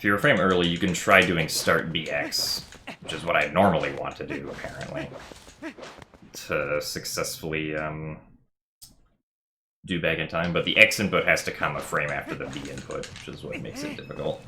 you're a frame early, you can try doing start BX, which is what I normally want to do, apparently, to successfully do back in time, but the X input has to come a frame after the B input, which is what makes it difficult.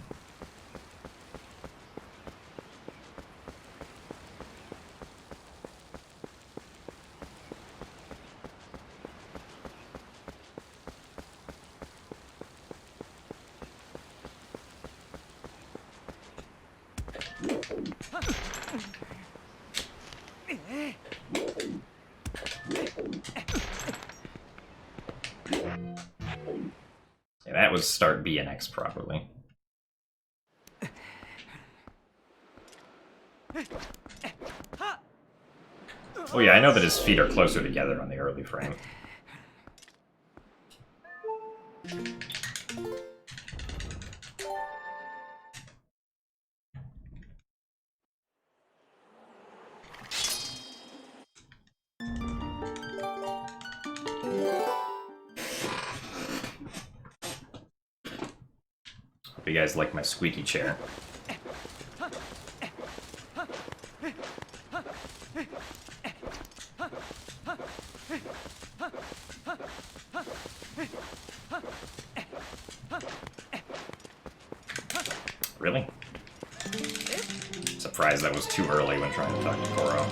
Yeah, that was start B and X properly. Oh yeah, I know that his feet are closer together on the early frame. Hope you guys like my squeaky chair. Really? Surprised that was too early when trying to talk to Koro.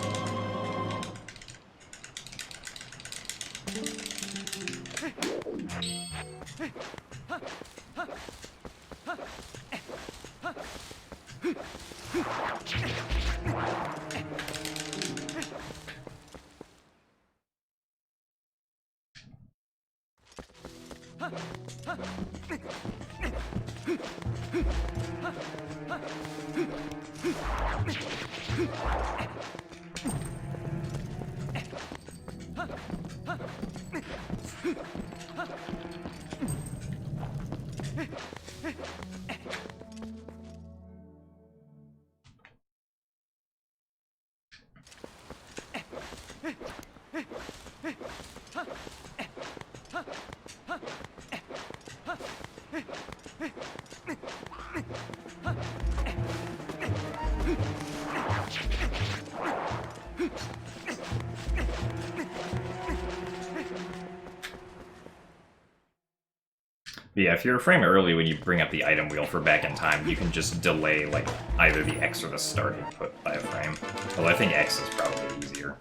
Yeah, if you're a frame early when you bring up the item wheel for back in time, you can just delay like either the X or the start input by a frame. Although I think X is probably easier.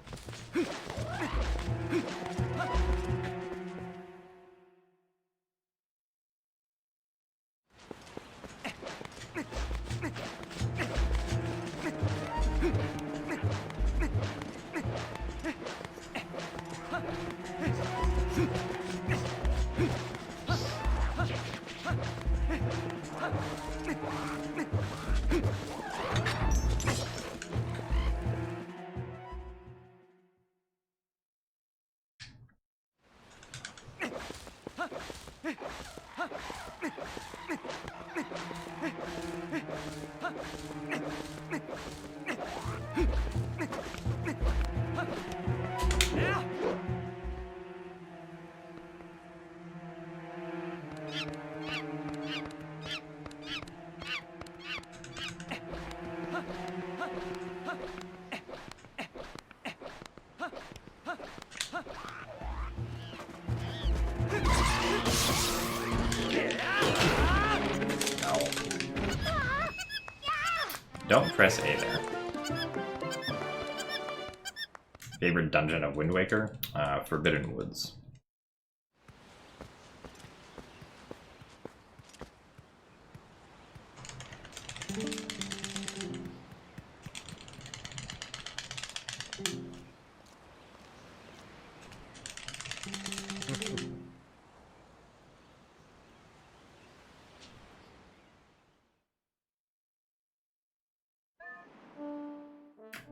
Don't press A there. Favorite dungeon of Wind Waker? Forbidden Woods.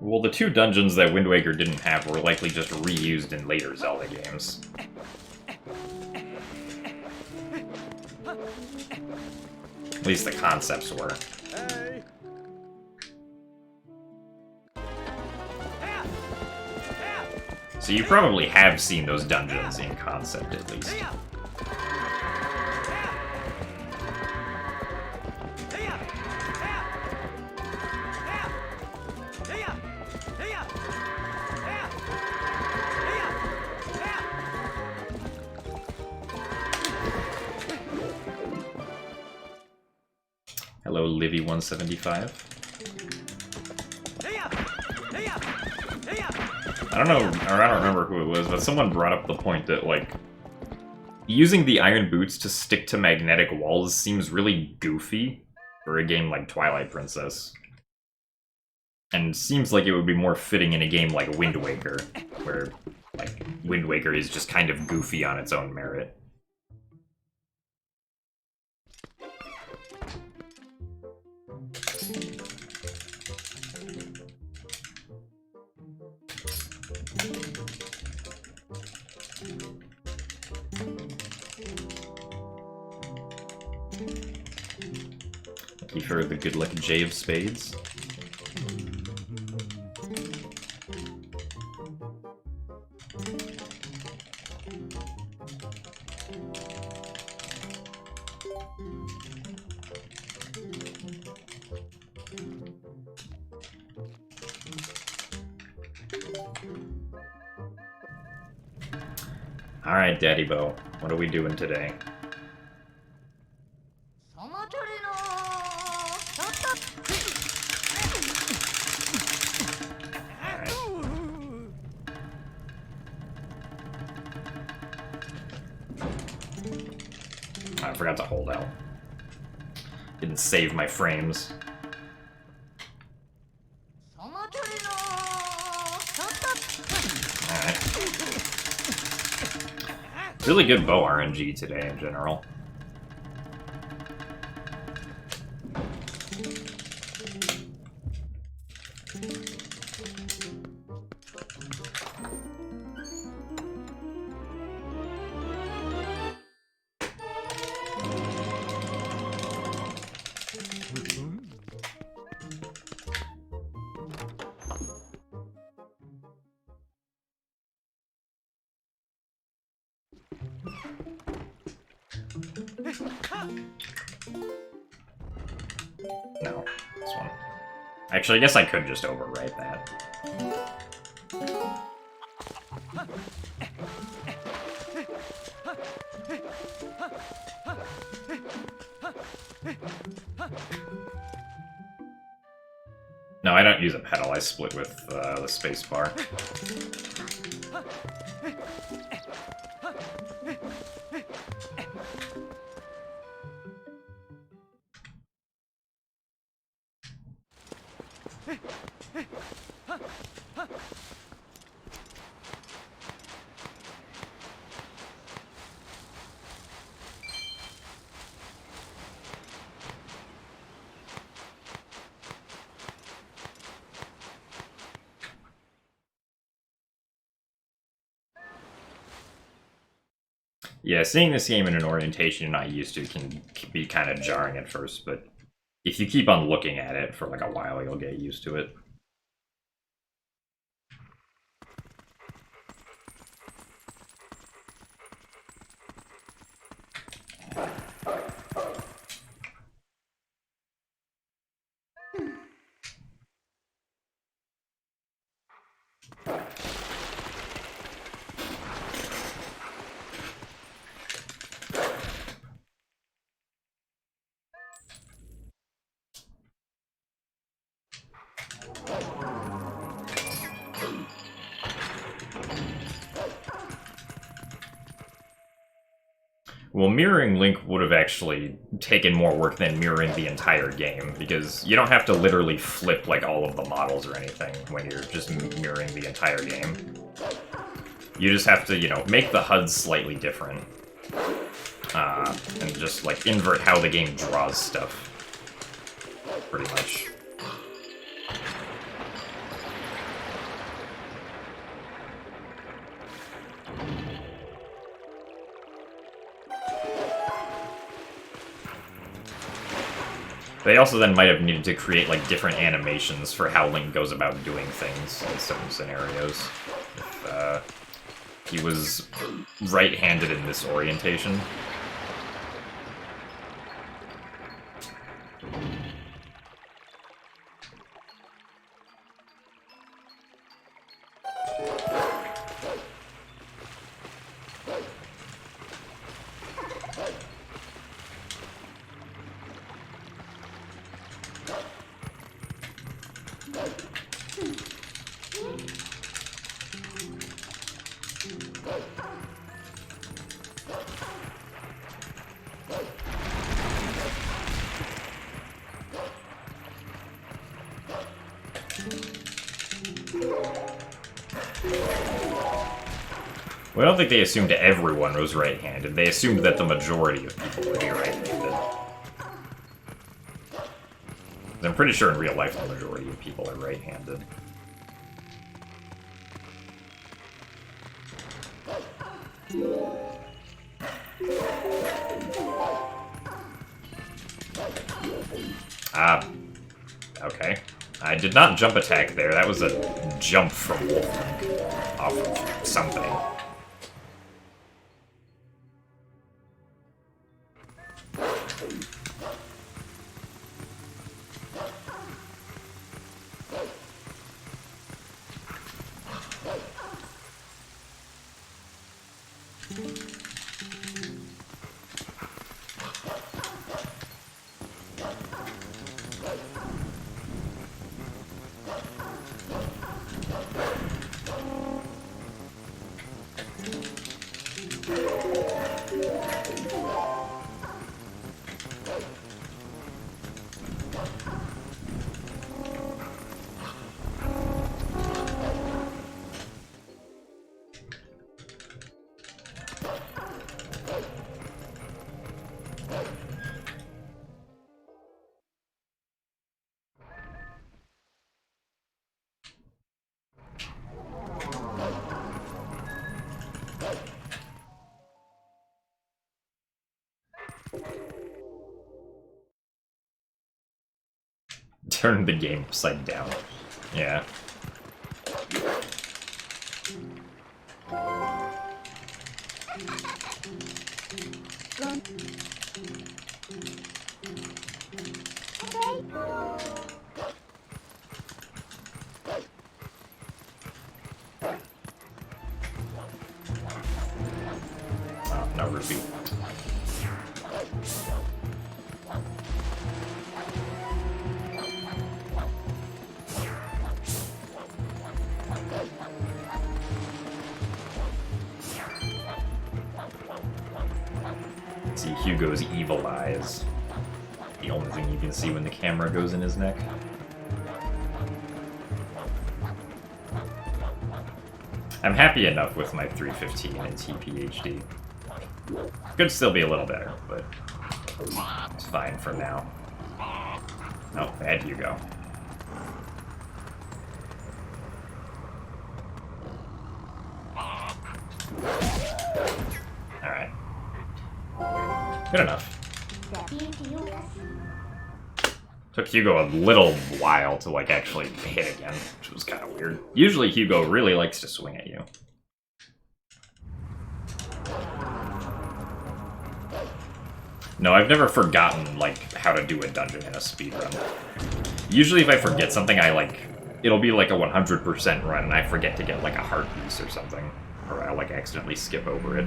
Well, the two dungeons that Wind Waker didn't have were likely just reused in later Zelda games. At least the concepts were. So you probably have seen those dungeons in concept, at least. Livy 175. I don't know, or I don't remember who it was, but someone brought up the point that, like, using the iron boots to stick to magnetic walls seems really goofy for a game like Twilight Princess. And seems like it would be more fitting in a game like Wind Waker, where, like, Wind Waker is just kind of goofy on its own merit. Thank you for the good luck J of Spades. Alright, Daddy Bo, what are we doing today? I forgot to hold out. Didn't save my frames. Alright. Really good bow RNG today in general. No, this one. Actually, I guess I could just overwrite that. No, I don't use a pedal, I split with the spacebar. Yeah, seeing this game in an orientation you're not used to can be kind of jarring at first, but if you keep on looking at it for like a while, you'll get used to it. Well, mirroring Link would have actually taken more work than mirroring the entire game, because you don't have to literally flip like all of the models or anything when you're just mirroring the entire game. You just have to, you know, make the HUDs slightly different. And just, like, invert how the game draws stuff. Pretty much. They also then might have needed to create, like, different animations for how Link goes about doing things in certain scenarios. If he was right-handed in this orientation. Well, I don't think they assumed everyone was right-handed. They assumed that the majority of people would be right-handed. I'm pretty sure in real life the majority of people are right-handed. Okay. I did not jump attack there. That was a jump from Wolflink off of something. Turn the game upside down. Yeah. Oh, no rupee. See Hugo's evil eyes. The only thing you can see when the camera goes in his neck. I'm happy enough with my 315 and TPHD. Could still be a little better, but it's fine for now. Oh, bad Hugo. Alright. Good enough. Took Hugo a little while to, like, actually hit again, which was kind of weird. Usually Hugo really likes to swing at you. No, I've never forgotten, like, how to do a dungeon in a speedrun. Usually if I forget something, it'll be like a 100% run, and I forget to get, like, a heart piece or something. Or I'll, like, accidentally skip over it.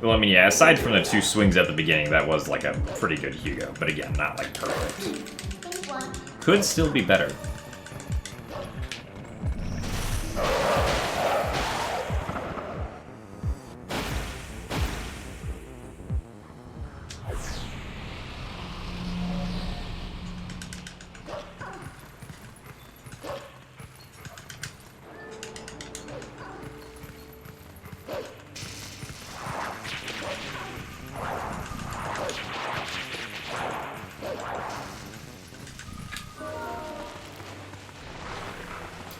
Well, I mean, yeah, aside from the two swings at the beginning, that was, like, a pretty good Hugo. But again, not, like, perfect. Could still be better.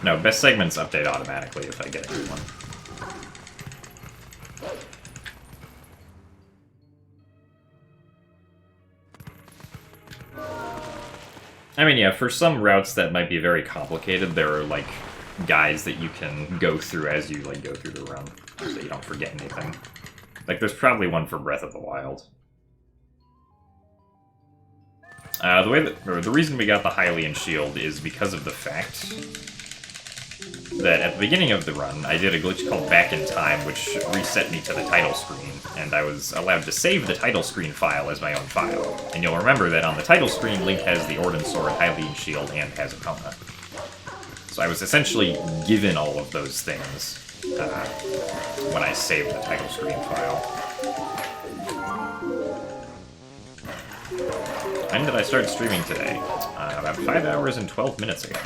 No, best segments update automatically if I get a new one. I mean, yeah, for some routes that might be very complicated, there are, like, guides that you can go through as you, like, go through the run, so you don't forget anything. Like, there's probably one for Breath of the Wild. The reason we got the Hylian shield is because of the fact that at the beginning of the run, I did a glitch called Back in Time, which reset me to the title screen, and I was allowed to save the title screen file as my own file. And you'll remember that on the title screen, Link has the Orden Sword, Hylian Shield, and has Epona. So I was essentially given all of those things when I saved the title screen file. When did I start streaming today? About 5 hours and 12 minutes ago.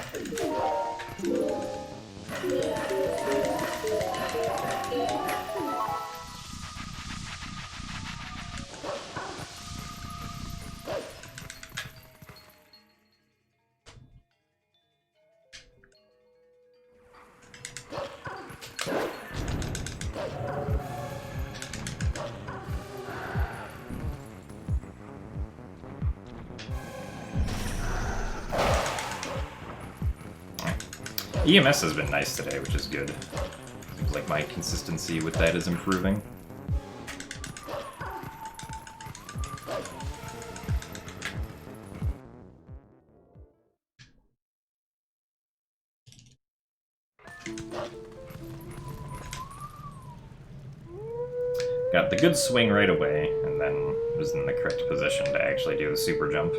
EMS has been nice today, which is good. Seems like my consistency with that is improving. Got the good swing right away, and then was in the correct position to actually do the super jump.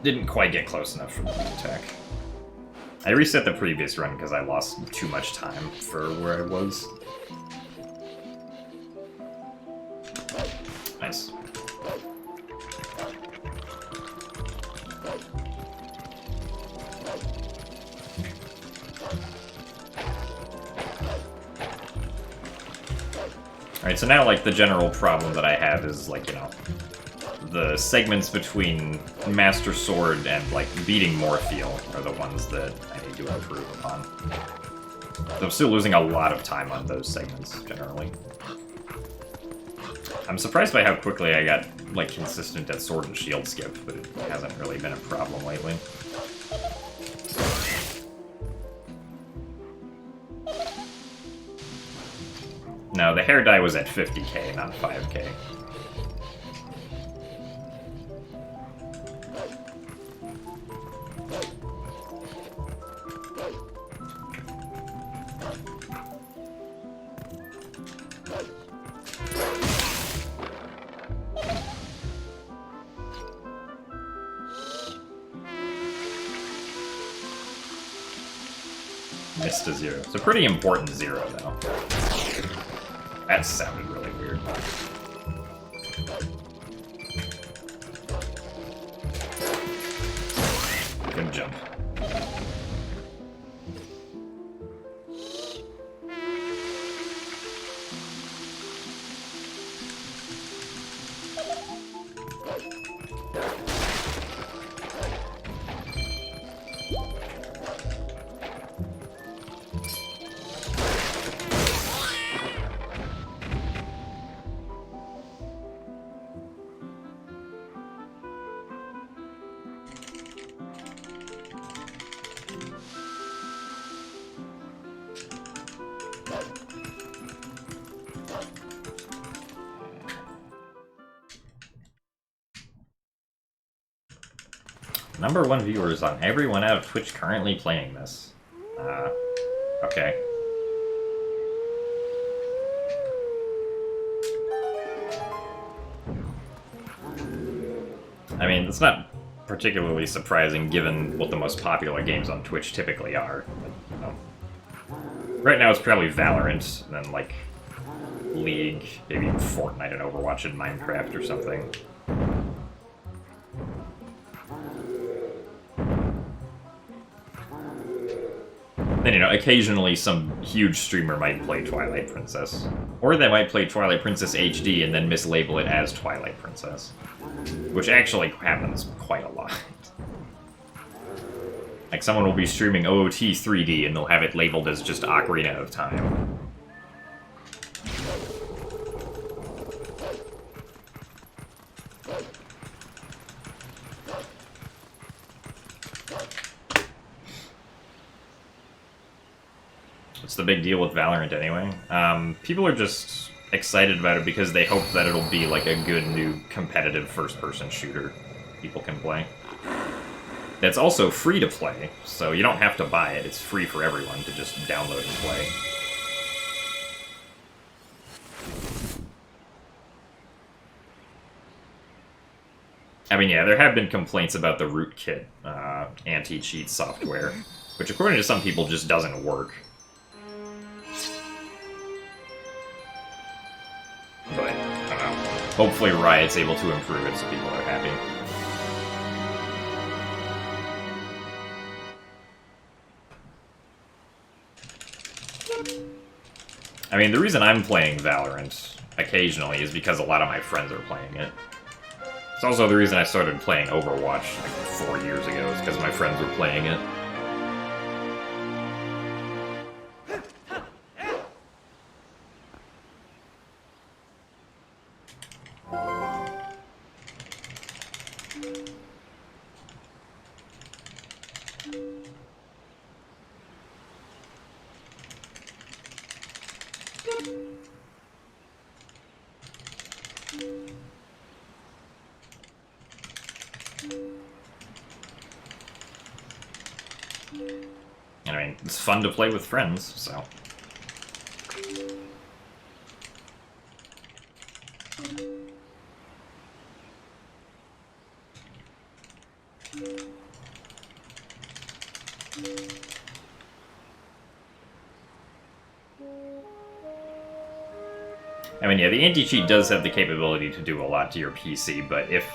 Didn't quite get close enough for the attack. I reset the previous run because I lost too much time for where I was. Nice. Alright, so now, like, the general problem that I have is, like, you know, the segments between Master Sword and, like, beating Morpheal are the ones that I need to improve upon. I'm still losing a lot of time on those segments, generally. I'm surprised by how quickly I got, like, consistent at Sword and Shield skip, but it hasn't really been a problem lately. No, the hair dye was at 50k, not 5k. Missed a 0. It's a pretty important 0, though. That sounded really weird. Good jump. #1 viewers on everyone out of Twitch currently playing this. Okay. I mean, it's not particularly surprising given what the most popular games on Twitch typically are. But, you know, right now it's probably Valorant, and then, like, League, maybe Fortnite and Overwatch and Minecraft or something. Then, you know, occasionally some huge streamer might play Twilight Princess. Or they might play Twilight Princess HD and then mislabel it as Twilight Princess. Which actually happens quite a lot. Like, someone will be streaming OOT 3D and they'll have it labeled as just Ocarina of Time. What's the big deal with Valorant anyway? People are just excited about it because they hope that it'll be like a good new competitive first-person shooter people can play. That's also free to play, so you don't have to buy it. It's free for everyone to just download and play. I mean, yeah, there have been complaints about the rootkit anti-cheat software, which according to some people just doesn't work. But, I don't know. Hopefully Riot's able to improve it so people are happy. I mean, the reason I'm playing Valorant occasionally is because a lot of my friends are playing it. It's also the reason I started playing Overwatch like 4 years ago, is because my friends were playing it. I mean, it's fun to play with friends, so... I mean, yeah, the anti-cheat does have the capability to do a lot to your PC, but if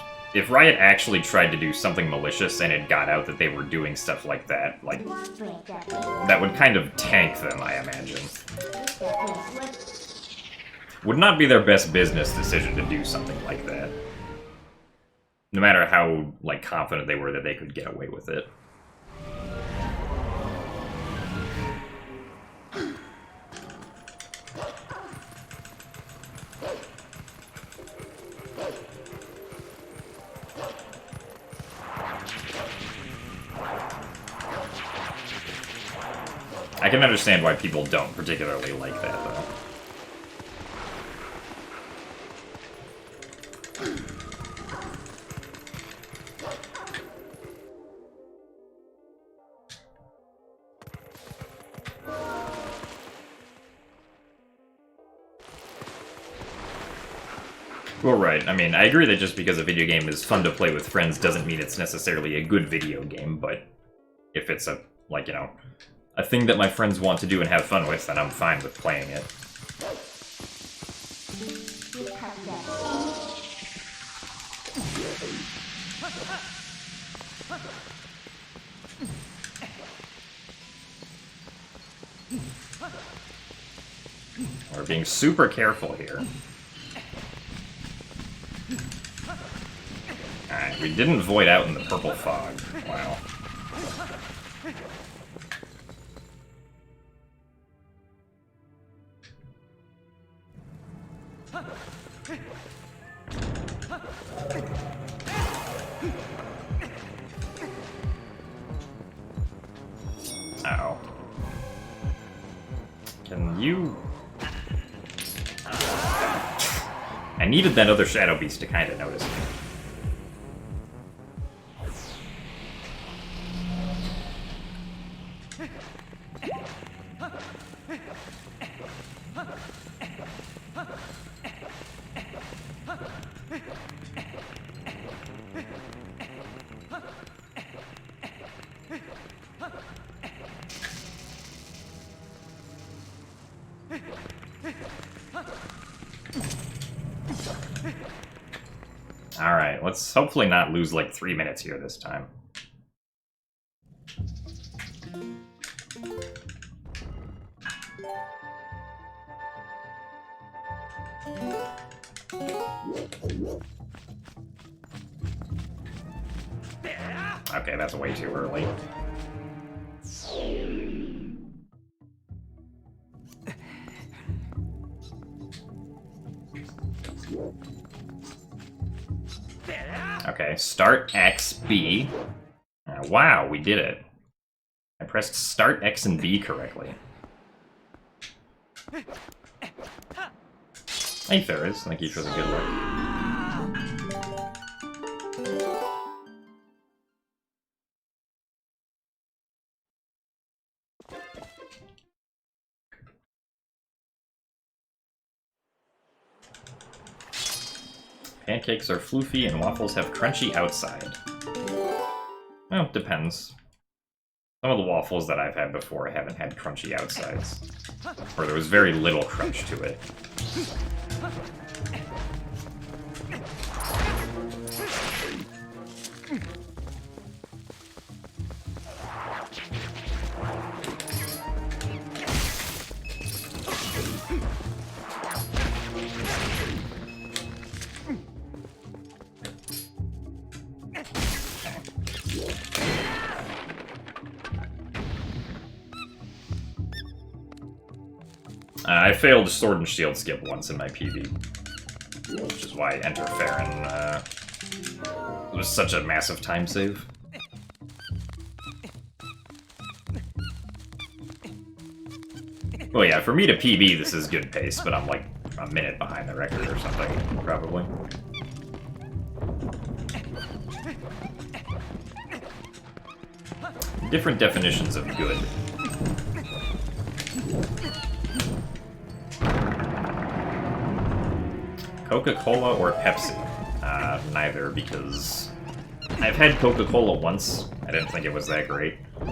Riot actually tried to do something malicious and it got out that they were doing stuff like that, like, that would kind of tank them, I imagine. Would not be their best business decision to do something like that. No matter how, like, confident they were that they could get away with it. I can understand why people don't particularly like that, though. Well, right. I mean, I agree that just because a video game is fun to play with friends doesn't mean it's necessarily a good video game, but if it's a, like, you know, a thing that my friends want to do and have fun with, then I'm fine with playing it. We're being super careful here. Alright, we didn't void out in the purple fog. Wow. Uh-oh. Can you... I needed that other Shadow Beast to kind of notice me. Alright, let's hopefully not lose like 3 minutes here this time. Okay, that's way too early. Okay, start X, B. Wow, we did it. I pressed start X and B correctly. Hey, Ferris, thank you for the good luck. Pancakes are floofy and waffles have crunchy outside. Well, depends. Some of the waffles that I've had before haven't had crunchy outsides. Or there was very little crunch to it. I failed Sword and Shield skip once in my PB, which is why Enter Farron was such a massive time save. Well, yeah, for me to PB, this is good pace, but I'm like a minute behind the record or something, probably. Different definitions of good. Coca-Cola or Pepsi? Neither, because I've had Coca-Cola once. I didn't think it was that great. I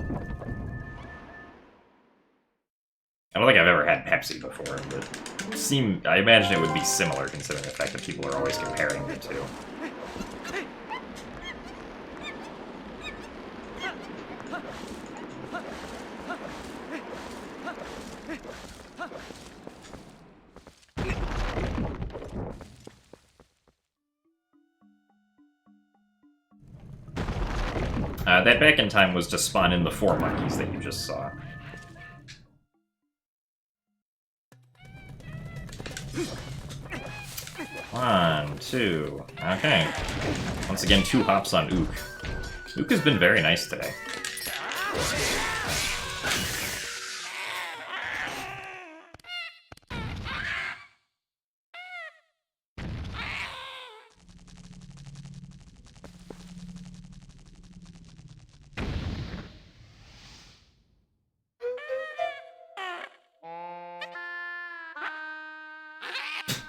don't think I've ever had Pepsi before, but I imagine it would be similar considering the fact that people are always comparing the two. That back in time was to spawn in the 4 monkeys that you just saw. One, two. Okay. Once again, 2 hops on Ook. Ook has been very nice today.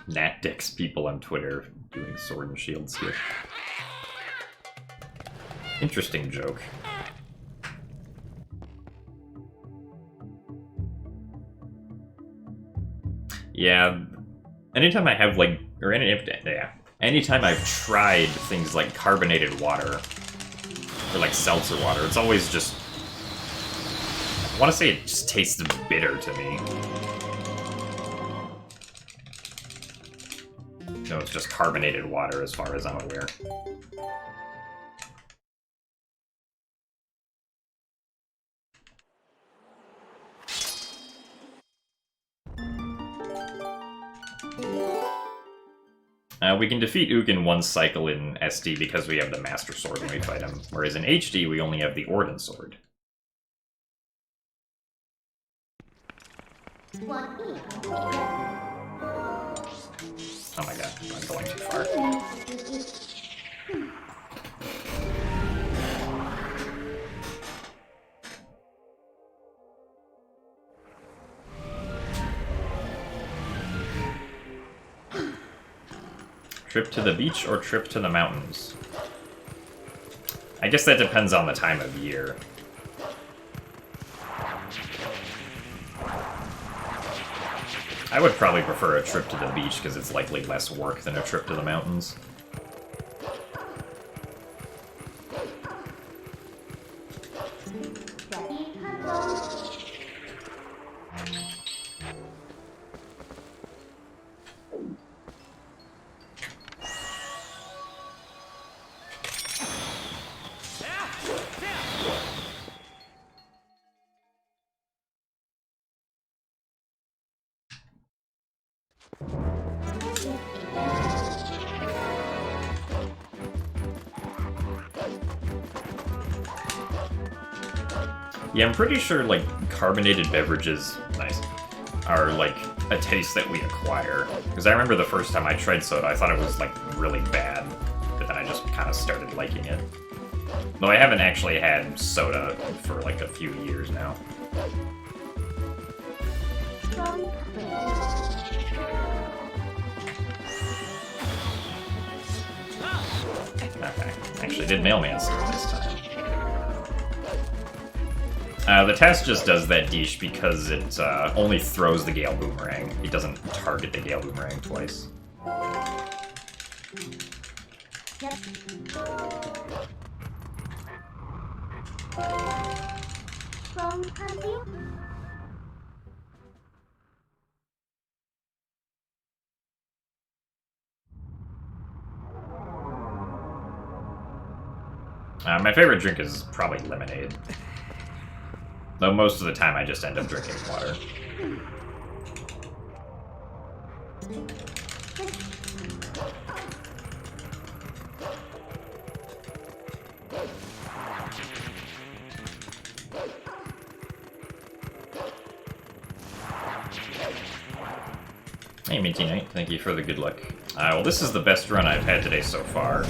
Nat dicks people on Twitter doing Sword and Shield skip. Interesting joke. Yeah, anytime I have like, anytime I've tried things like carbonated water or like seltzer water, it's always just, I want to say it just tastes bitter to me. No, it's just carbonated water as far as I'm aware. We can defeat Ook in 1 cycle in SD because we have the Master Sword when we fight him, whereas in HD we only have the Orden Sword. Oh my god, I'm going too far. Trip to the beach or trip to the mountains? I guess that depends on the time of year. I would probably prefer a trip to the beach because it's likely less work than a trip to the mountains. Yeah, I'm pretty sure, like, carbonated beverages, nice, are, like, a taste that we acquire. Because I remember the first time I tried soda, I thought it was, like, really bad. But then I just kind of started liking it. Though I haven't actually had soda for, like, a few years now. Okay, actually did mailman soda this time. The test just does that dish because it only throws the Gale Boomerang. It doesn't target the Gale Boomerang twice. My favorite drink is probably lemonade. Though most of the time I just end up drinking water. Hey, Minty Knight, thank you for the good luck. Well, this is the best run I've had today so far.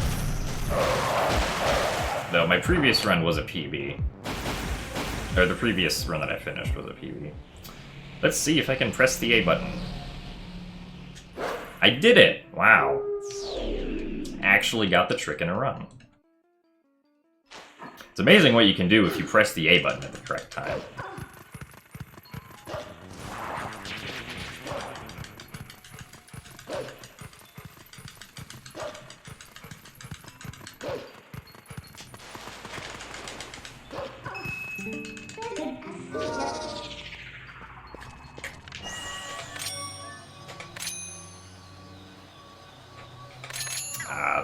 Though my previous run was a PB. Or the previous run that I finished was a PB. Let's see if I can press the A button. I did it! Wow. Actually got the trick in a run. It's amazing what you can do if you press the A button at the correct time.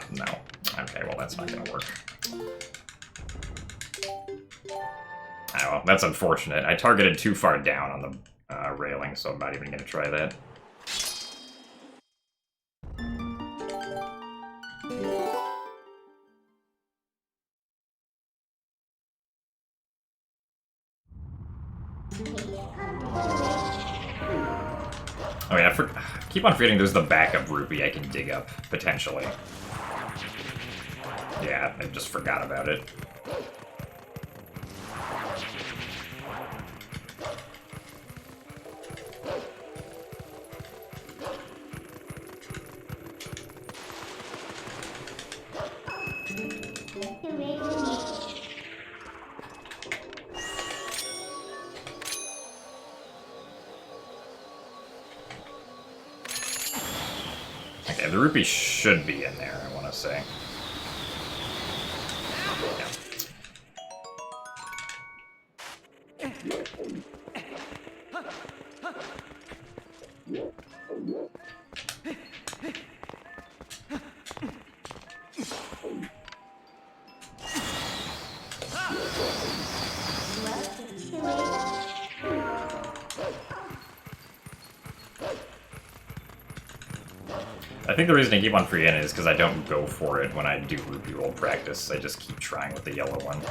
No. Okay, well, that's not gonna work. Ah, well, that's unfortunate. I targeted too far down on the railing, so I'm not even gonna try that. Oh yeah, I keep on forgetting there's the backup rupee I can dig up, potentially. Yeah, I just forgot about it. Okay, the rupee should be in there, I want to say. I think the reason I keep on forgetting it is because I don't go for it when I do rupee roll practice. I just keep trying with the yellow one.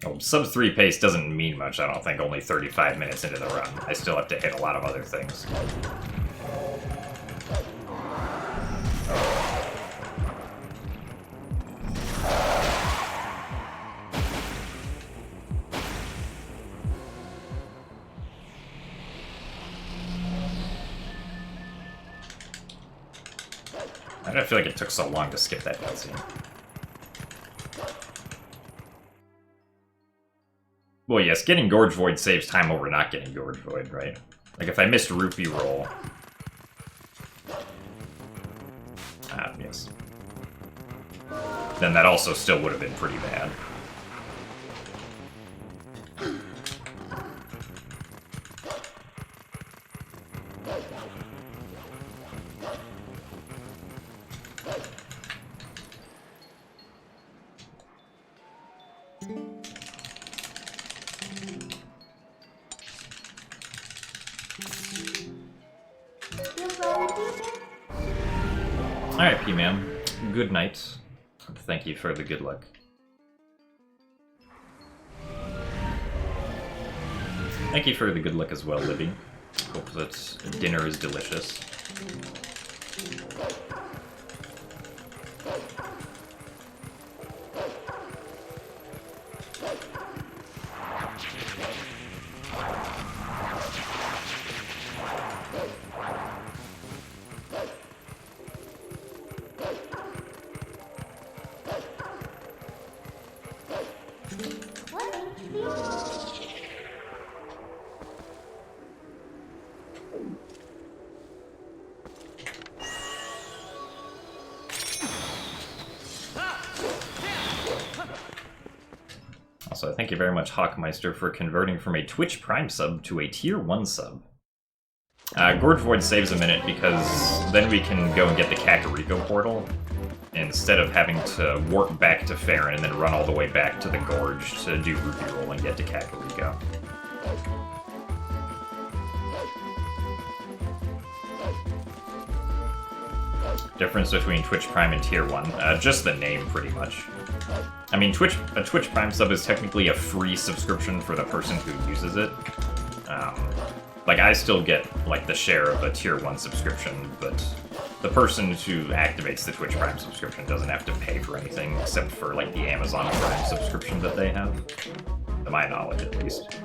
Oh, sub 3 pace doesn't mean much, I don't think, only 35 minutes into the run. I still have to hit a lot of other things. I feel like it took so long to skip that cutscene. Well, yes, getting Gorge Void saves time over not getting Gorge Void, right? Like, if I missed Rupee Roll... Ah, yes. Then that also still would have been pretty bad. Alright, P-Man. Good night. Thank you for the good luck. Thank you for the good luck as well, Libby. Hope that dinner is delicious. Also, thank you very much, Hawkmeister, for converting from a Twitch Prime sub to a Tier 1 sub. Gorge Void saves a minute because then we can go and get the Kakariko portal instead of having to warp back to Farron and then run all the way back to the Gorge to do Ruby Roll and get to Kakariko. Difference between Twitch Prime and Tier 1? Just the name, pretty much. I mean, a Twitch Prime sub is technically a free subscription for the person who uses it. Like, I still get, like, the share of a Tier 1 subscription, but the person who activates the Twitch Prime subscription doesn't have to pay for anything, except for, like, the Amazon Prime subscription that they have. To my knowledge, at least.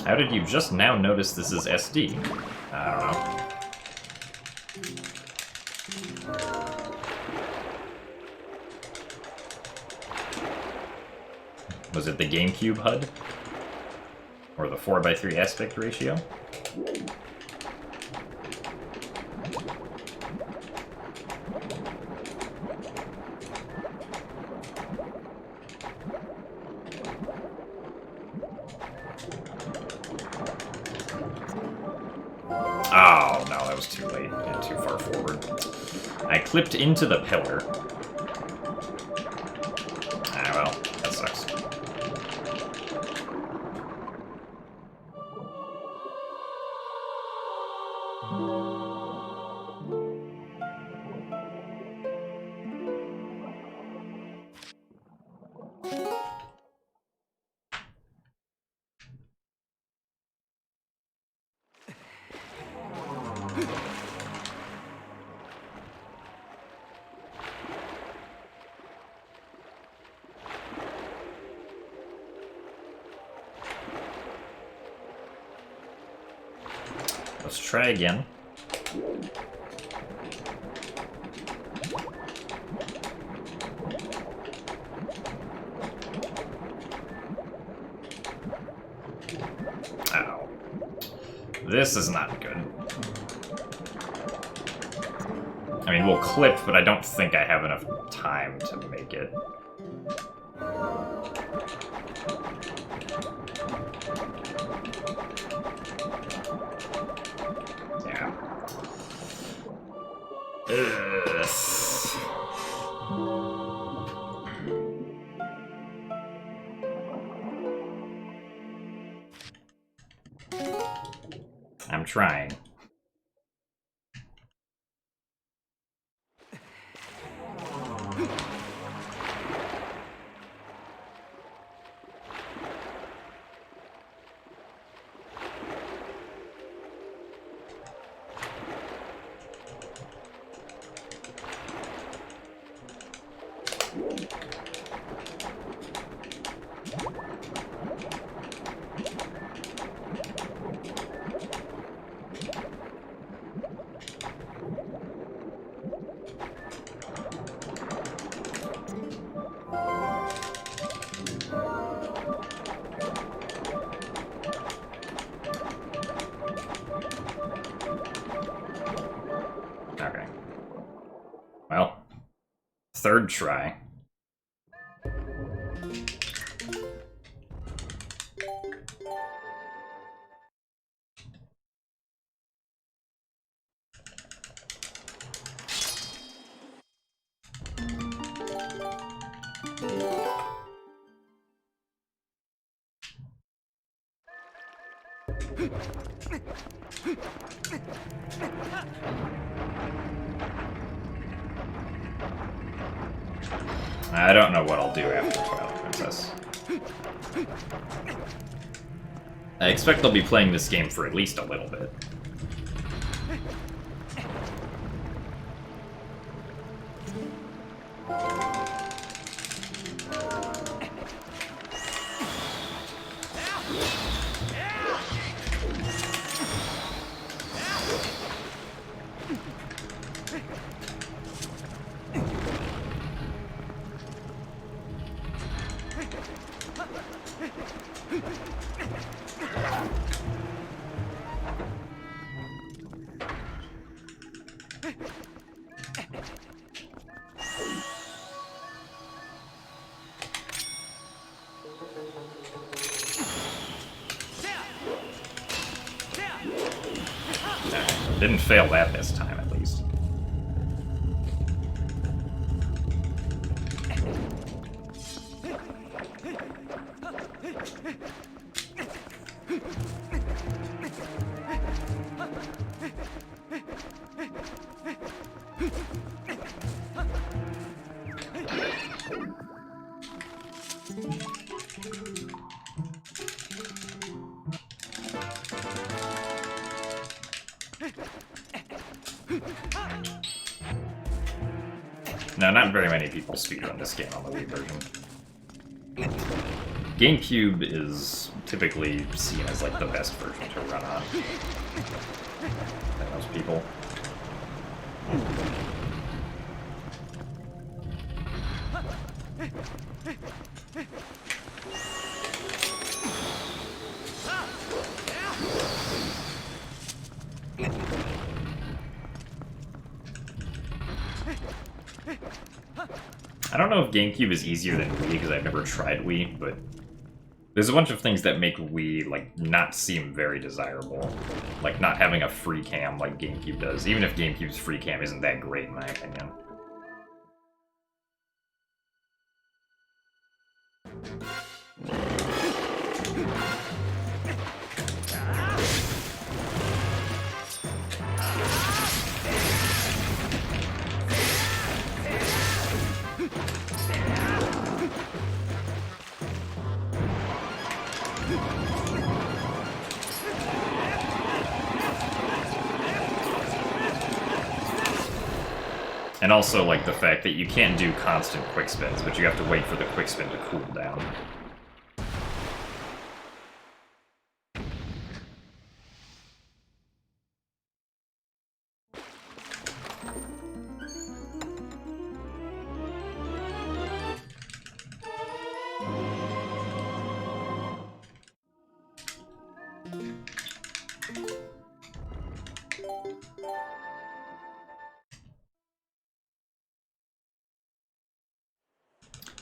How did you just now notice this is SD? I don't know. Was it the GameCube HUD? Or the 4:3 aspect ratio? Oh, no, that was too late and too far forward. I clipped into the pillar. Ah, well, that sucks. Let's try again. Ow. This is not good. I mean, we'll clip, but I don't think I have enough time to make it. I'm trying. third try. I don't know what I'll do after Twilight Princess. I expect I'll be playing this game for at least a little bit. Didn't fail that this time, at least. No, not very many people speedrun this game on the Wii version. GameCube is typically seen as like the best version to run on by most people. I don't know if GameCube is easier than Wii because I've never tried Wii, but there's a bunch of things that make Wii like not seem very desirable. Like not having a free cam like GameCube does, even if GameCube's free cam isn't that great in my opinion. And also, like, the fact that you can't do constant quick spins, but you have to wait for the quick spin to cool down.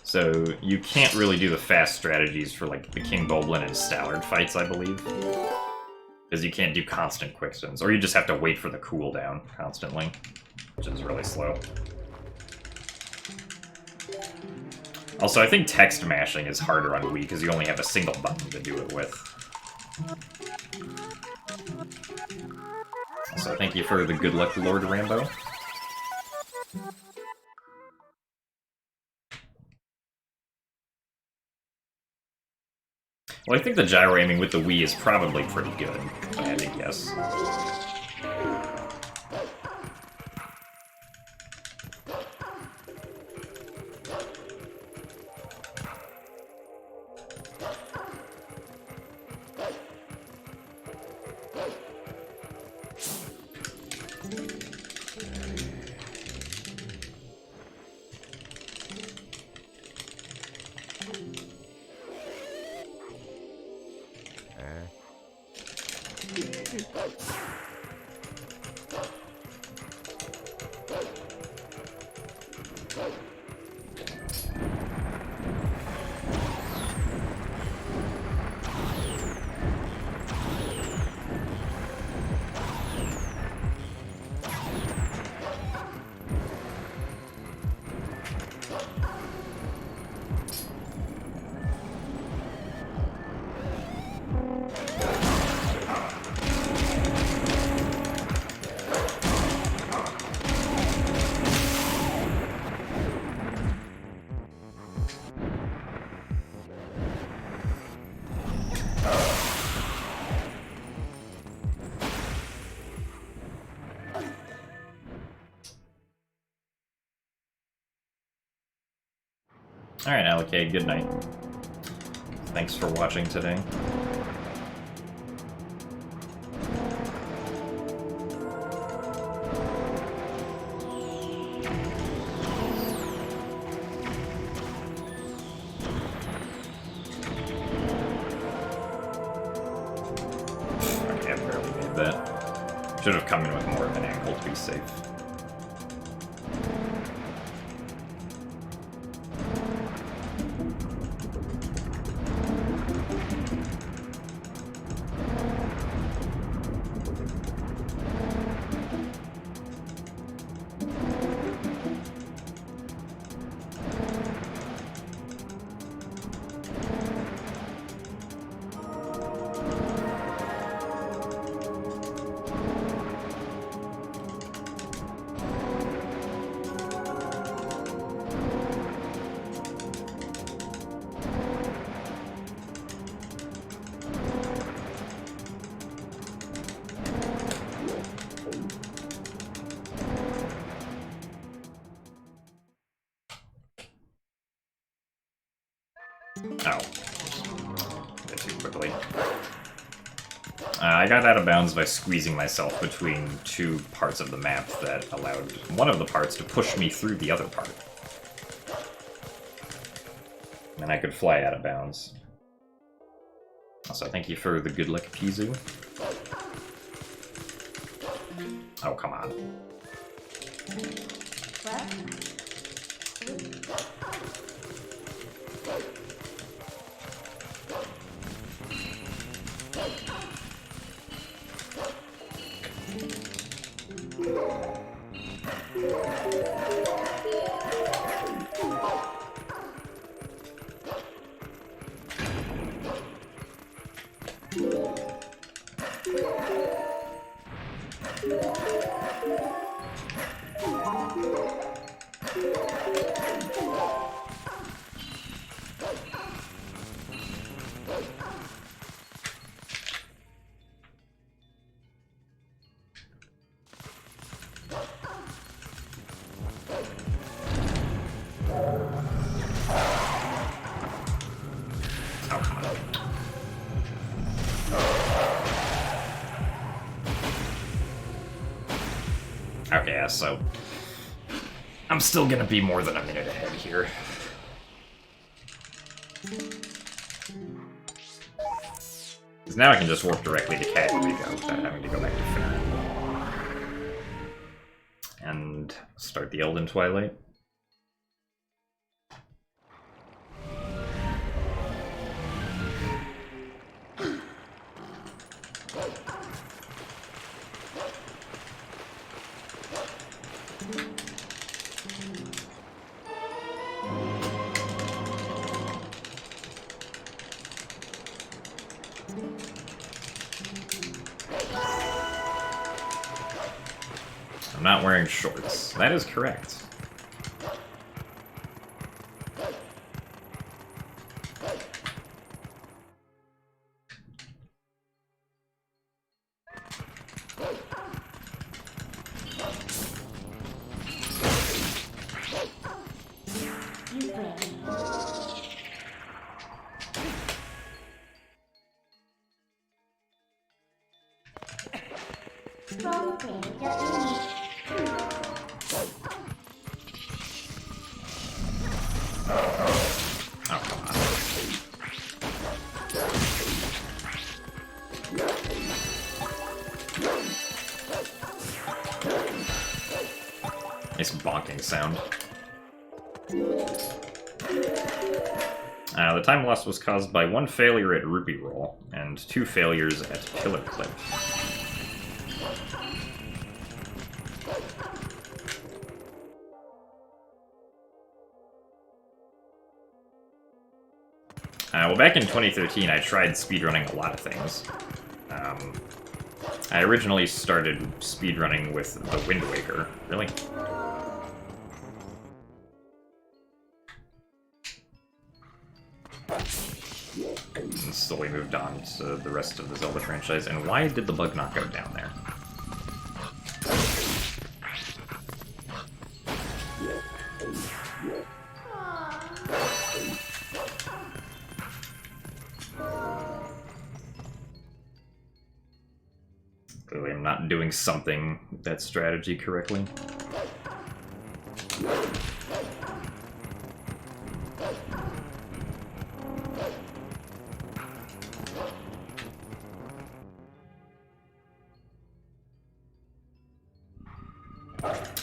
So you can't really do the fast strategies for like the King Boblin and Stallard fights, I believe. Because you can't do constant quick spins, or you just have to wait for the cooldown constantly, which is really slow. Also, I think text mashing is harder on Wii because you only have a single button to do it with. So thank you for the good luck, Lord Rambo. Well, I think the gyro aiming with the Wii is probably pretty good, if I had to guess. Alright, Alec, good night. Thanks for watching today. Okay, I barely made that. Should have come in with more of an angle to be safe. Oh. A bit too quickly. I got out of bounds by squeezing myself between two parts of the map that allowed one of the parts to push me through the other part. And I could fly out of bounds. Also, thank you for the good luck, Pizu. Oh, come on. Okay, yeah, so I'm still gonna be more than a minute ahead here. Because now I can just warp directly to Cadrigo without having to go back to Fair. And start the Elden Twilight. I'm not wearing shorts. That is correct. Nice bonking sound. The time lost was caused by 1 failure at Rupee Roll and 2 failures at Pillar Clip. Well, back in 2013, I tried speedrunning a lot of things. I originally started speedrunning with the Wind Waker. Really? And slowly moved on to the rest of the Zelda franchise. And why did the bug not go down there? Clearly I'm not doing something with that strategy correctly.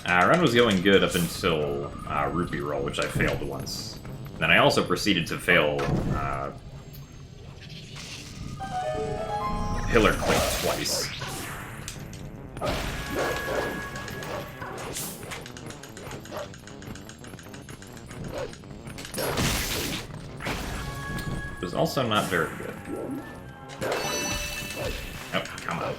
Run was going good up until Rupee Roll, which I failed once. Then I also proceeded to fail Pillar Click twice. It was also not very good. Oh, come on.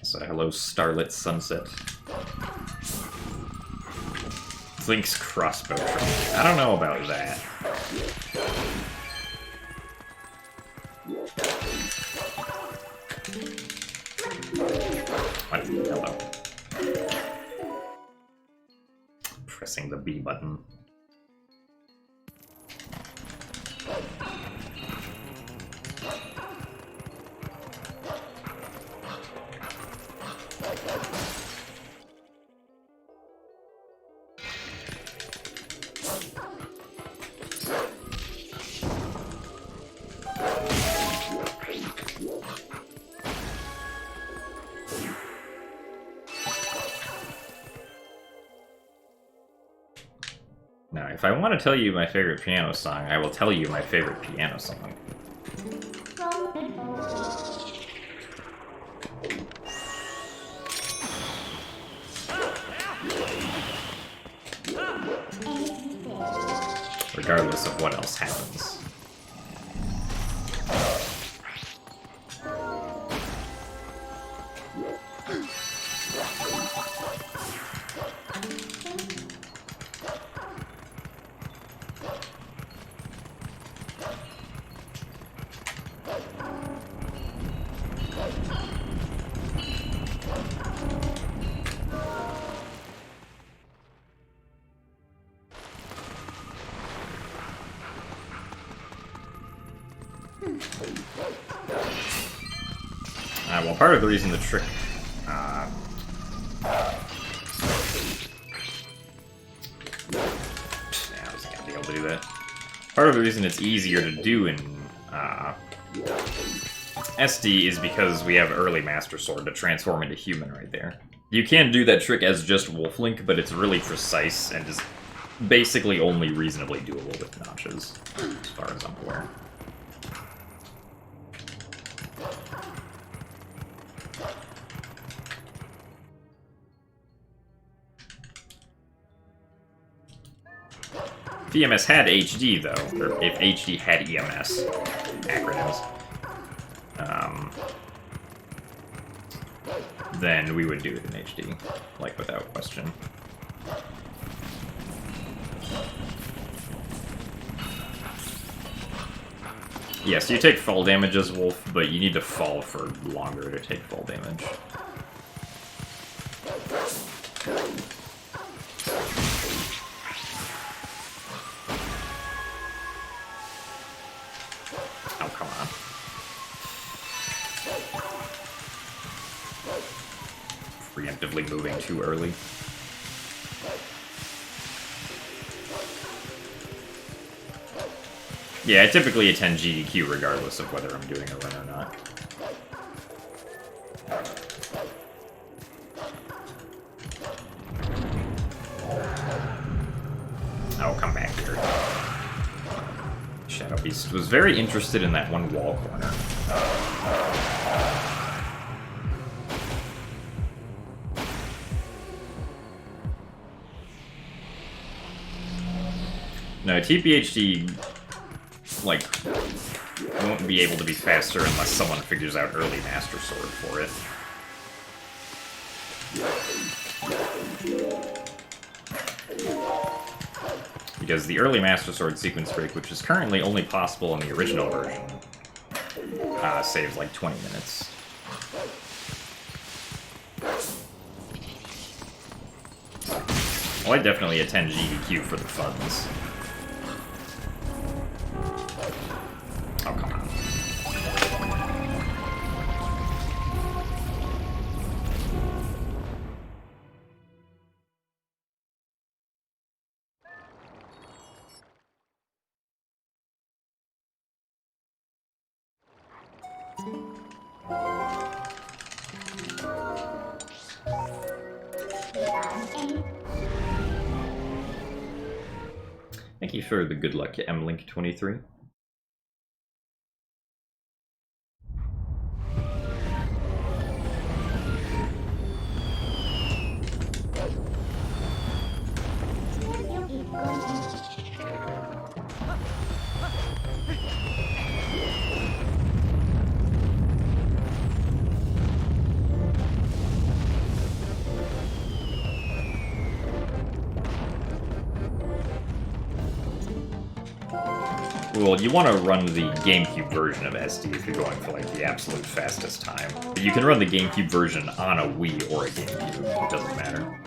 So, hello, Starlit Sunset. Link's crossbow trick. I don't know about that. What? Hello. Pressing the B button. Now, if I want to tell you my favorite piano song, I will tell you my favorite piano song. Regardless of what else happens. Well, part of the reason the trick... I was not gonna be able to do that. Part of the reason it's easier to do in SD is because we have early Master Sword to transform into human right there. You can do that trick as just Wolf Link, but it's really precise and is basically only reasonably doable with notches, as far as I'm aware. If EMS had HD, though, or if HD had EMS, acronyms, then we would do it in HD, like, without question. Yes, you take fall damage as Wolf, but you need to fall for longer to take fall damage. Oh, come on. Preemptively moving too early. Yeah, I typically attend GDQ regardless of whether I'm doing a run or not. Oh, come back here. Shadow Beast was very interested in that one wall corner. No, TPHD, like, won't be able to be faster unless someone figures out early Master Sword for it. because the early Master Sword sequence break, which is currently only possible in the original version, saves like 20 minutes. Well, I definitely attend GDQ for the funds. Oh, come on. Thank you for the good luck, MLink23. Well, you want to run the GameCube version of SD if you're going for like the absolute fastest time. But you can run the GameCube version on a Wii or a GameCube, it doesn't matter.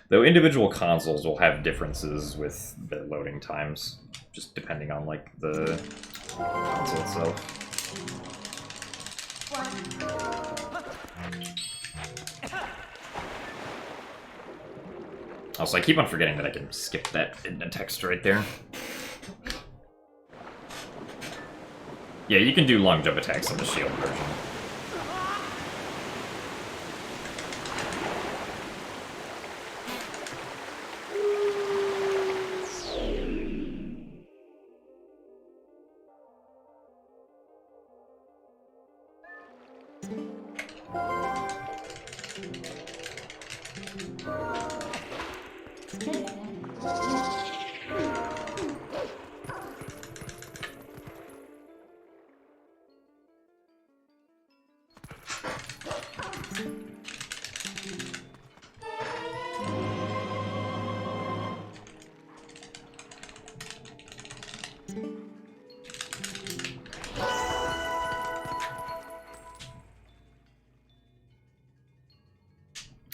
Though individual consoles will have differences with their loading times, just depending on like the console itself. Also, I keep on forgetting that I can skip that in the text right there. Yeah, you can do long jump attacks in the shield version.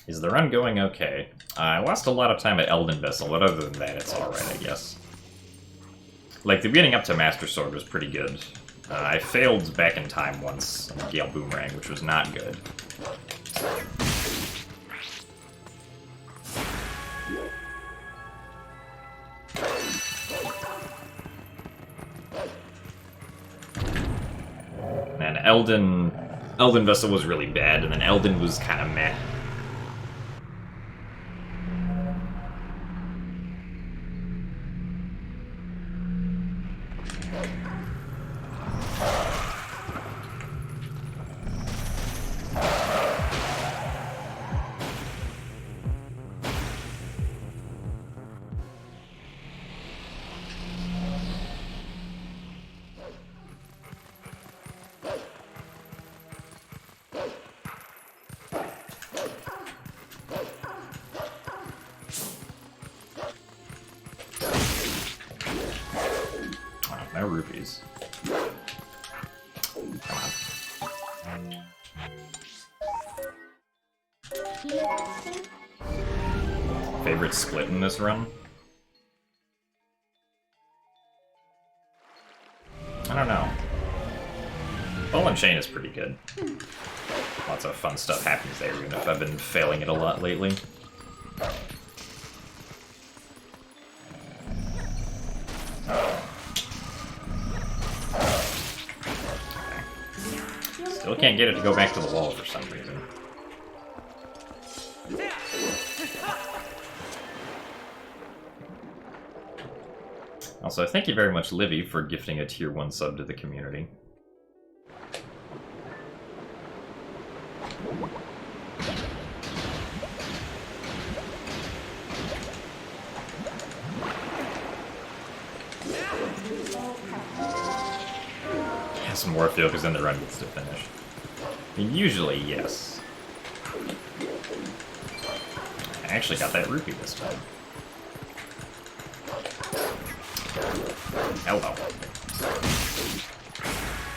Is the run going okay? I lost a lot of time at Elden Vessel, but other than that, it's alright, I guess. Like, the beginning up to Master Sword was pretty good. I failed back in time once on the Gale Boomerang, which was not good. And Elden Vessel was really bad, and then Elden was kind of meh. No rupees. Come on. Favorite split in this run? I don't know. Ball and Chain is pretty good. Lots of fun stuff happens there, even if I've been failing it a lot lately. Still can't get it to go back to the wall for some reason. Also, thank you very much, Livy, for gifting a tier 1 sub to the community. Yeah, some more feel because then the run gets to finish. I mean, usually, yes. I actually got that rupee this time. Hello.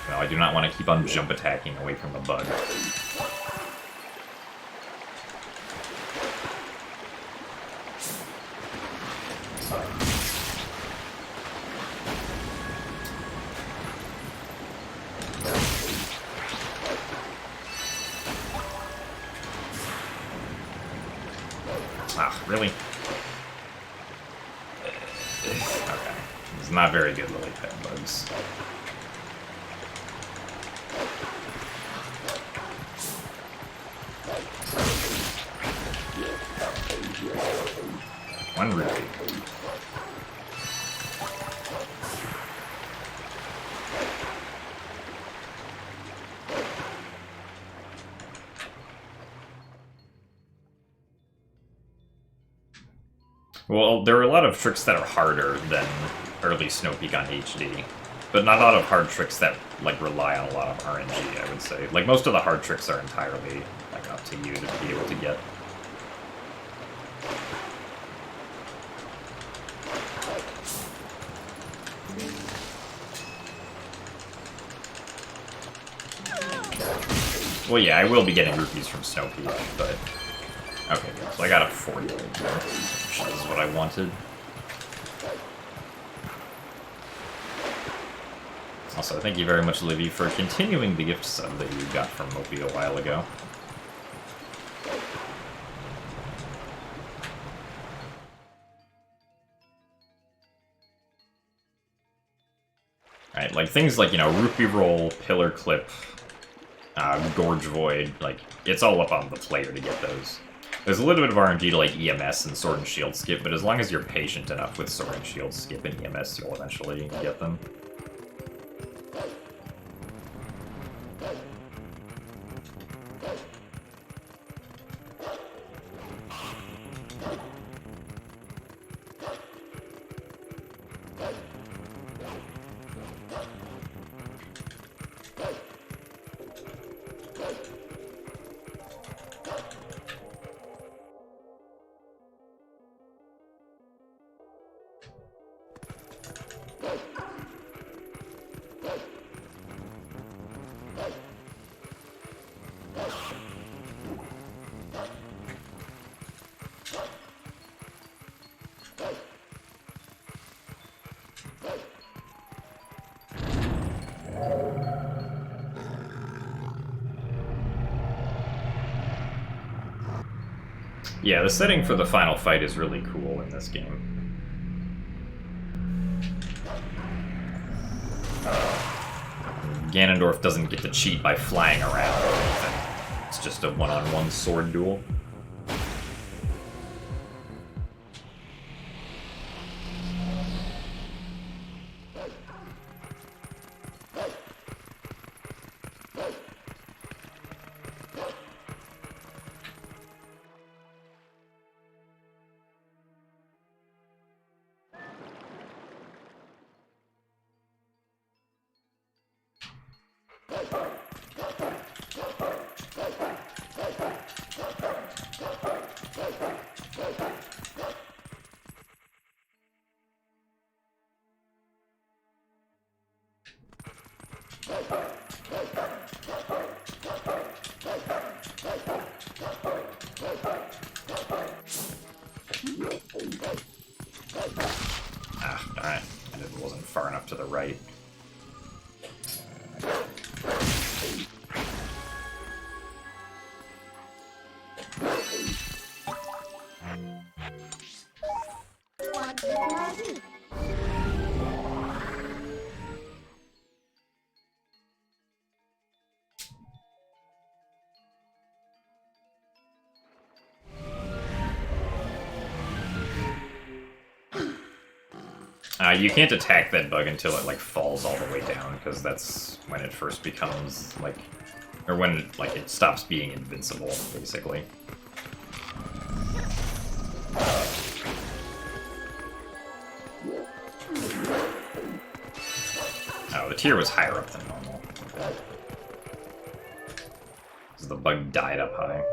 No, I do not want to keep on jump attacking away from the bug. Ah, really? Okay. It's not very good lily pad bugs. One rupee. Well, there are a lot of tricks that are harder than early Snow Peak on HD, but not a lot of hard tricks that like rely on a lot of RNG, I would say. Like, most of the hard tricks are entirely like up to you to be able to get. Well, yeah, I will be getting rupees from Snow Peak, but... Okay, good. So I got a 40, which is what I wanted. Also, thank you very much, Livy, for continuing the gift sub that you got from Mopi a while ago. Right, like things like, you know, Rupee Roll, Pillar Clip, Gorge Void, like, it's all up on the player to get those. There's a little bit of RNG to like EMS and Sword and Shield skip, but as long as you're patient enough with Sword and Shield skip and EMS, you'll eventually get them. Yeah, the setting for the final fight is really cool in this game. Ganondorf doesn't get to cheat by flying around or anything. It's just a one-on-one sword duel. Ah, darn it. It wasn't far enough to the right. You can't attack that bug until it, like, falls all the way down, because that's when it first becomes, like... Or when, it stops being invincible, basically. Oh, the tier was higher up than normal. Because the bug died up high.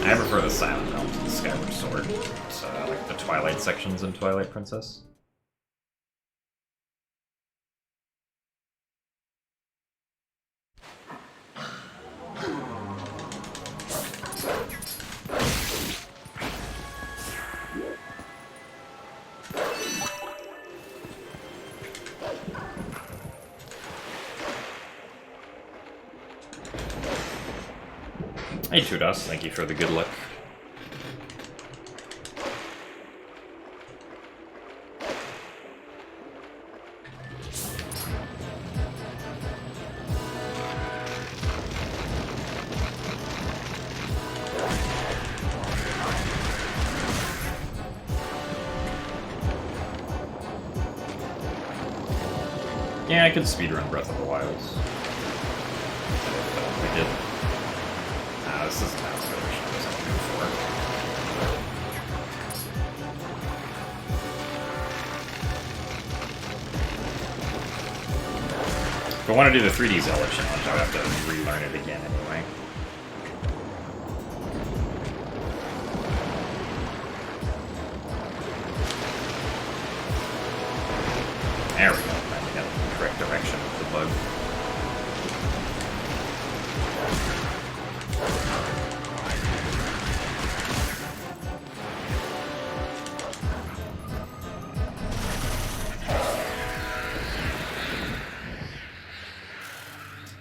I prefer the Silent Realm to the Skyward Sword. So, like the Twilight sections in Twilight Princess. Hey Tudos, thank you for the good luck. Yeah, I could speedrun Breath of the Wild. We did. This isn't as good as I was hoping for. If I want to do the 3D Zelda challenge, I would have to relearn it again anyway. There we go. Finally got the correct direction of the bug.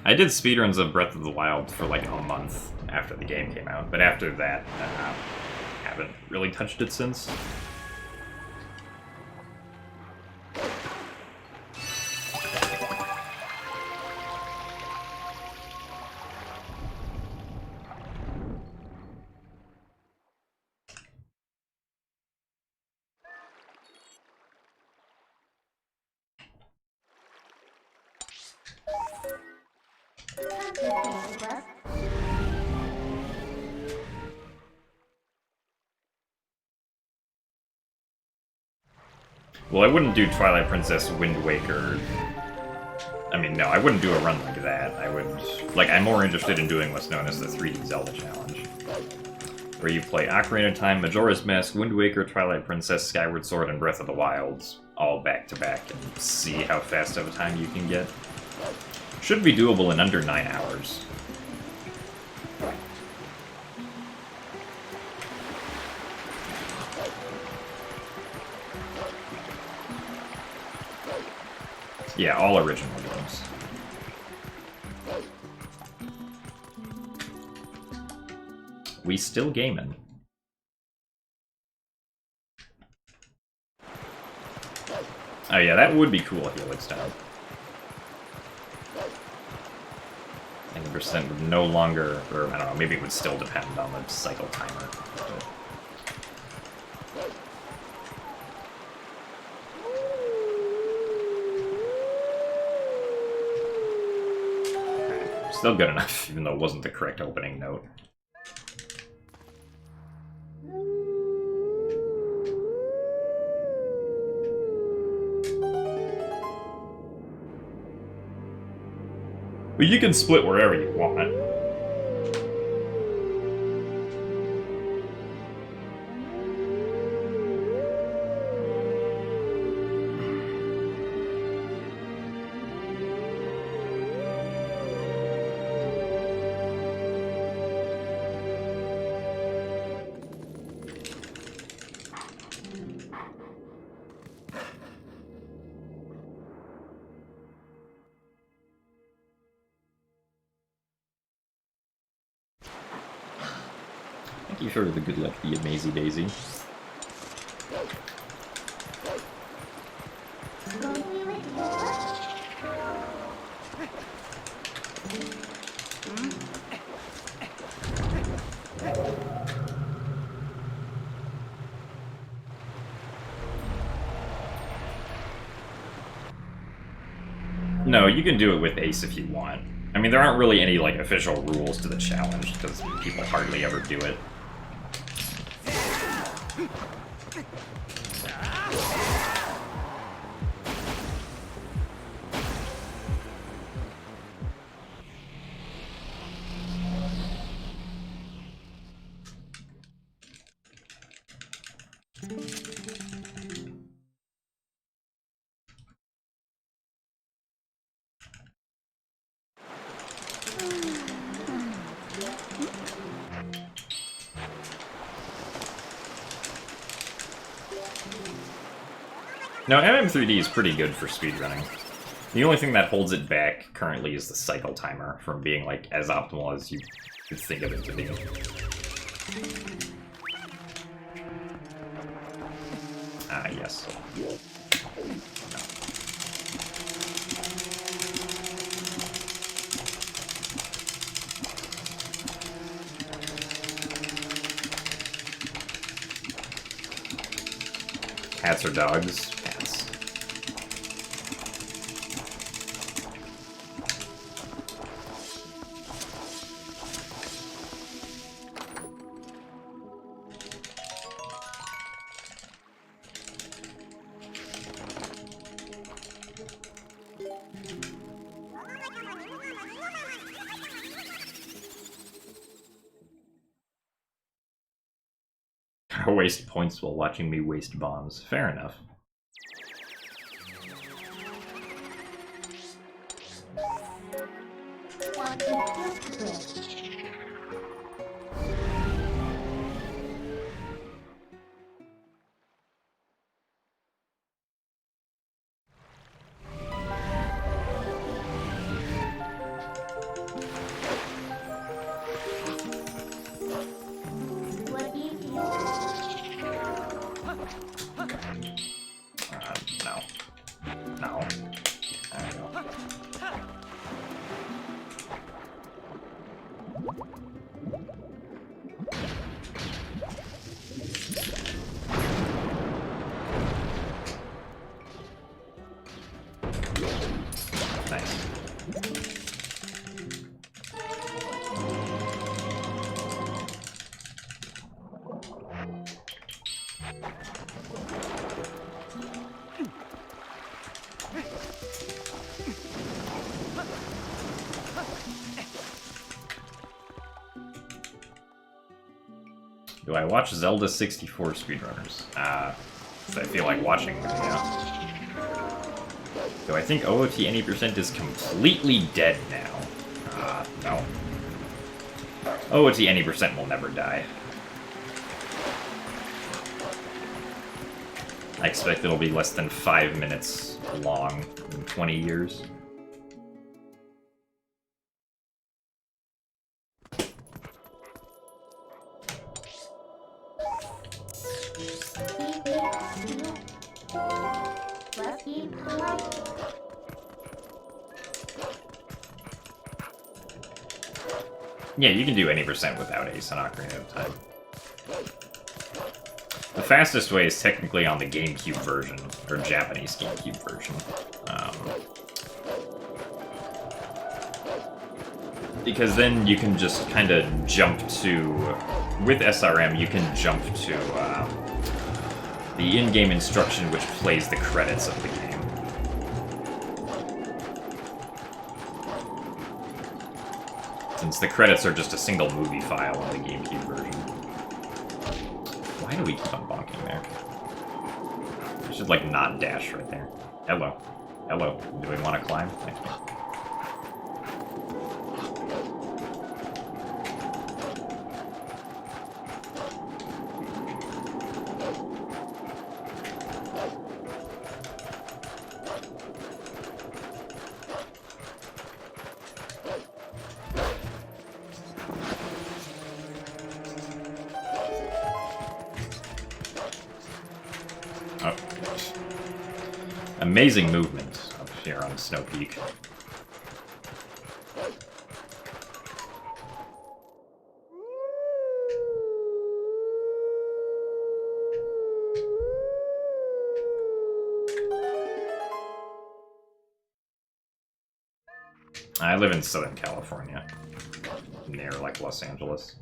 I did speedruns of Breath of the Wild for like a month after the game came out, but after that, haven't really touched it since. Well, I wouldn't do Twilight Princess Wind Waker. I mean, no, I wouldn't do a run like that. I would... Like, I'm more interested in doing what's known as the 3D Zelda Challenge. Where you play Ocarina of Time, Majora's Mask, Wind Waker, Twilight Princess, Skyward Sword, and Breath of the Wild, all back-to-back, and see how fast of a time you can get. Should be doable in under 9 hours. Yeah, all original games. We still gaming. Oh yeah, that would be cool, Helix Down. 90% would no longer, or I don't know, maybe it would still depend on the cycle timer. Still good enough, even though it wasn't the correct opening note. But you can split wherever you want. Thank you for the good luck, the Amazy Daisy. No, you can do it with Ace if you want. I mean, there aren't really any, like, official rules to the challenge, because people hardly ever do it. No, MM3D is pretty good for speedrunning. The only thing that holds it back currently is the cycle timer from being like as optimal as you could think of it to be. Ah, yes. No. Cats or dogs? Cats. Waste points while watching me waste bombs. Fair enough. No. No. There we go. Nice. Do I watch Zelda 64 speedrunners? I feel like watching them, yeah. Do I think OOT any percent is completely dead now? No. OOT any percent will never die. I expect it'll be less than 5 minutes long in 20 years. Yeah, you can do any percent without Ace on Ocarina of Time. The fastest way is technically on the GameCube version, or Japanese GameCube version. Because then you can just kind of jump to... With SRM, you can jump to the in-game instruction which plays the credits of the game. Since the credits are just a single movie file on the GameCube version. Why do we keep on bonking there? I should, like, not dash right there. Hello. Hello. Do we want to climb? Thank you. Amazing movement up here on Snow Peak. I live in Southern California, near, like, Los Angeles.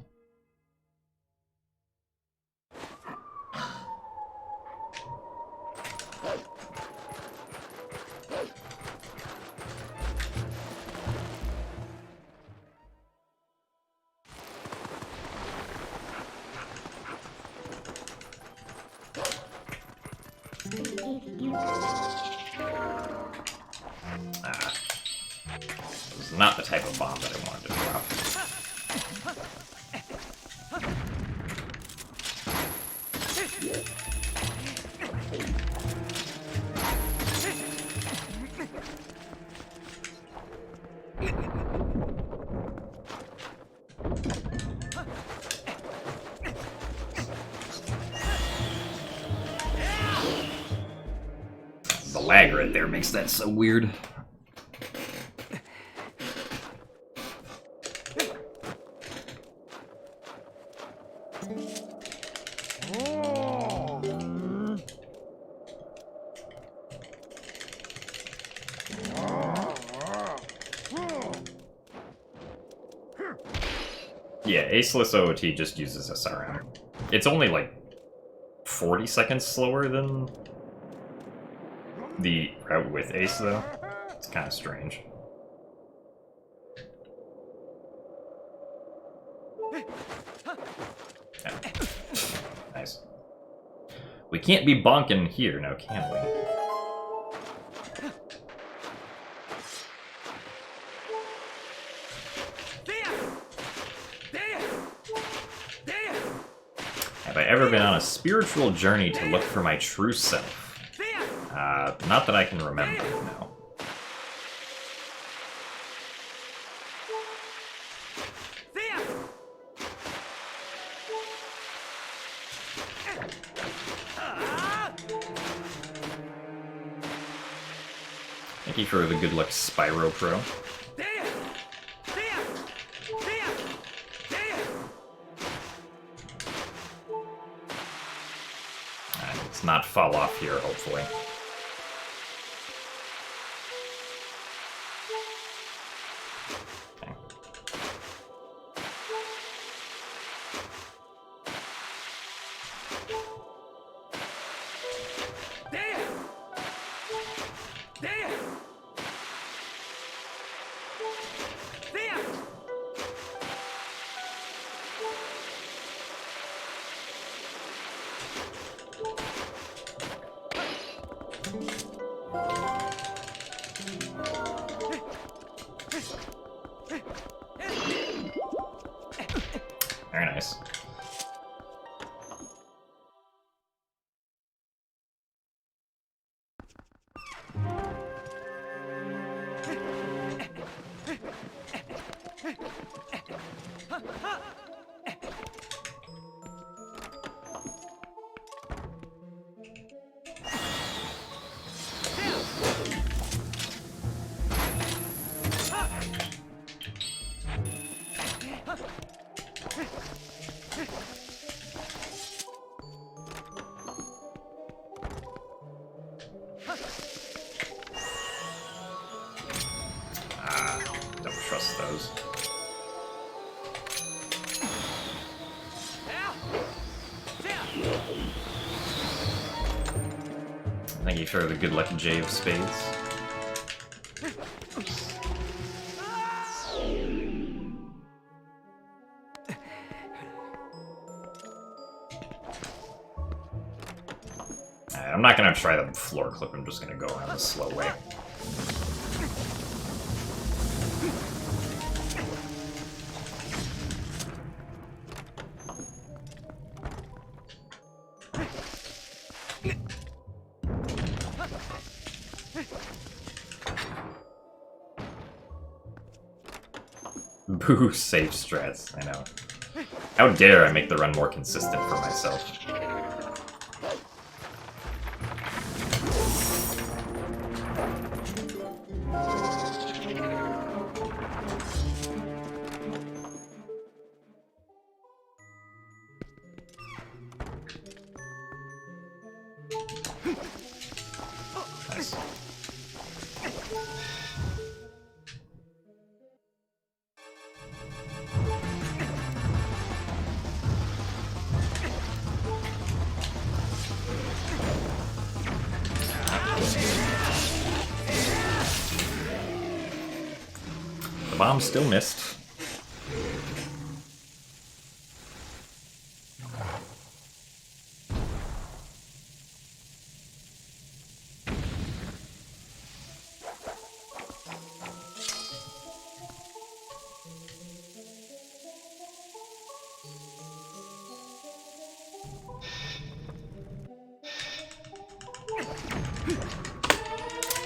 Ah. This is not the type of bomb that I wanted to drop. The lag right there makes that so weird. Yeah, Aceless OOT just uses SRM. It's only like 40 seconds slower than the route with Ace, though. It's kind of strange. Yeah. Nice. We can't be bonking here now, can we? Have I ever been on a spiritual journey to look for my true self? Not that I can remember, no. Thank you for the good luck, Spyro Pro. Let's not fall off here, hopefully. Very nice. Don't trust those. Thank you for the good luck, Jay of Spades. I'm not gonna try the floor clip, I'm just gonna go around the slow way. Boo, safe strats, I know. How dare I make the run more consistent for myself. Nice. The bomb still missed.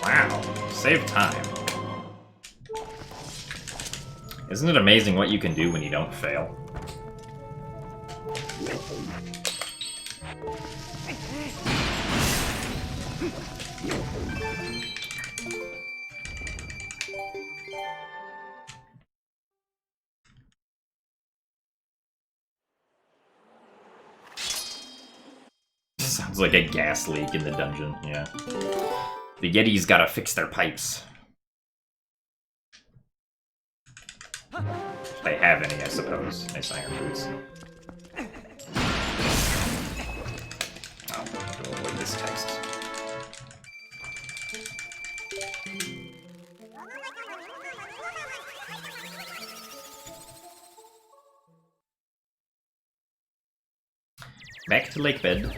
Wow, save time. Isn't it amazing what you can do when you don't fail? Sounds like a gas leak in the dungeon, yeah. The Yetis gotta fix their pipes. If they have any, I suppose. Nice iron boots. Oh, we'll avoid this text. Back to lake bed.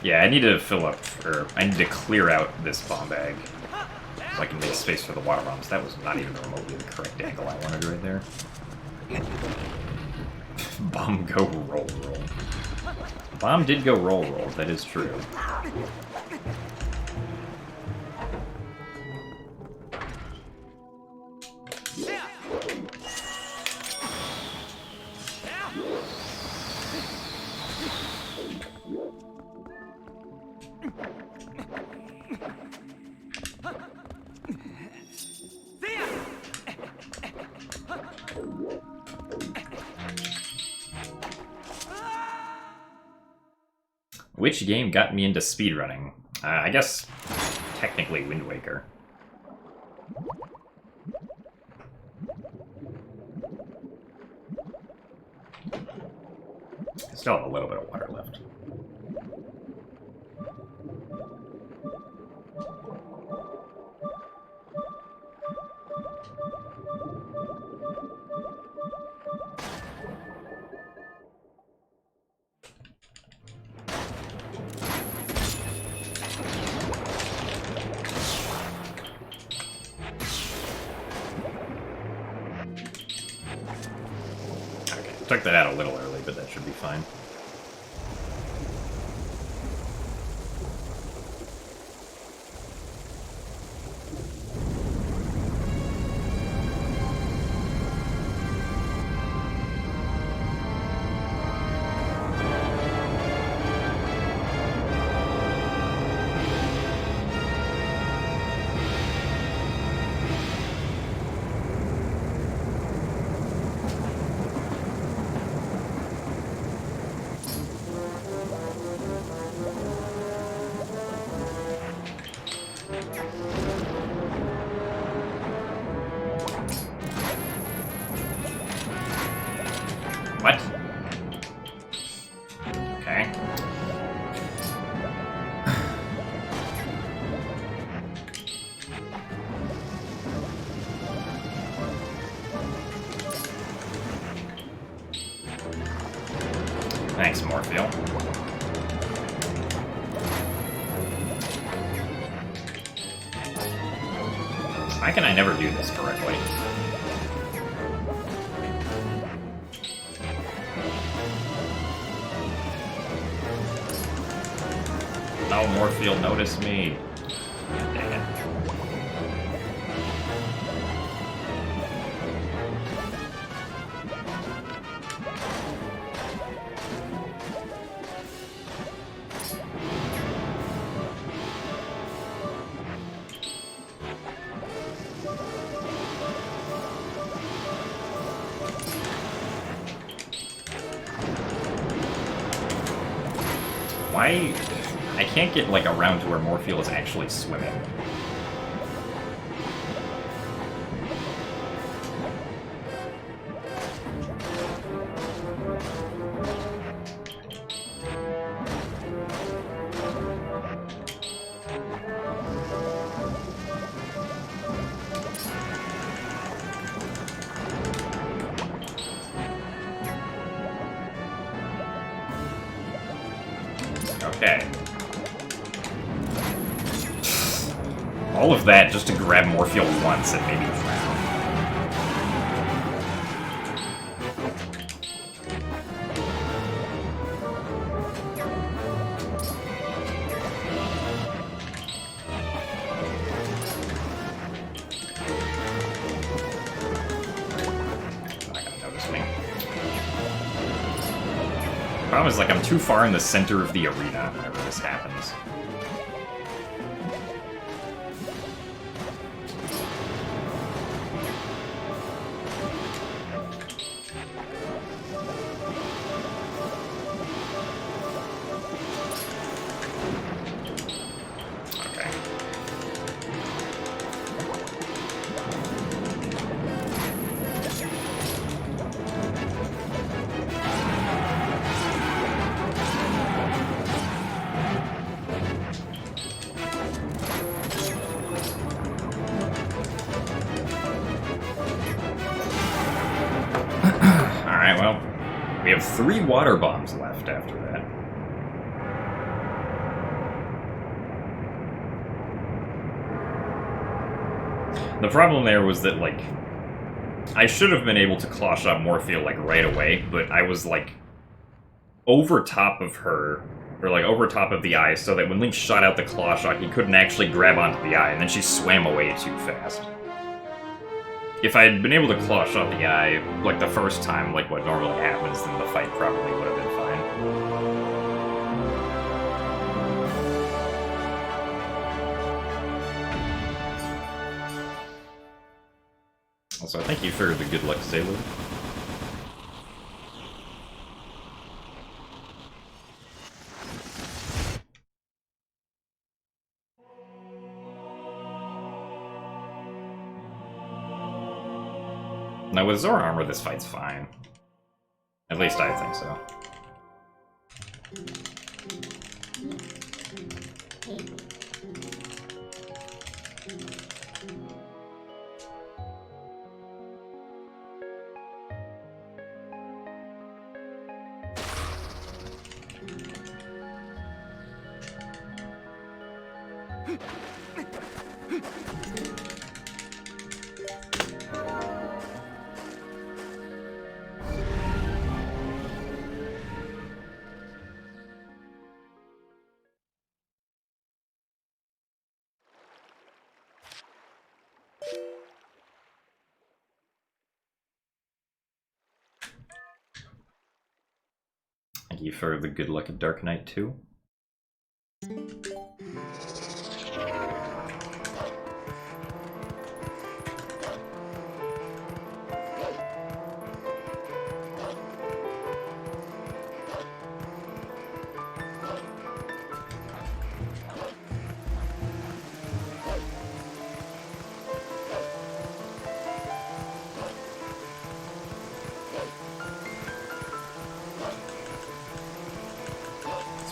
Yeah, I need to fill up, or I need to clear out this bomb bag so I can make space for the water bombs. That was not even remotely the correct angle I wanted right there. Bomb go roll roll. Bomb did go roll roll, that is true. Which game got me into speedrunning? I guess technically Wind Waker. I still have a little bit of water left. Took that out a little early, but that should be fine. What? Okay. Thanks, Morpheal. Why can I never do this correctly? No, Morpheal, notice me. Dang it. Why? I can't get, like, around to where Morpheal is actually swimming. Okay. All of that just to grab Morpheal once and maybe drown. Problem is, like, I'm too far in the center of the arena whenever this happens. Alright, well, we have 3 water bombs left after that. The problem there was that, like, I should have been able to claw shot Morpheal, like, right away, but I was, like, over top of her, or, like, over top of the eye, so that when Link shot out the claw shot, he couldn't actually grab onto the eye, and then she swam away too fast. If I had been able to claw shot the eye, like, the first time, like what normally happens, then the fight probably would have been fine. Also, thank you for the good luck, Sailor. Now, with Zora armor, this fight's fine. At least I think so. Thank you for the good luck at Dark Knight 2.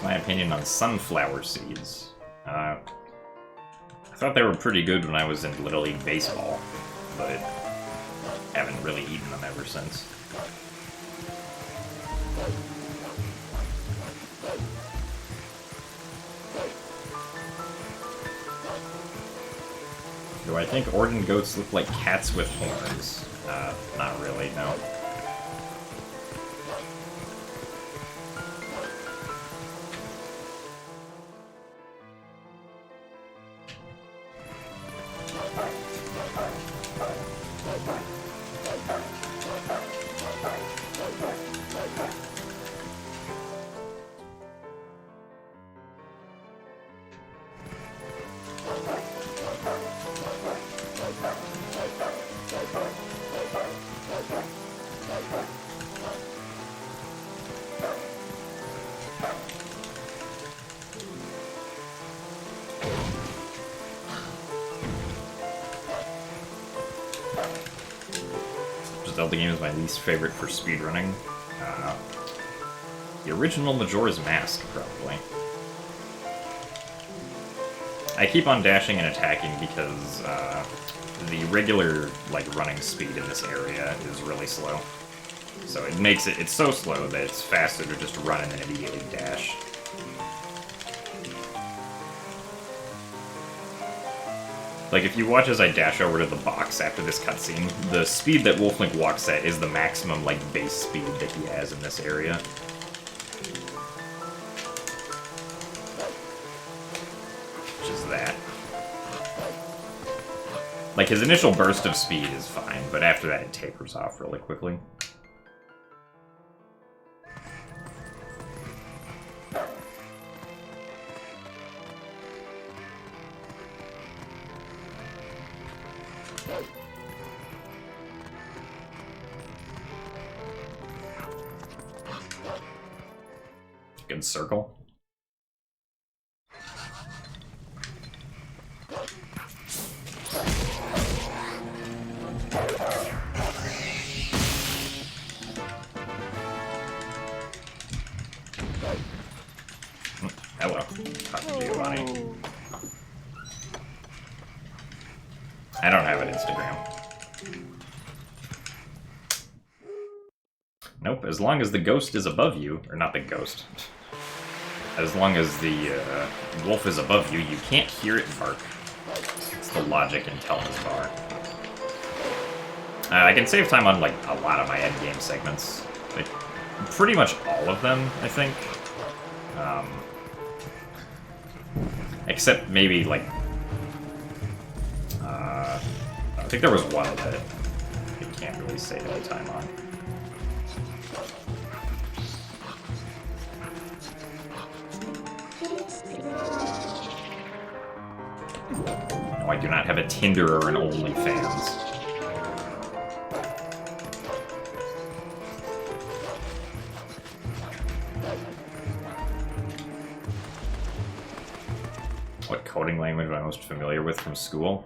My opinion on sunflower seeds. I thought they were pretty good when I was in Little League Baseball, but haven't really eaten them ever since. Do I think Orden goats look like cats with horns? Not really, no. Zelda game is my least favorite for speedrunning. The original Majora's Mask, probably. I keep on dashing and attacking because the regular, like, running speed in this area is really slow. So it makes it's so slow that it's faster to just run and then immediately dash. Like, if you watch as I dash over to the box after this cutscene, the speed that Wolflink walks at is the maximum, like, base speed that he has in this area. Which is that. Like, his initial burst of speed is fine, but after that it tapers off really quickly. Good circle. Hello. Giovanni. I don't have an Instagram. Nope, as long as the ghost is above you, or not the ghost, as long as the wolf is above you, you can't hear it bark. It's the logic in Telma's bar. I can save time on, like, a lot of my endgame segments. Like, pretty much all of them, I think. Except maybe, like... I think there was one that I can't really save any time on. No, I do not have a Tinder or an OnlyFans. What coding language am I most familiar with from school?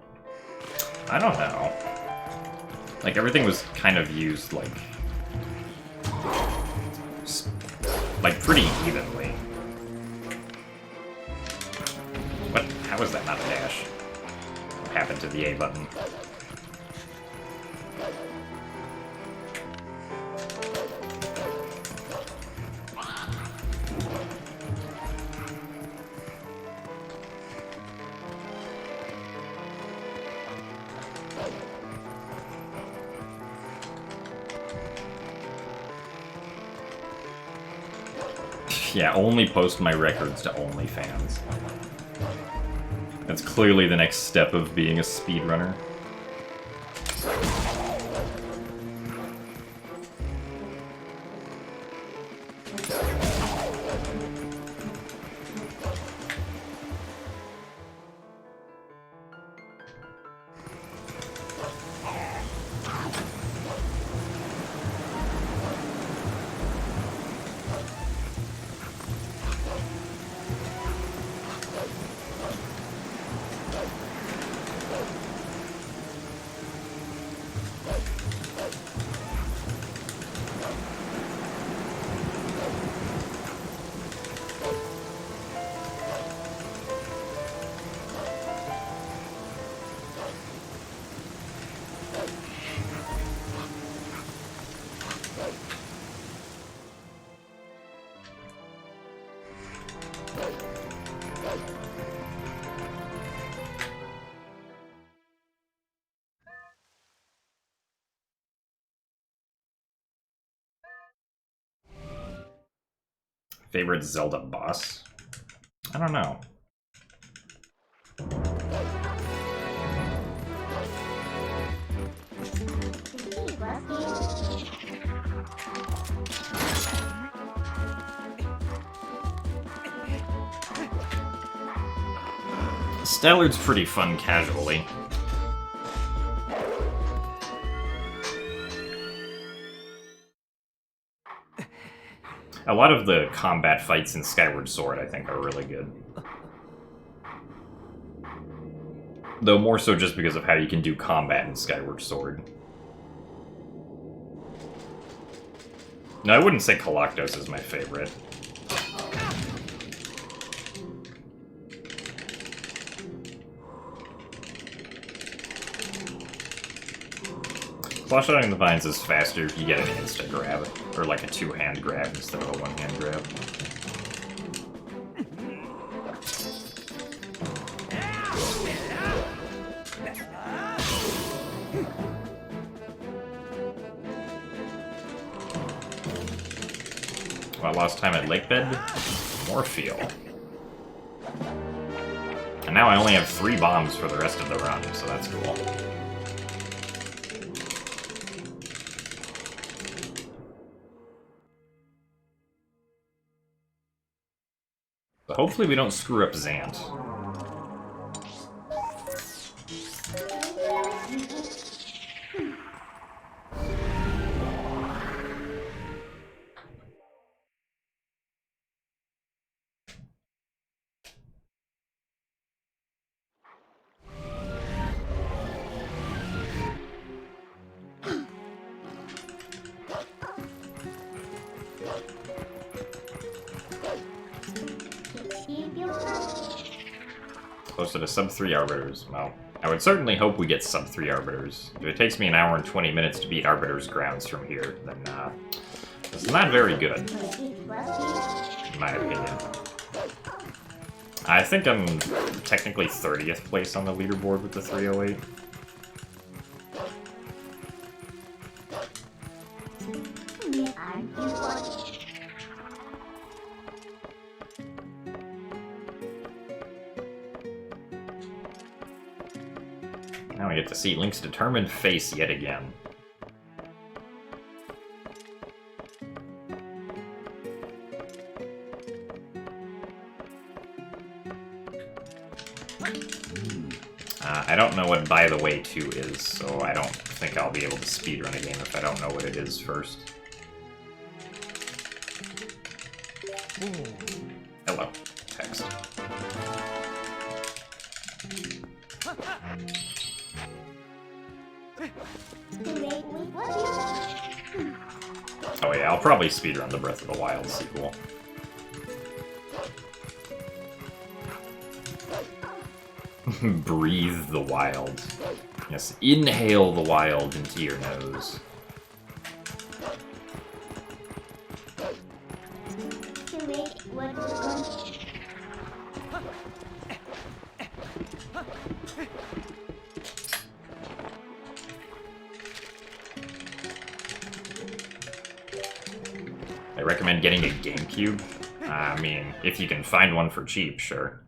I don't know. Like, everything was kind of used, like pretty evenly. What? How is that not a dash? What happened to the A button? Yeah, only post my records to OnlyFans. That's clearly the next step of being a speedrunner. Favorite Zelda boss? I don't know. Stellar's pretty fun casually. A lot of the combat fights in Skyward Sword, I think, are really good. Though more so just because of how you can do combat in Skyward Sword. No, I wouldn't say Kalaktos is my favorite. Flush-Shotting the Vines is faster if you get an instant grab, or like a two-hand grab instead of a one-hand grab. Well, lost time at Lakebed. More fuel. And now I only have 3 bombs for the rest of the run, so that's cool. But hopefully we don't screw up Zant. Closer to sub-3 Arbiters. Well, I would certainly hope we get sub-3 Arbiters. If it takes me an hour and 20 minutes to beat Arbiters grounds from here, then it's not very good, in my opinion. I think I'm technically 30th place on the leaderboard with the 308. Now we get to see Link's determined face yet again. I don't know what By the Way 2 is, so I don't think I'll be able to speedrun a game if I don't know what it is first. Hello, text. Oh yeah, I'll probably speedrun the Breath of the Wild sequel. Breathe the wild. Yes, inhale the wild into your nose. I recommend getting a GameCube. I mean, if you can find one for cheap, sure.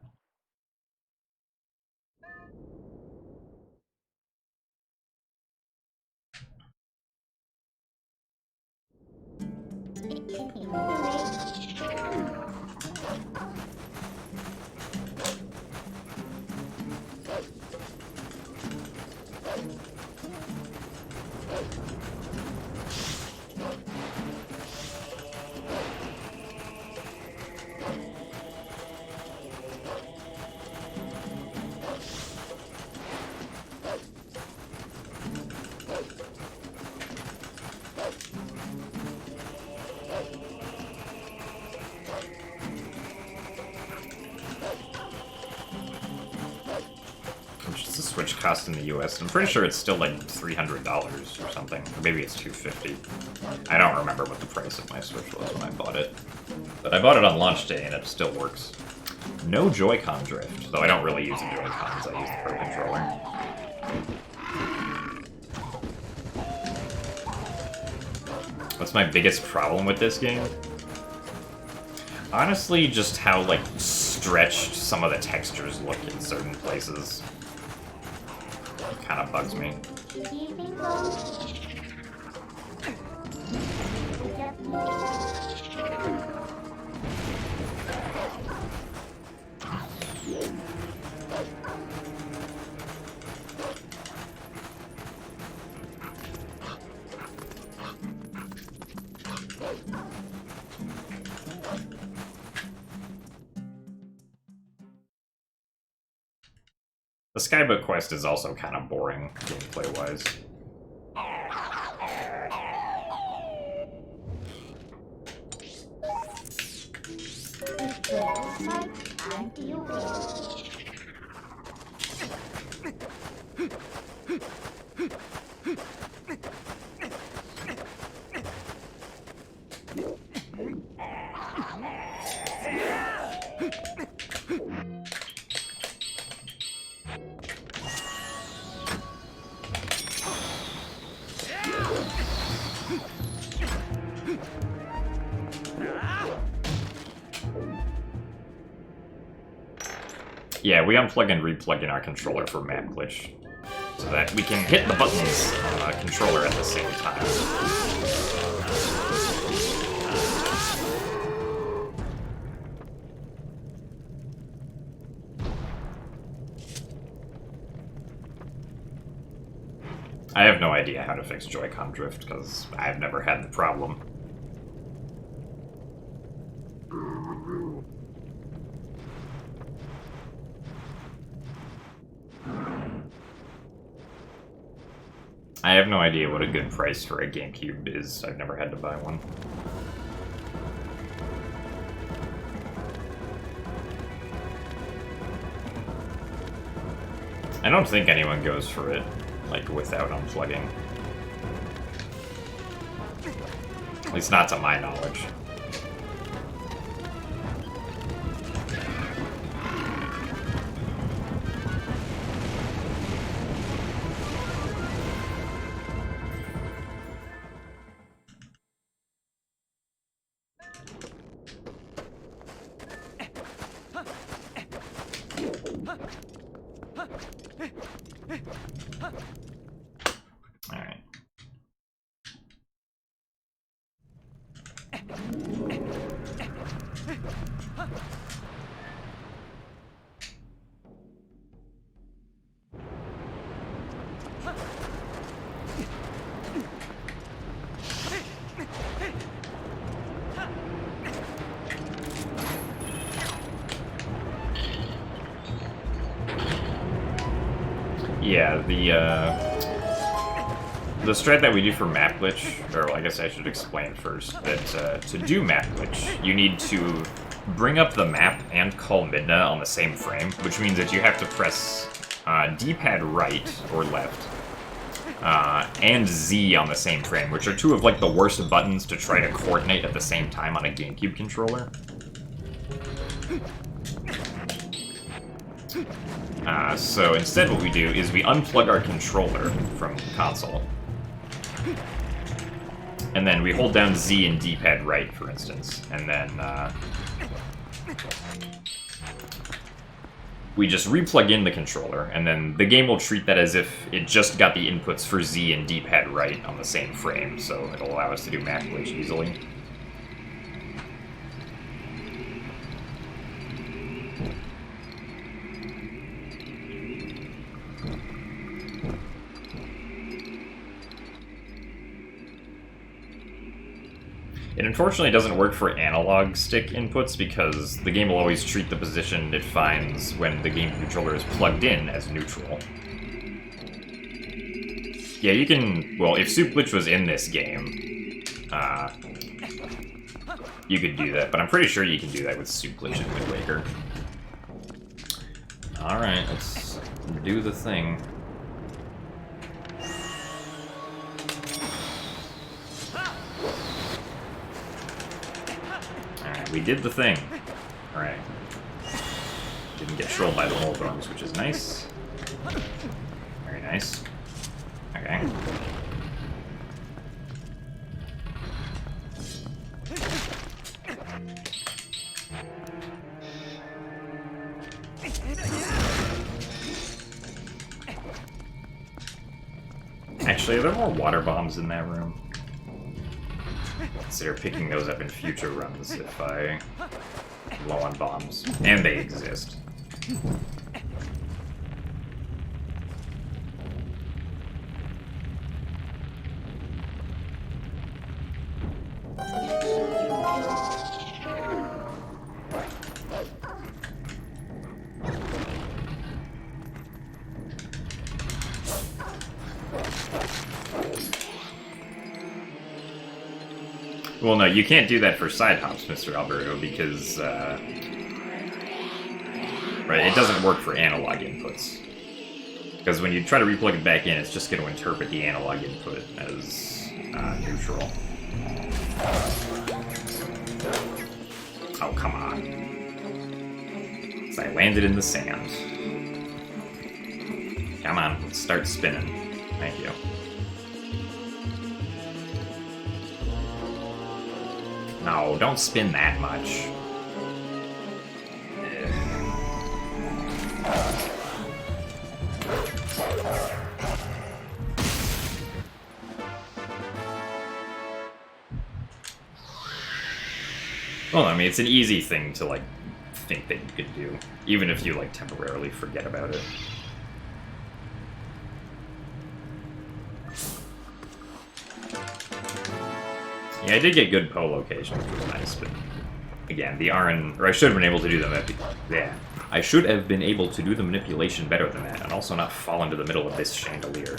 Switch cost in the US. I'm pretty sure it's still like $300 or something. Or maybe it's $250. I don't remember what the price of my Switch was when I bought it. But I bought it on launch day and it still works. No Joy-Con drift, though I don't really use the Joy-Cons, I use the Pro Controller. What's my biggest problem with this game? Honestly, just how, like, stretched some of the textures look in certain places. Kind of bugs me. The Skybook quest is also kind of boring, gameplay-wise. Yeah, we unplug and replug in our controller for map glitch, so that we can hit the buttons on the controller at the same time. I have no idea how to fix Joy-Con drift, because I've never had the problem. I have no idea what a good price for a GameCube is. I've never had to buy one. I don't think anyone goes for it, like, without unplugging. At least not to my knowledge. Alright. Yeah, the strat that we do for map glitch, or I guess I should explain first, that to do map glitch, you need to bring up the map and call Midna on the same frame, which means that you have to press D-pad right or left, and Z on the same frame, which are two of like the worst buttons to try to coordinate at the same time on a GameCube controller. So instead what we do is we unplug our controller from console. And then we hold down Z and D-pad right, for instance. And then we just replug in the controller, and then the game will treat that as if it just got the inputs for Z and D-pad right on the same frame, so it'll allow us to do map glitch easily. It unfortunately doesn't work for analog stick inputs because the game will always treat the position it finds when the game controller is plugged in as neutral. Yeah, you can... Well, if Soup Glitch was in this game, you could do that, but I'm pretty sure you can do that with Soup Glitch in Wind Waker. Alright, let's do the thing. We did the thing. Alright. Didn't get trolled by the whole thorns, which is nice. Very nice. Okay. Actually, are there more water bombs in that room? Consider picking those up in future runs if I'm low on bombs. And they exist. Well, no, you can't do that for side hops, Mr. Alberto, because, right, it doesn't work for analog inputs. Because when you try to replug it back in, it's just going to interpret the analog input as neutral. Oh, come on. So I landed in the sand. Come on, let's start spinning. Thank you. No, don't spin that much. Well, I mean, it's an easy thing to, like, think that you could do, even if you, like, temporarily forget about it. Yeah, I did get good Poe locations, which was nice, but again, the RN, or I should have been able to do them. Yeah, I should have been able to do the manipulation better than that, and also not fall into the middle of this chandelier.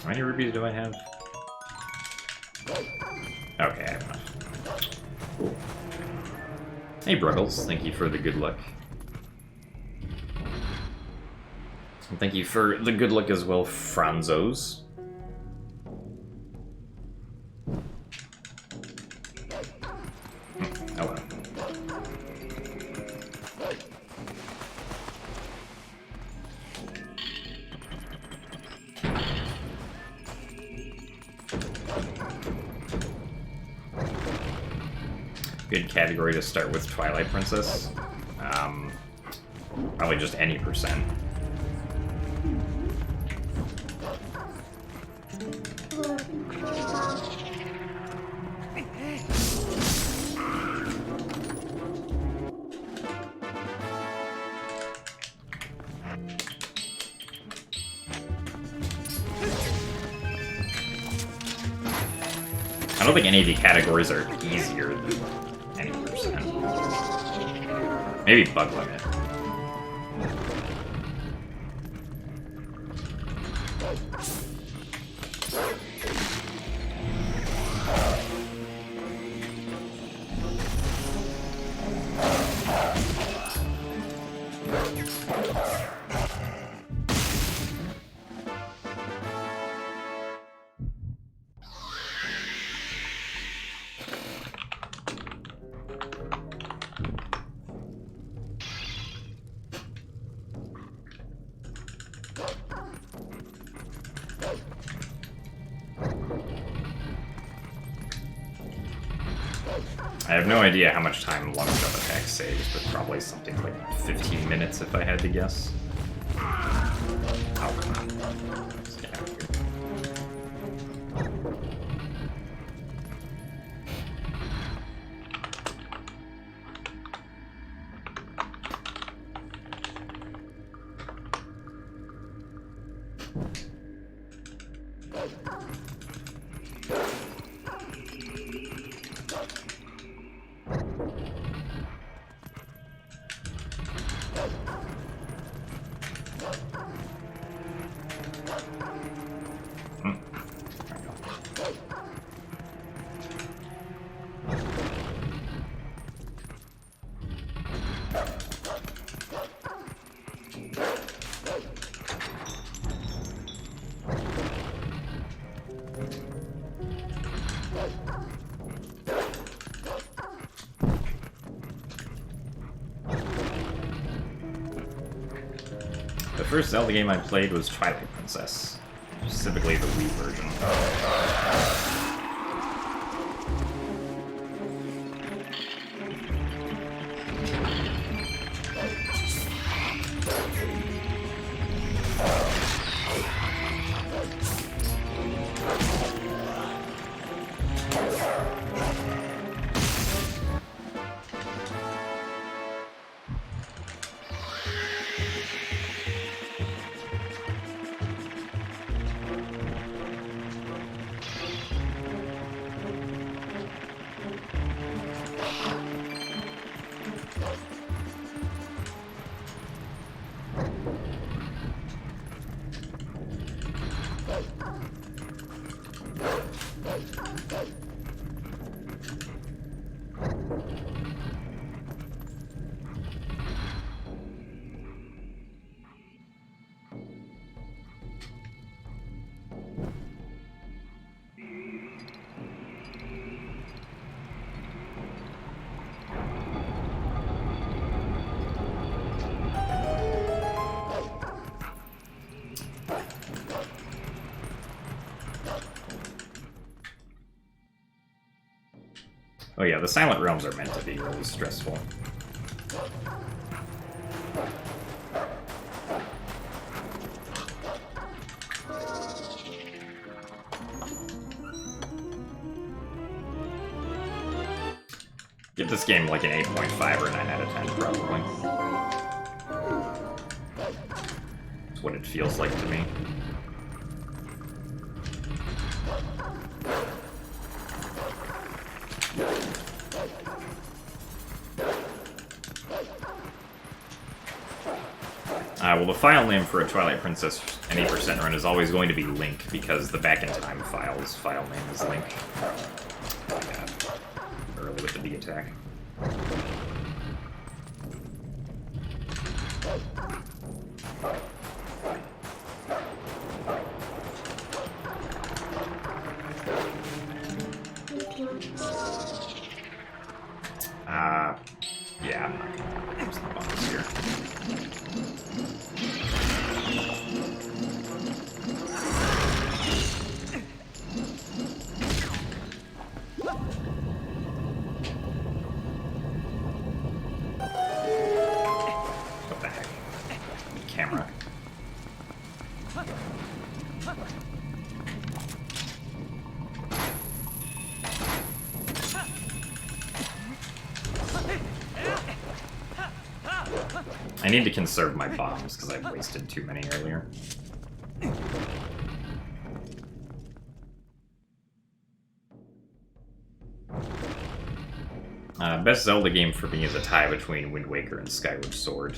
How many rubies do I have? Okay, I have enough. Cool. Hey, Bruggles, thank you for the good luck. And thank you for the good luck as well, Franzos. Oh well. Good category to start with Twilight Princess. Probably just any percent. I don't think any of the categories are easier than any percent. Maybe bug limit. I have no idea how much time long jump attack saves, but probably something like 15 minutes if I had to guess. Oh, come on. Let's get out of here. The first Zelda game I played was Twilight Princess, specifically the Wii version. Oh yeah, the Silent Realms are meant to be really stressful. Give this game like an 8.5 or a 9 out of 10, probably. That's what it feels like to me. Well, the file name for a Twilight Princess any percent run is always going to be Link, because the back-in-time file's file name is Link. Early with the B attack. Yeah, I'm not gonna use the bombs here. What the heck? Camera. I need to conserve my bombs, because I've wasted too many earlier. Best Zelda game for me is a tie between Wind Waker and Skyward Sword.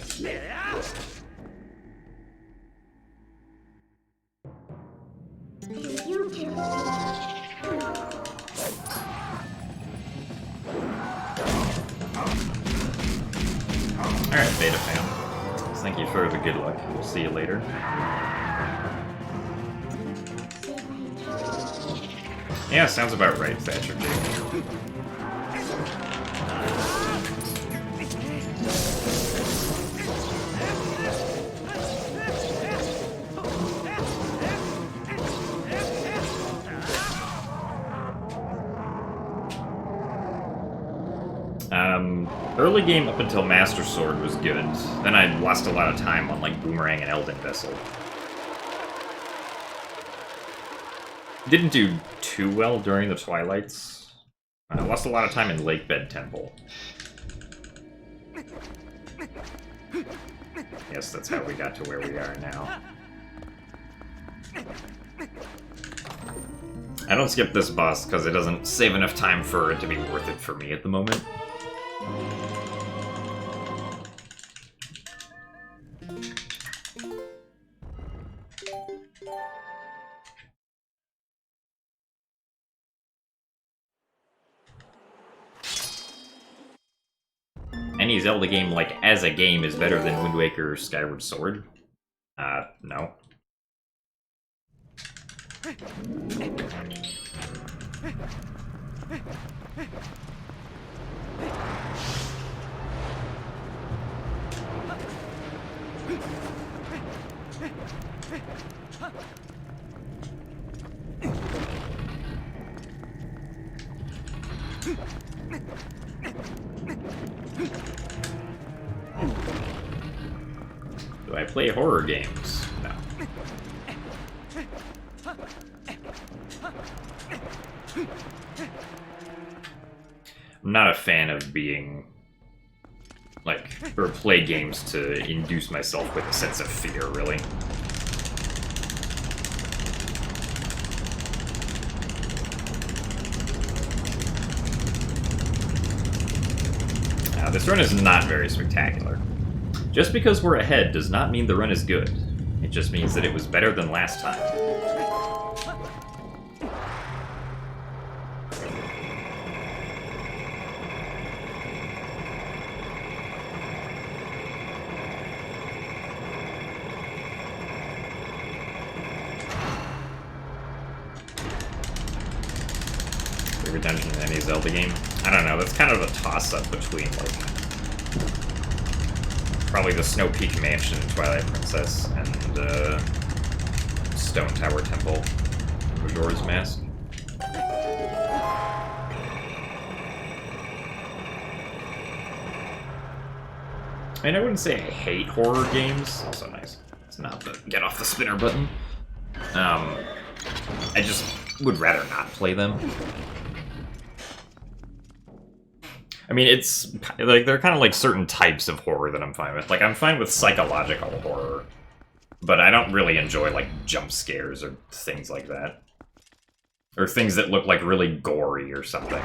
Alright, Beta Fam. Thank you for the good luck. We'll see you later. Yeah, sounds about right, Thatcher Jake. Early game up until Master Sword was good. Then I lost a lot of time on like Boomerang and Elden Vessel. Didn't do too well during the Twilights. I lost a lot of time in Lakebed Temple. Yes, that's how we got to where we are now. I don't skip this boss because it doesn't save enough time for it to be worth it for me at the moment. Any Zelda game, like, as a game, is better than Wind Waker or Skyward Sword? No. Do I play horror games? No. I'm not a fan of being, like, or play games to induce myself with a sense of fear, really. This run is not very spectacular. Just because we're ahead does not mean the run is good. It just means that it was better than last time. Favorite dungeon in any Zelda game? I don't know, that's kind of a toss-up between, like, probably the Snow Peak Mansion in Twilight Princess and Stone Tower Temple in Majora's Mask. I mean, I wouldn't say I hate horror games. Also nice. It's not the get off the spinner button. I just would rather not play them. I mean, it's like there are kind of like certain types of horror that I'm fine with. Like I'm fine with psychological horror, but I don't really enjoy like jump scares or things like that, or things that look like really gory or something.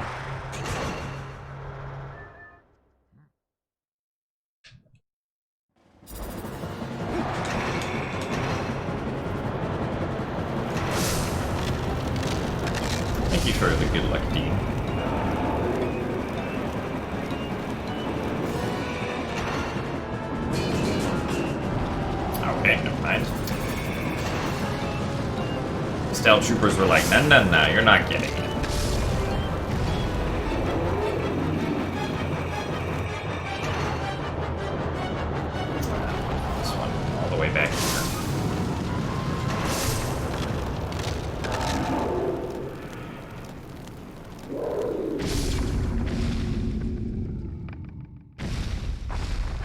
Thank you for the good luck, Dean. Okay, never mind. Stealth troopers were like, no, no, no, you're not getting it. This one, all the way back here.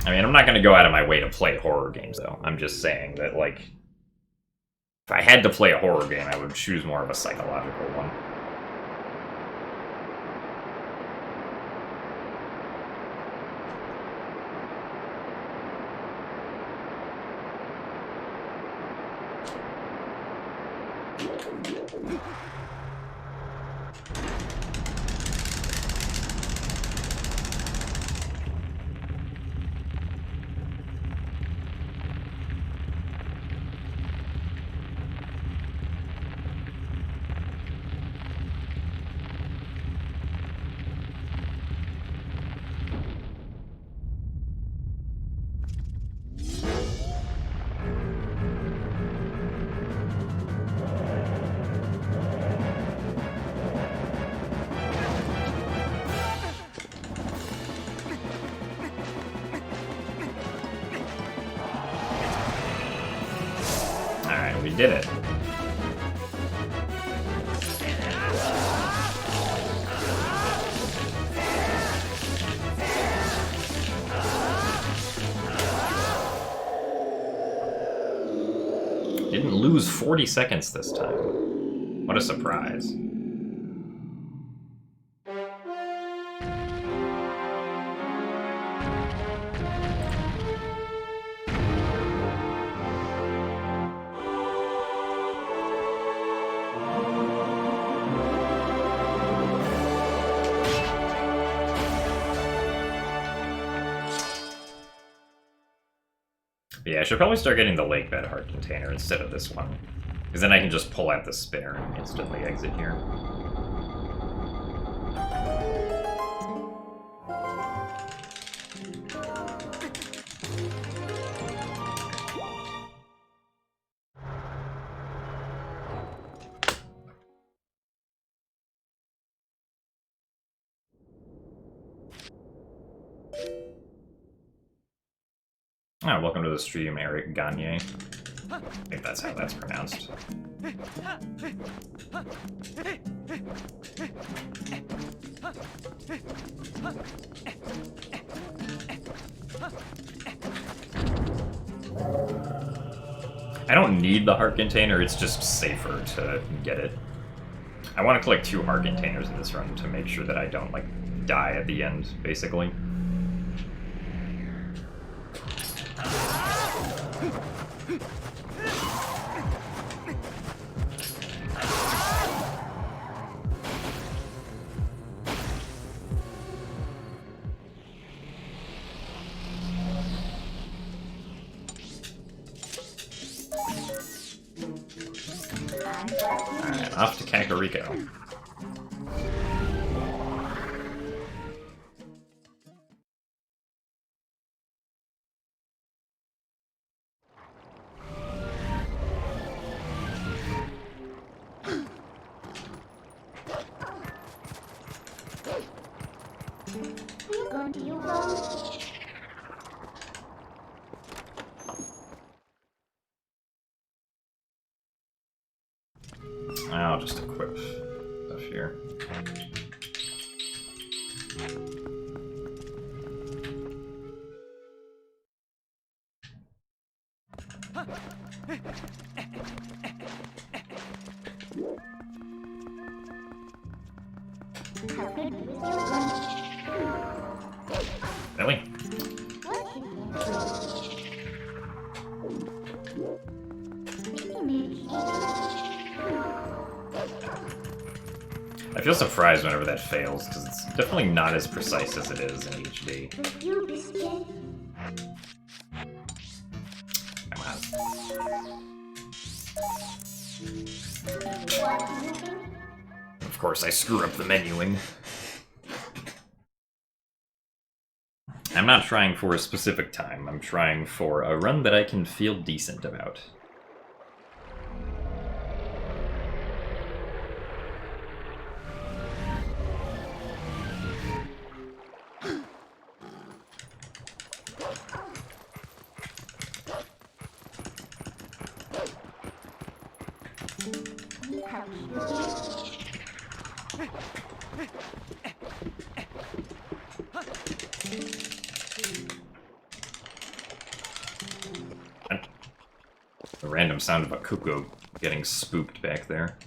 I mean, I'm not going to go out of my way to play horror games, though. I'm just saying that, like, if I had to play a horror game, I would choose more of a psychological one. We did it. Didn't lose 40 seconds this time. What a surprise. Yeah, I should probably start getting the lake bed heart container instead of this one. Because then I can just pull out the spinner and instantly exit here. Oh, welcome to the stream, Eric Gagne. I think that's how that's pronounced. I don't need the heart container, it's just safer to get it. I want to collect 2 heart containers in this run to make sure that I don't, like, die at the end, basically. Alright, off to Kakariko. I'll just equip stuff here. How good was your lunch? I feel surprised whenever that fails, because it's definitely not as precise as it is in HD. Of course, I screw up the menuing. I'm not trying for a specific time, I'm trying for a run that I can feel decent about. The random sound of a cuckoo getting spooked back there.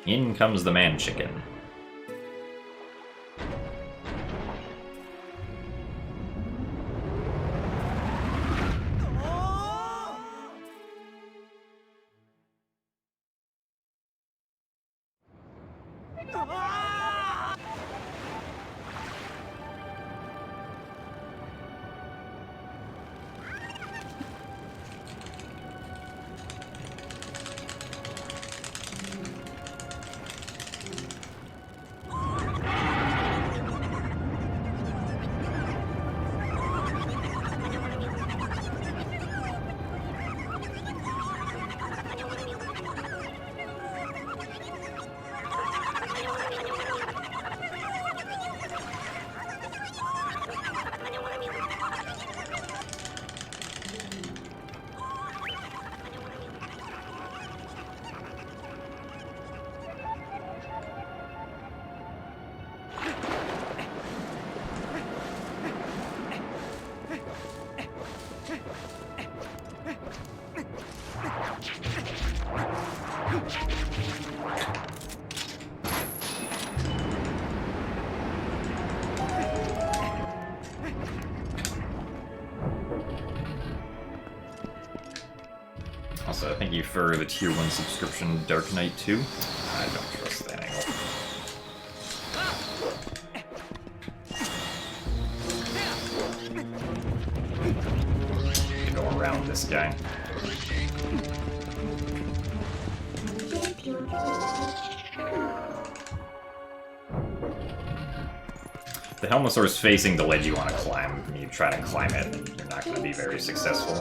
In comes the man chicken. Also, thank you for the tier 1 subscription, Dark Knight 2. I don't trust that angle. To go around this guy. The Helmosaur's facing the ledge you want to climb, and you try to climb it, and you're not going to be very successful.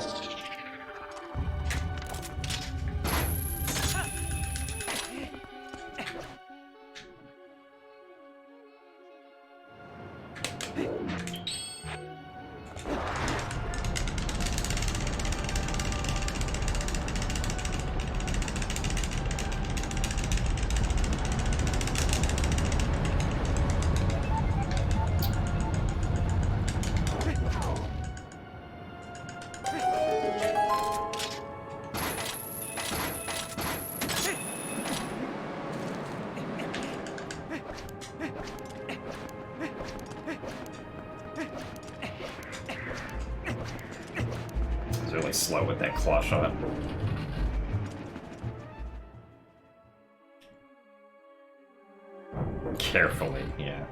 It's really slow with that claw shot. Carefully, yeah.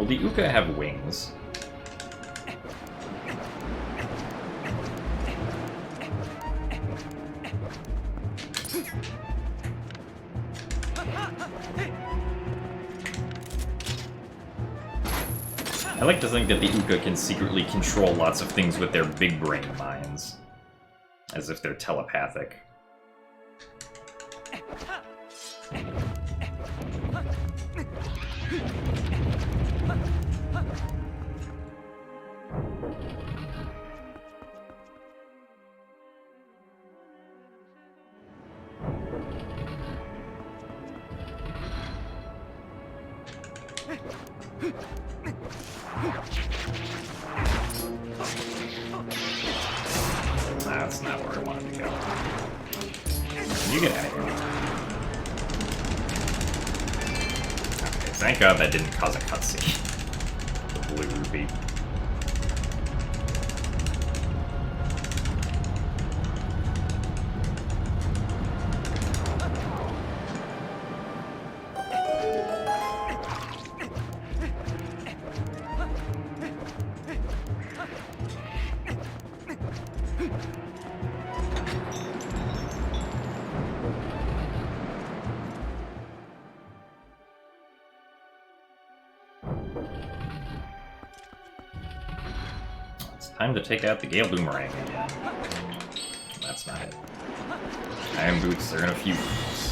Will the Uka have wings? I like to think that the Uka can secretly control lots of things with their big brain minds. As if they're telepathic. That's not where I wanted to go. You get out of here. Okay, thank God that didn't cause a cutscene. The blue rupee. Time to take out the Gale Boomerang again. That's not it. Iron Boots are in a few moves.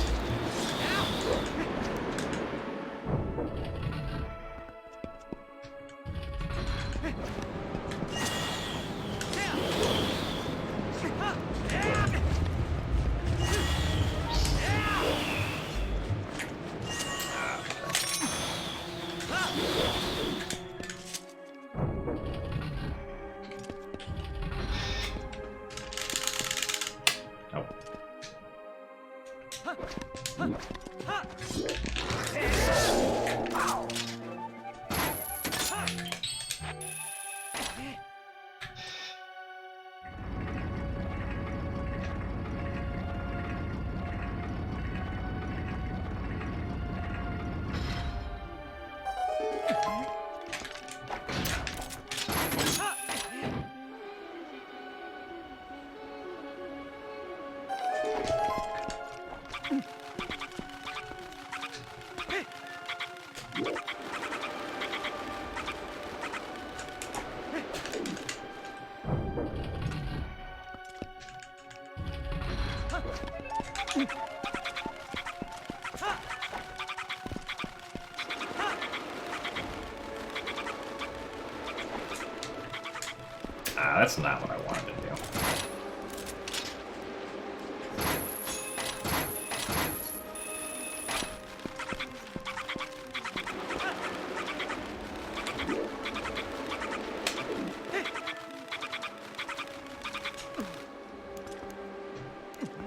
That's not what I wanted to do.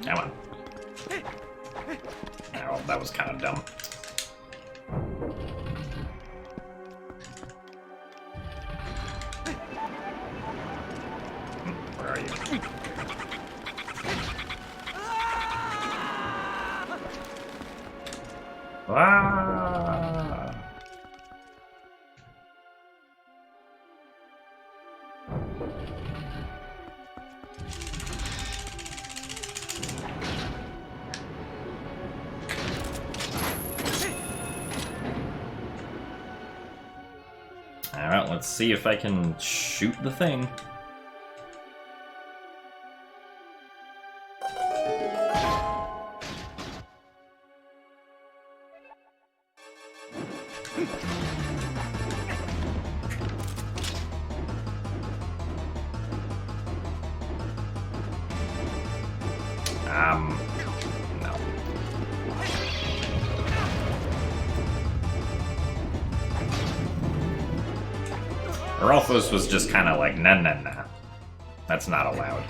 Come on. Oh, that was kind of dumb. Where are you? Ah! Alright, let's see if I can shoot the thing. No. Or else this was just kind of like, nah. That's not allowed.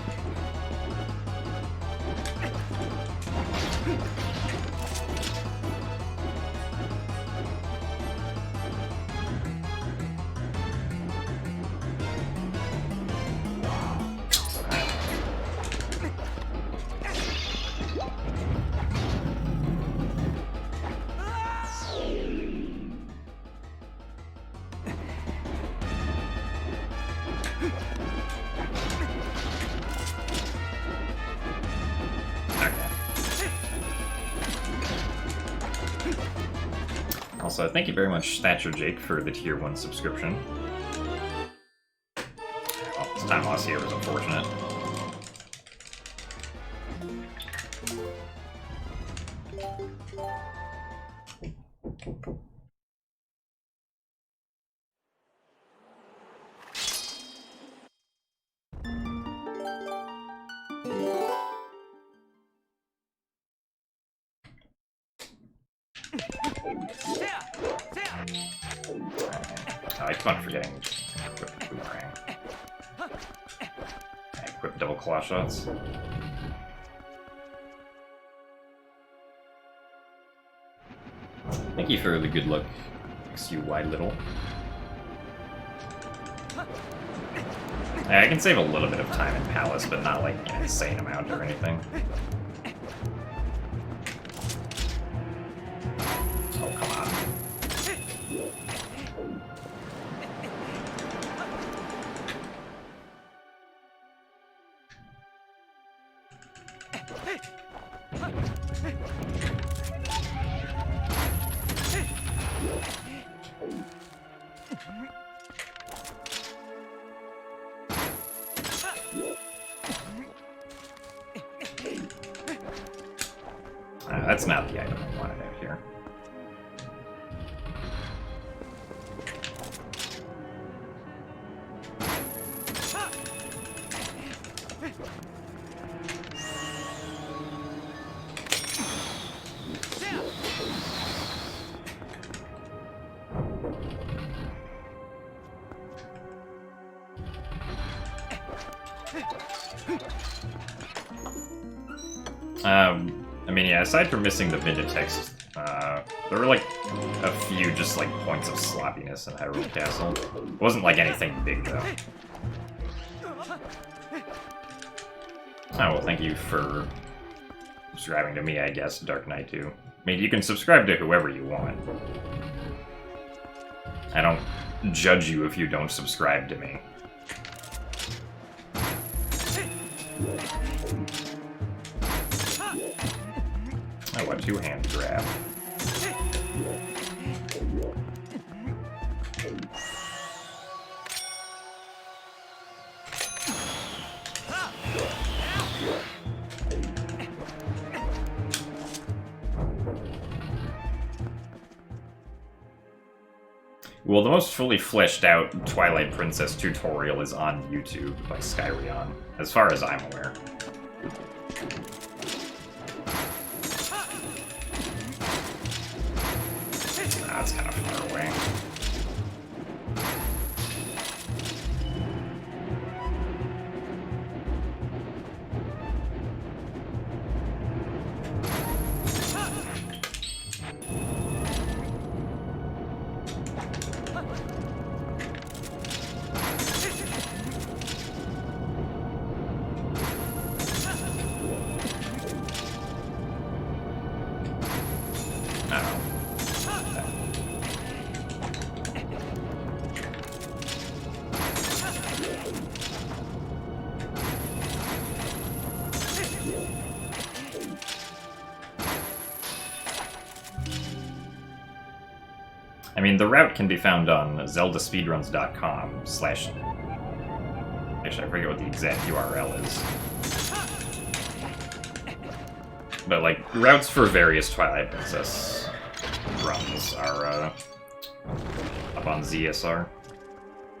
Also, thank you very much, Thatcher Jake, for the tier 1 subscription. Well, this time loss here was unfortunate. I keep on forgetting equip boomerang. Equip double claw shots. Thank you for the good luck, XUY Little. I can save a little bit of time in Palace, but not like an insane amount or anything. Oh, come on. That's not the item I wanted out here. I mean, yeah, aside from missing the Vinditex, there were like a few just like points of sloppiness in Hyrule Castle. It wasn't like anything big though. Oh, well, thank you for subscribing to me, I guess, Dark Knight 2. I mean, you can subscribe to whoever you want. I don't judge you if you don't subscribe to me. Oh, a two-hand grab. Well, the most fully fleshed out Twilight Princess tutorial is on YouTube by Skyryon, as far as I'm aware. That's kind of far away. I mean, the route can be found on zeldaspeedruns.com / actually, I forget what the exact URL is. But, like, routes for various Twilight Princess runs are up on ZSR.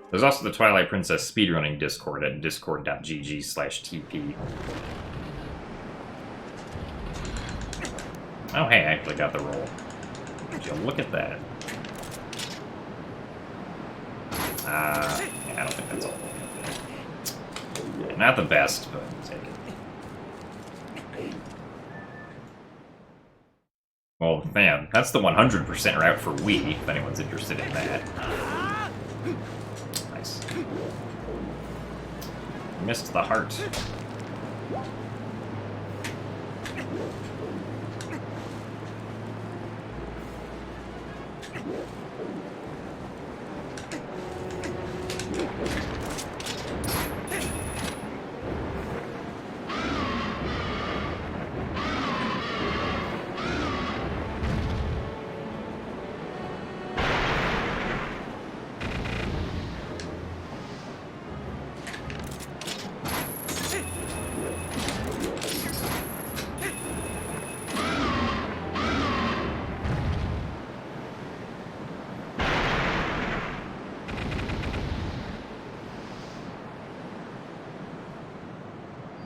There's also the Twilight Princess speedrunning Discord at discord.gg/TP. Oh, hey, I actually got the roll. Would you look at that? Yeah, I don't think that's all. Yeah, not the best, but take it. Well, man, that's the 100% route for Wii, if anyone's interested in that. Nice. Missed the heart.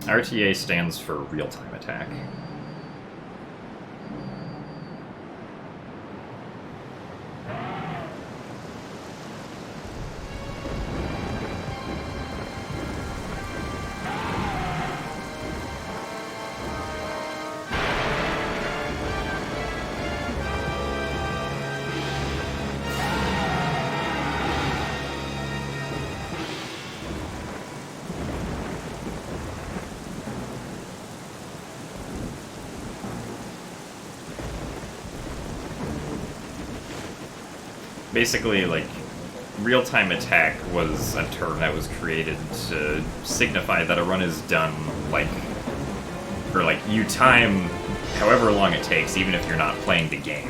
RTA stands for real-time attack. Basically, like, real-time attack was a term that was created to signify that a run is done, like, or like, you time however long it takes, even if you're not playing the game,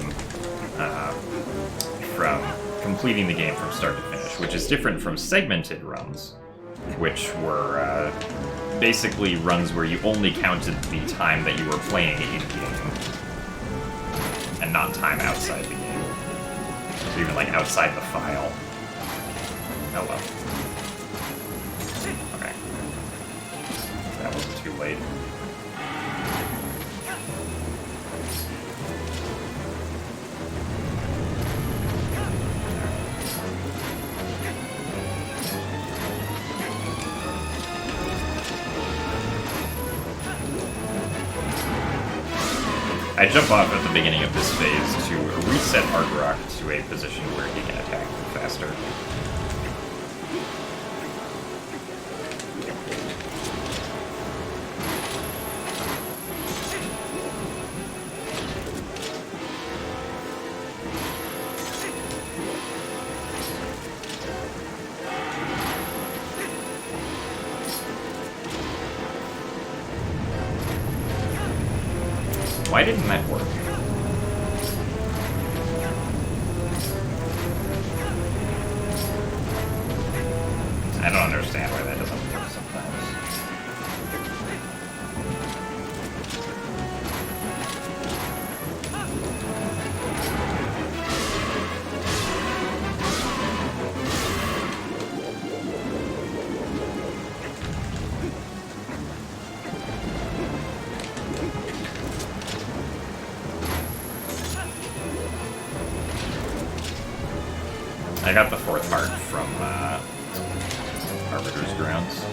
from completing the game from start to finish, which is different from segmented runs, which were basically runs where you only counted the time that you were playing in-game, and not time outside the game. Even like outside the file. Oh well. Okay. That wasn't too late. I jump off at the beginning of this phase to reset Argrock to a position where he can attack faster. Why didn't that work? I don't understand why that doesn't work sometimes. I got the fourth heart from Arbiter's Grounds.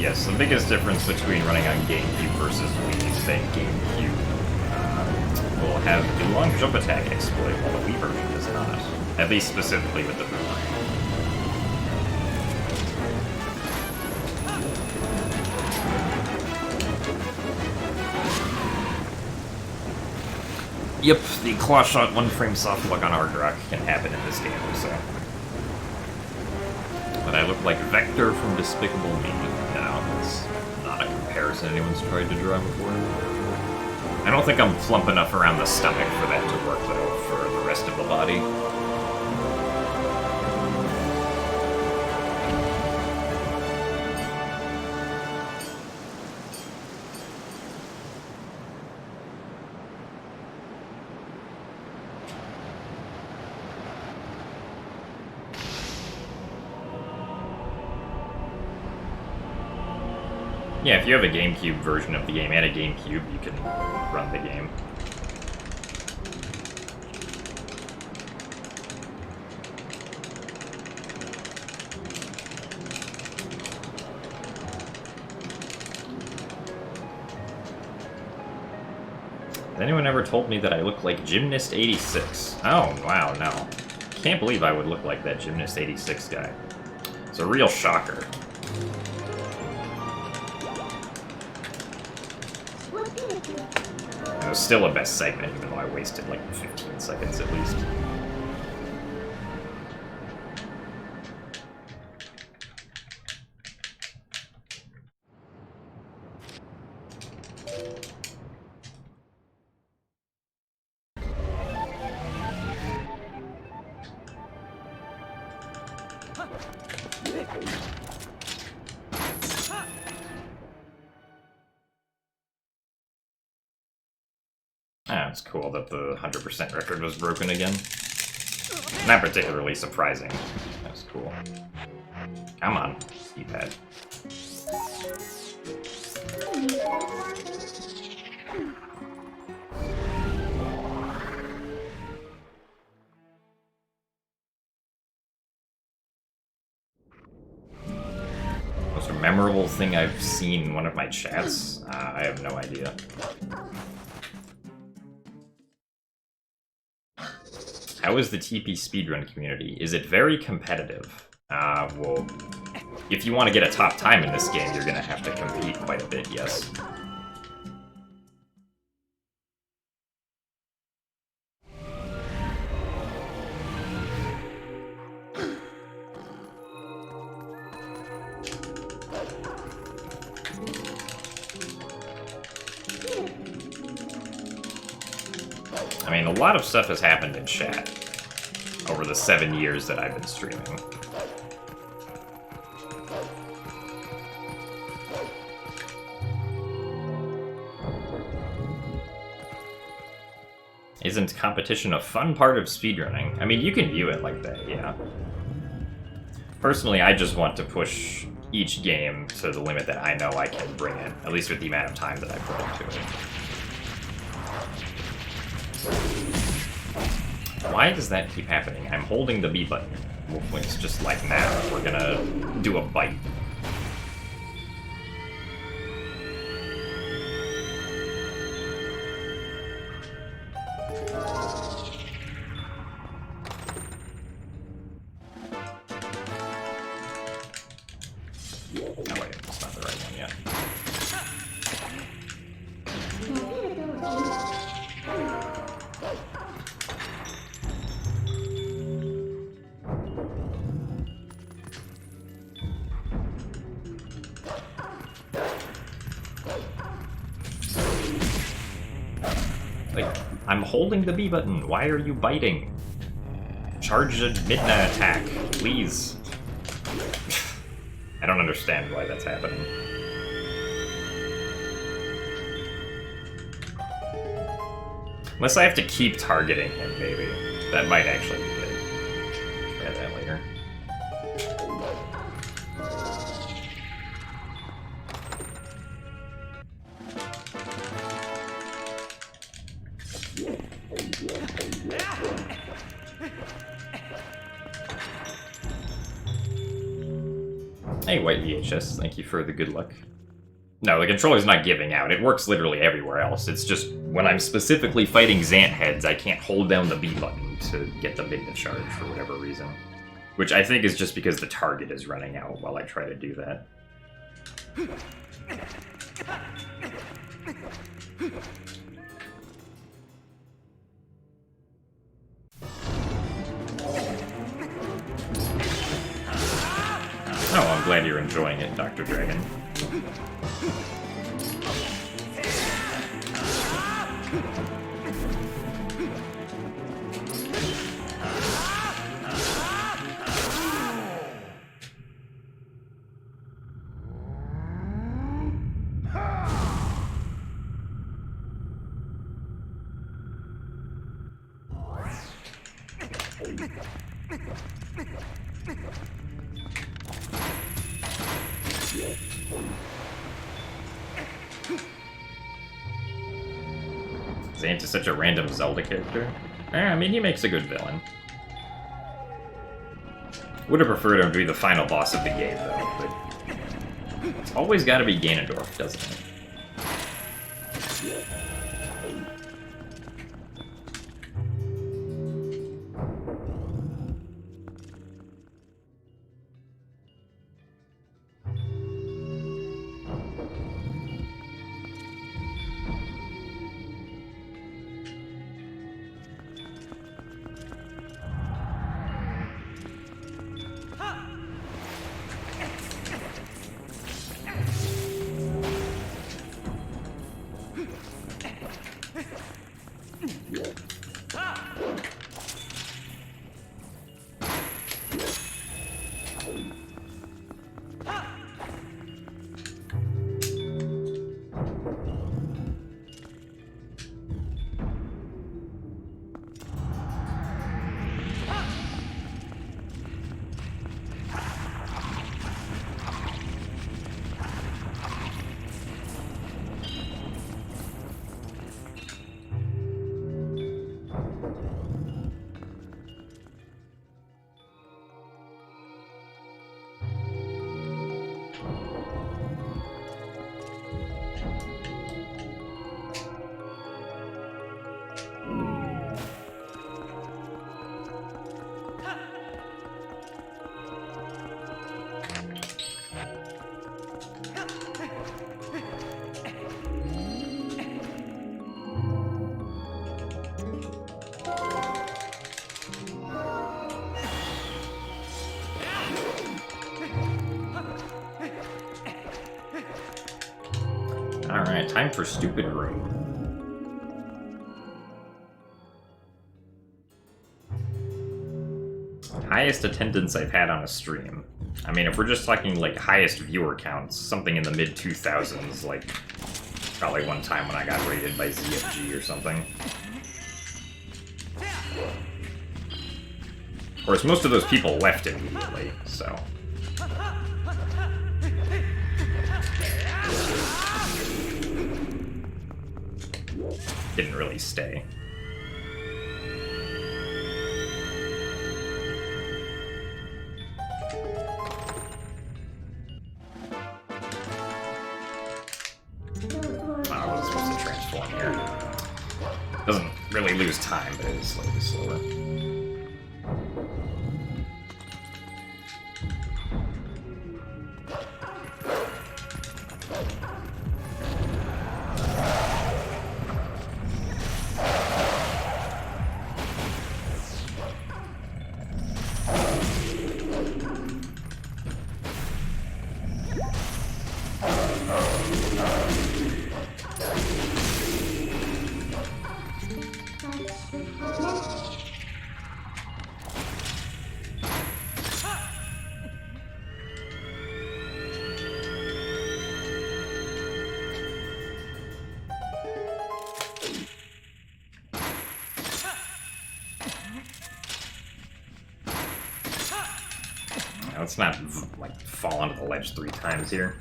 Yes, the biggest difference between running on GameCube versus Wii is that GameCube will have the long jump attack exploit, while the Wii version does not. At least specifically with the boomerang. Yep, the claw shot one frame soft look on Argrock can happen in this game also. But I look like Vector from Despicable Me. No, that's not a comparison anyone's tried to draw before. I don't think I'm plump enough around the stomach for that to work, though, for the rest of the body. Yeah, if you have a GameCube version of the game and a GameCube, you can run the game. Has anyone ever told me that I look like Gymnast 86? Oh, wow, no. Can't believe I would look like that Gymnast 86 guy. It's a real shocker. It was still a best segment, even though I wasted like 15 seconds at least. Ah, it's cool that the 100% record was broken again. Not particularly surprising. That's cool. Come on, keypad. Most memorable thing I've seen in one of my chats? I have no idea. How is the TP speedrun community? Is it very competitive? Well, if you want to get a top time in this game, you're gonna have to compete quite a bit, yes. I mean, a lot of stuff has happened in chat over the 7 years that I've been streaming. Isn't competition a fun part of speedrunning? I mean, you can view it like that, yeah. Personally, I just want to push each game to the limit that I know I can bring it, at least with the amount of time that I put into it. Why does that keep happening? I'm holding the B button. Well, it's just like now. We're gonna do a bite. Oh wait, that's not the right one yet. Like, I'm holding the B button. Why are you biting? Charge a midnight attack, please. I don't understand why that's happening. Unless I have to keep targeting him, maybe. That might actually be good. Try that later. Hey, White VHS, thank you for the good luck. No, the controller's not giving out. It works literally everywhere else. It's just when I'm specifically fighting Zant heads, I can't hold down the B button to get the big to charge for whatever reason. Which I think is just because the target is running out while I try to do that. Oh, I'm glad you're enjoying it, Dr. Dragon. Zant is such a random Zelda character. I mean, he makes a good villain. Would have preferred him to be the final boss of the game, though, but it's always gotta be Ganondorf, doesn't it? Alright, time for Stupid Room. Highest attendance I've had on a stream. I mean, if we're just talking, like, highest viewer counts, something in the mid-2000s, like, probably one time when I got rated by ZFG or something. Of course, most of those people left immediately, so... didn't really stay. I wasn't supposed to transform here. Doesn't really lose time, but it is slightly slower. Let's not, like, fall onto the ledge 3 times here.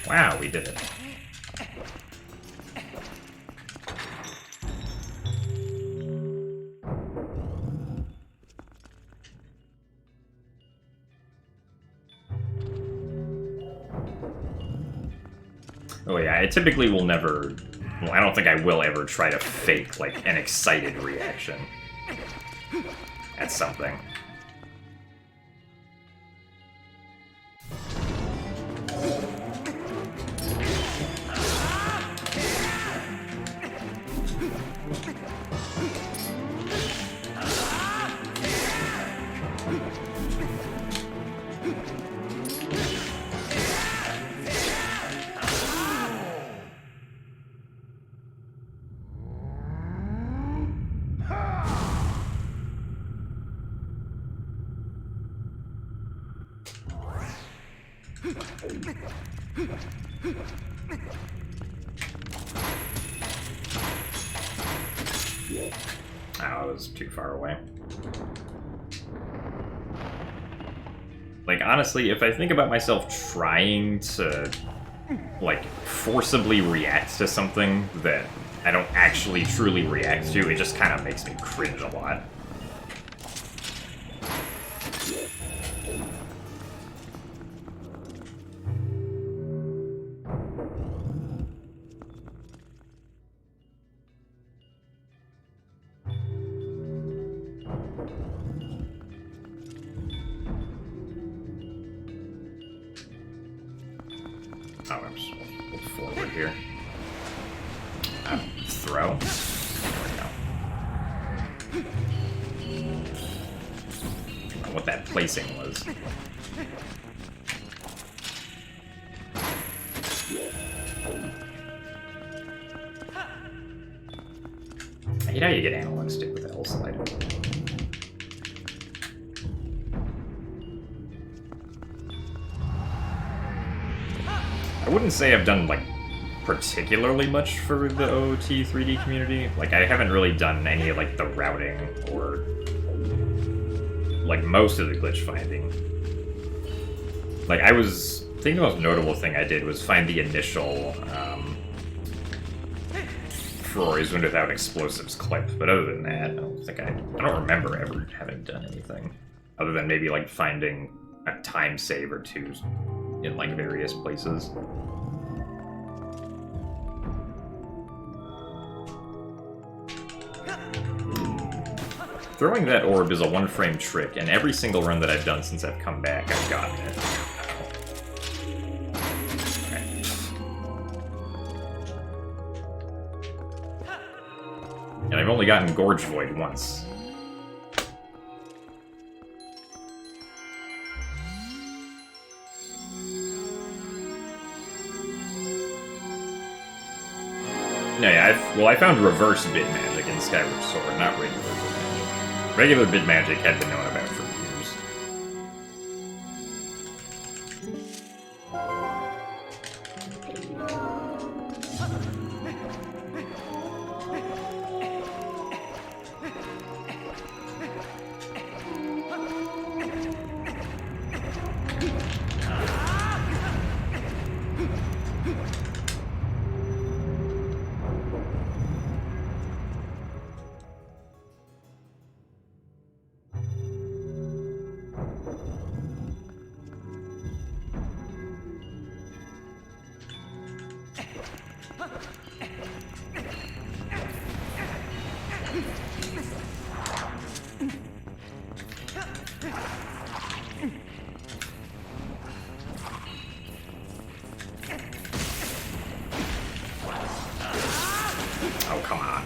Wow, we did it. Oh yeah, I typically will never... Well, I don't think I will ever try to fake, like, an excited reaction at something. Oh, I was too far away. Like, honestly, if I think about myself trying to, like, forcibly react to something that I don't actually truly react to, it just kind of makes me cringe a lot. Oh, I'm just going to go forward here. Throw. There we go. I don't know what that placing was. I hate how you get analog stick with L slide. I wouldn't say I've done, like, particularly much for the OOT 3D community. Like, I haven't really done any of, like, the routing or, like, most of the glitch finding. Like, I think the most notable thing I did was find the initial, Ferrari's Wind Without Explosives clip, but other than that, I don't remember ever having done anything. Other than maybe, like, finding a time save or two in, like, various places. Throwing that orb is a one-frame trick, and every single run that I've done since I've come back, I've gotten it. Okay. And I've only gotten Gorge Void once. I found reverse bit magic in Skyward Sword, not regular bit magic. Regular bit magic had been known about for years. Oh, come on.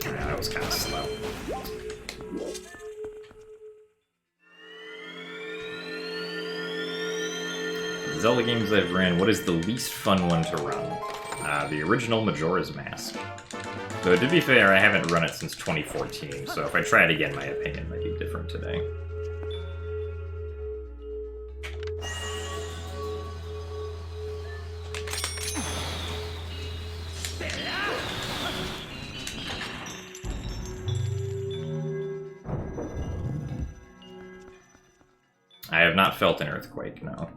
That was kind of slow. The Zelda games I've ran, what is the least fun one to run? The original Majora's Mask. Though, to be fair, I haven't run it since 2014, so if I try it again, my opinion might be different today. I have not felt an earthquake, no.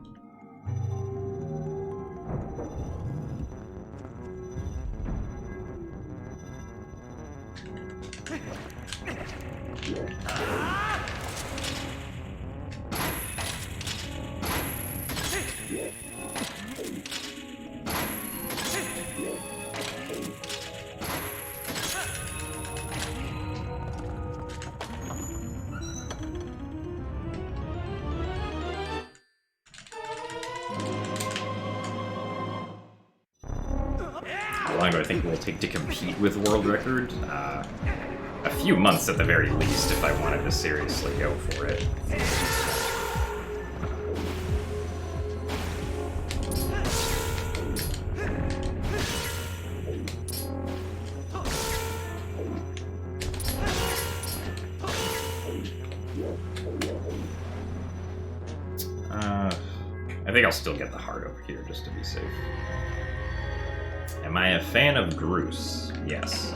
How long do I think it will take to compete with world record? A few months at the very least if I wanted to seriously go for it. I think I'll still get the heart over here just to be safe. Am I a fan of Groose? Yes.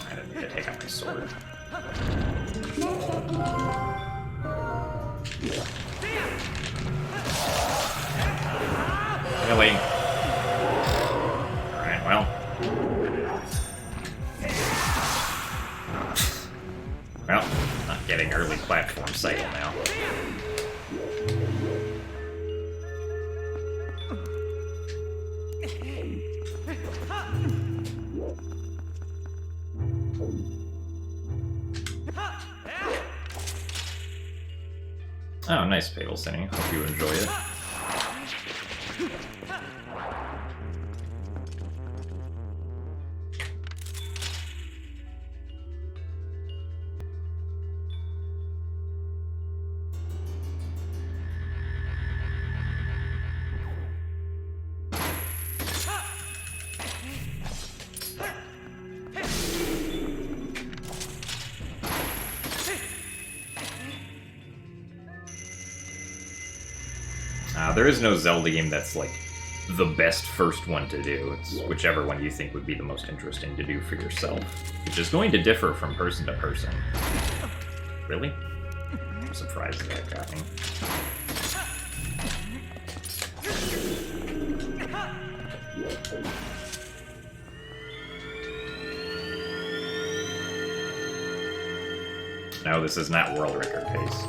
I didn't need to take out my sword. Really? Alright, well. Well, not getting early platform cycle now. Oh, nice Fatal Sinning. Hope you enjoy it. There is no Zelda game that's, like, the best first one to do. It's whichever one you think would be the most interesting to do for yourself, which is going to differ from person to person. Really? I'm surprised that got me. No, this is not world record pace.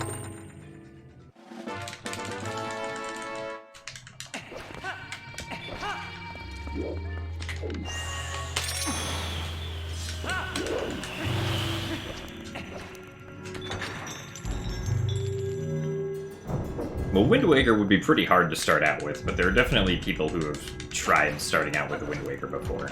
Well, Wind Waker would be pretty hard to start out with, but there are definitely people who have tried starting out with a Wind Waker before.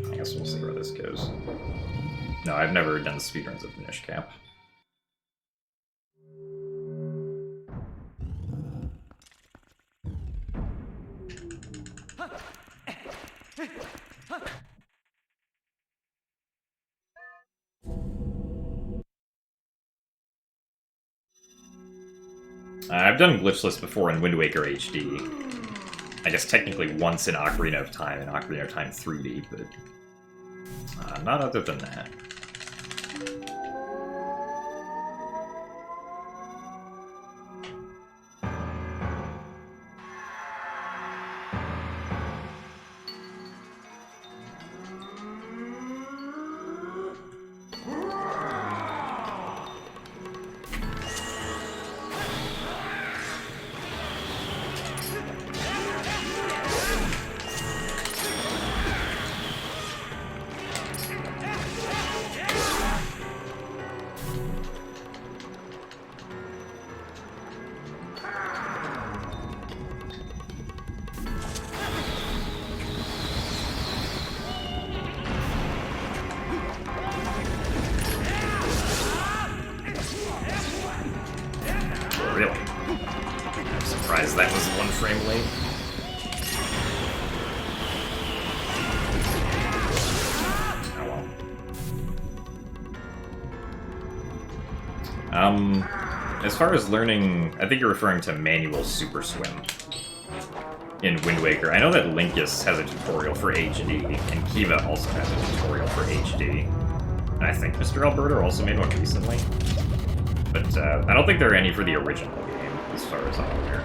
I guess we'll see where this goes. No, I've never done speedruns of Finish Cap. I've done Glitchless before in Wind Waker HD. I guess technically once in Ocarina of Time and Ocarina of Time 3D, but not other than that. Really? I'm surprised that was 1 frame late. Oh well. As far as learning, I think you're referring to manual Super Swim in Wind Waker. I know that Linkus has a tutorial for HD, and Kiva also has a tutorial for HD. And I think Mr. Alberta also made one recently. But I don't think there are any for the original game, as far as I'm aware.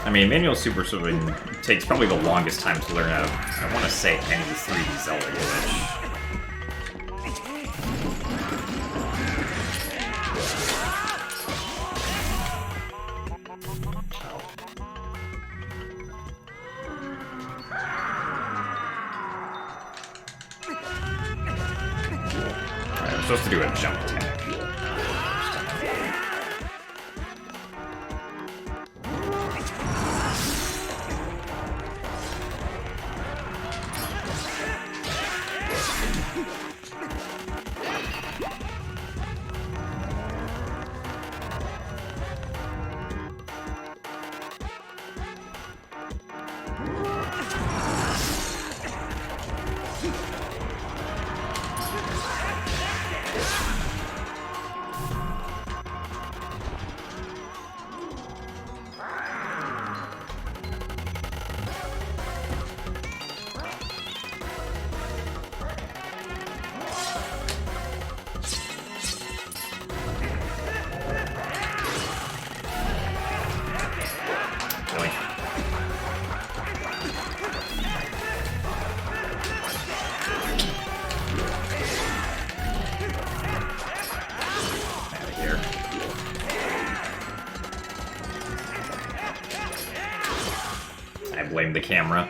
I mean, manual Super Swimming takes probably the longest time to learn out of, I want to say, any 3D Zelda glitch. Alright, I'm supposed to do a jump attack. behind the camera.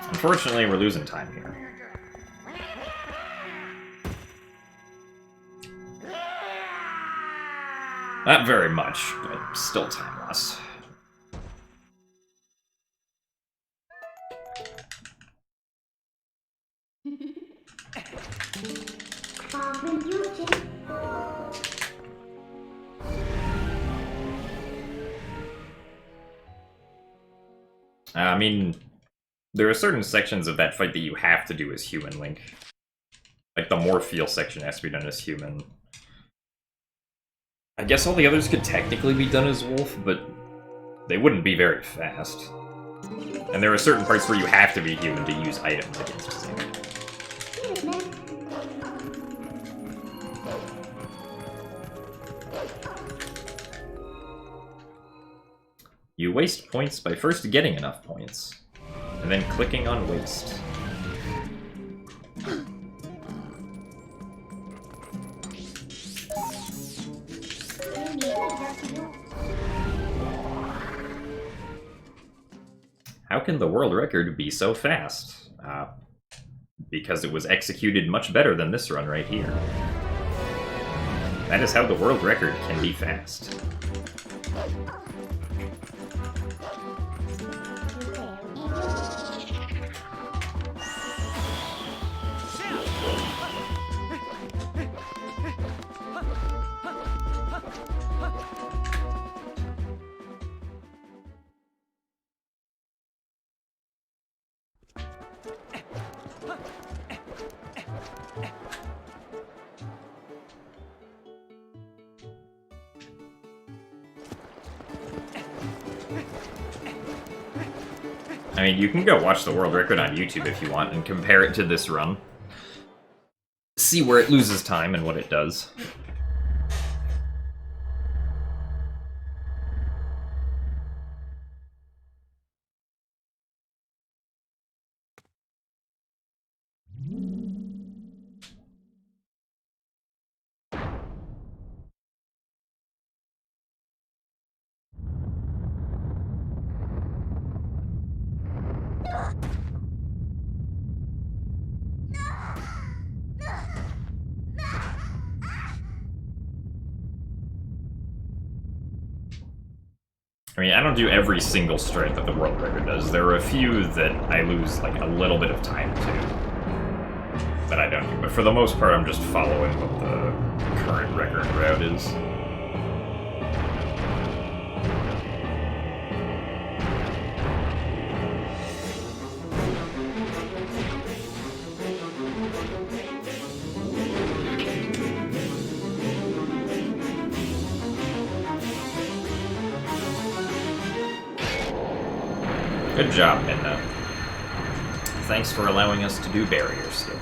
Unfortunately, we're losing time here. Not very much, but still time loss. I mean, there are certain sections of that fight that you have to do as human Link. Like the Morpheal section has to be done as human. I guess all the others could technically be done as Wolf, but they wouldn't be very fast. And there are certain parts where you have to be human to use items against Zing. You waste points by first getting enough points, and then clicking on waste. How can the world record be so fast? Because it was executed much better than this run right here. That is how the world record can be fast. I mean, you can go watch the world record on YouTube if you want and compare it to this run. See where it loses time and what it does. I mean, I don't do every single straight that the world record does. There are a few that I lose, like, a little bit of time to. That I don't do. But for the most part, I'm just following what the current record route is. Good job, Midna. Thanks for allowing us to do barrier skip.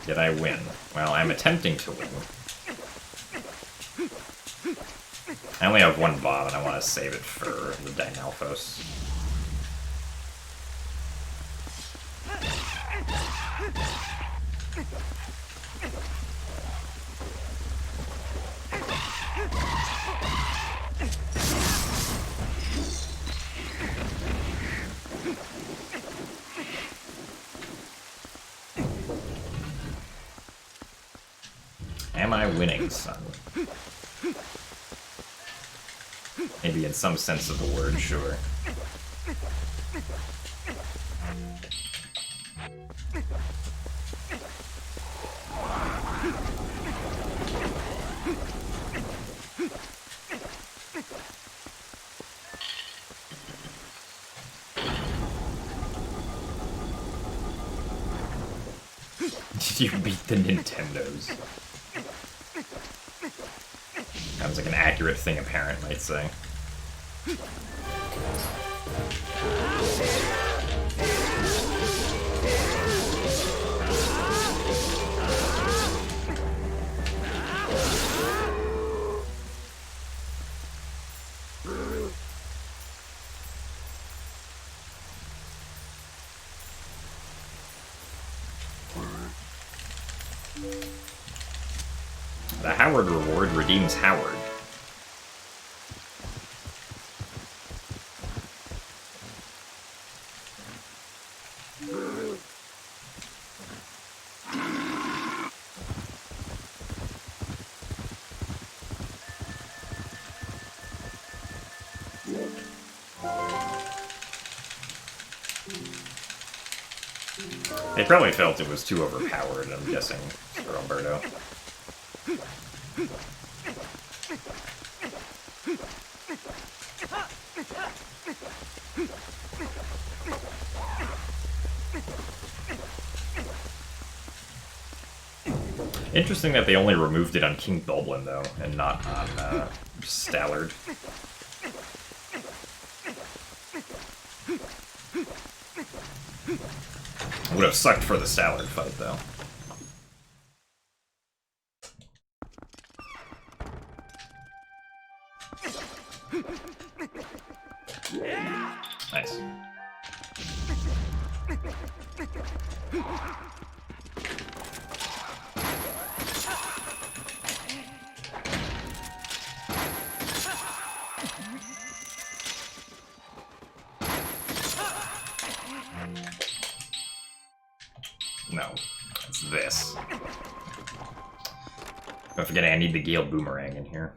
Did I win? Well, I'm attempting to win. I only have one bomb, and I want to save it for the Dynalphos. Am I winning, son? Maybe in some sense of the word, sure. You beat the Nintendos. Sounds like an accurate thing a parent might say. The Howard reward redeems Howard. They probably felt it was too overpowered, I'm guessing, for Alberto. Interesting that they only removed it on King Bulblin, though, and not on Stallard. Would have sucked for the Stallard fight, though. Nice. No, it's this. Don't forget I need the Gale Boomerang in here.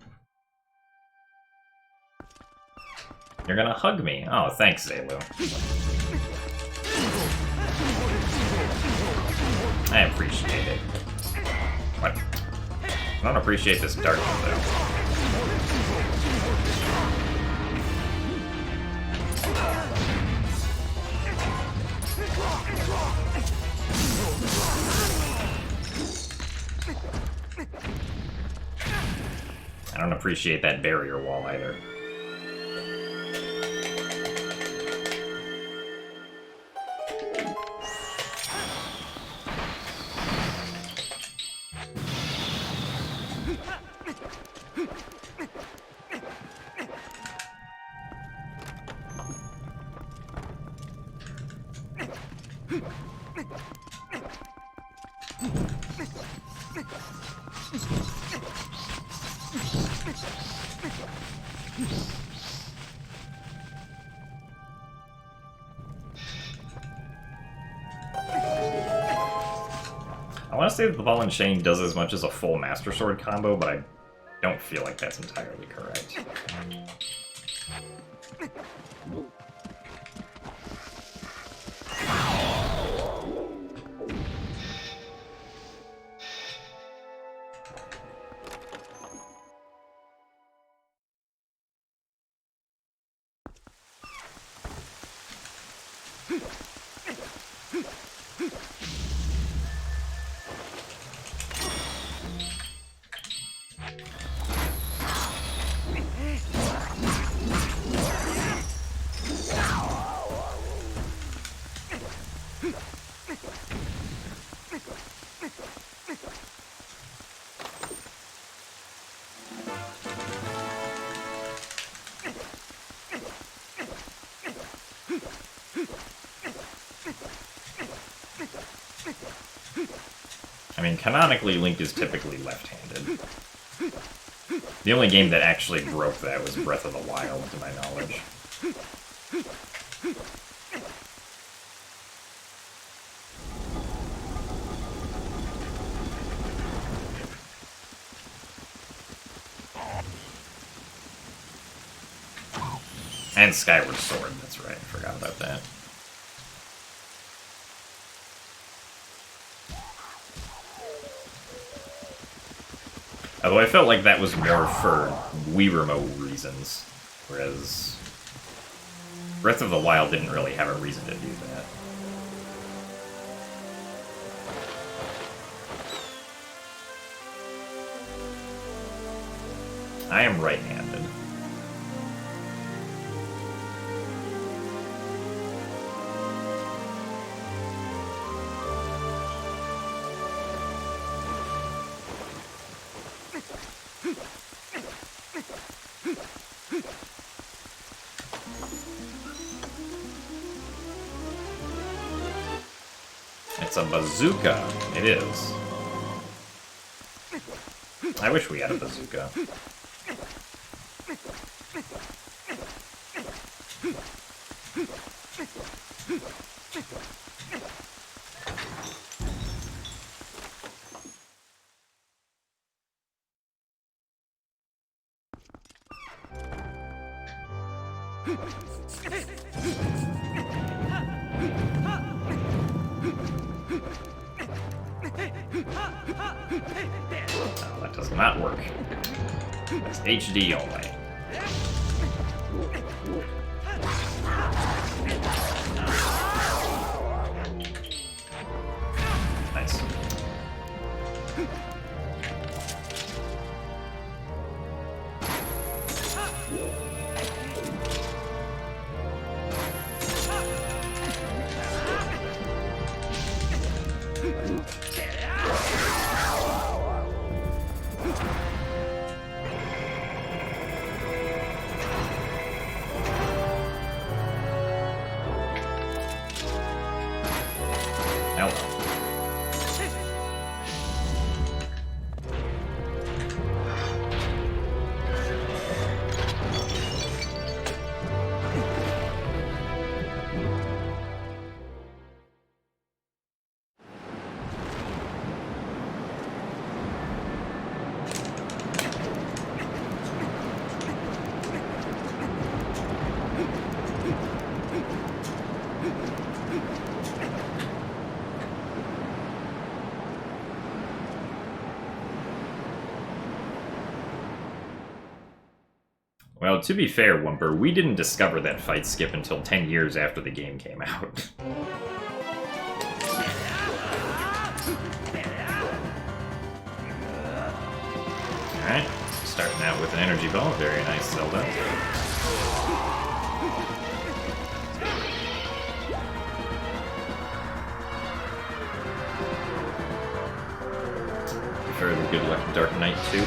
You're gonna hug me. Oh, thanks, Zelu. I appreciate it. What? I don't appreciate this dart, though. I don't appreciate that barrier wall either. I want to say that the Ball and Chain does as much as a full Master Sword combo, but I don't feel like that's entirely correct. I mean, canonically, Link is typically left-handed. The only game that actually broke that was Breath of the Wild, to my knowledge. And Skyward Sword, that's right, I forgot about that. Although I felt like that was more for Wii Remote reasons, whereas Breath of the Wild didn't really have a reason to do that. I am right-handed. It's a bazooka. It is. I wish we had a bazooka. Oh, that does not work. It's HD only. Nice. Well, to be fair, Wumper, we didn't discover that fight skip until 10 years after the game came out. Alright, starting out with an energy ball. Very nice, Zelda. Further good luck in Dark Knight 2.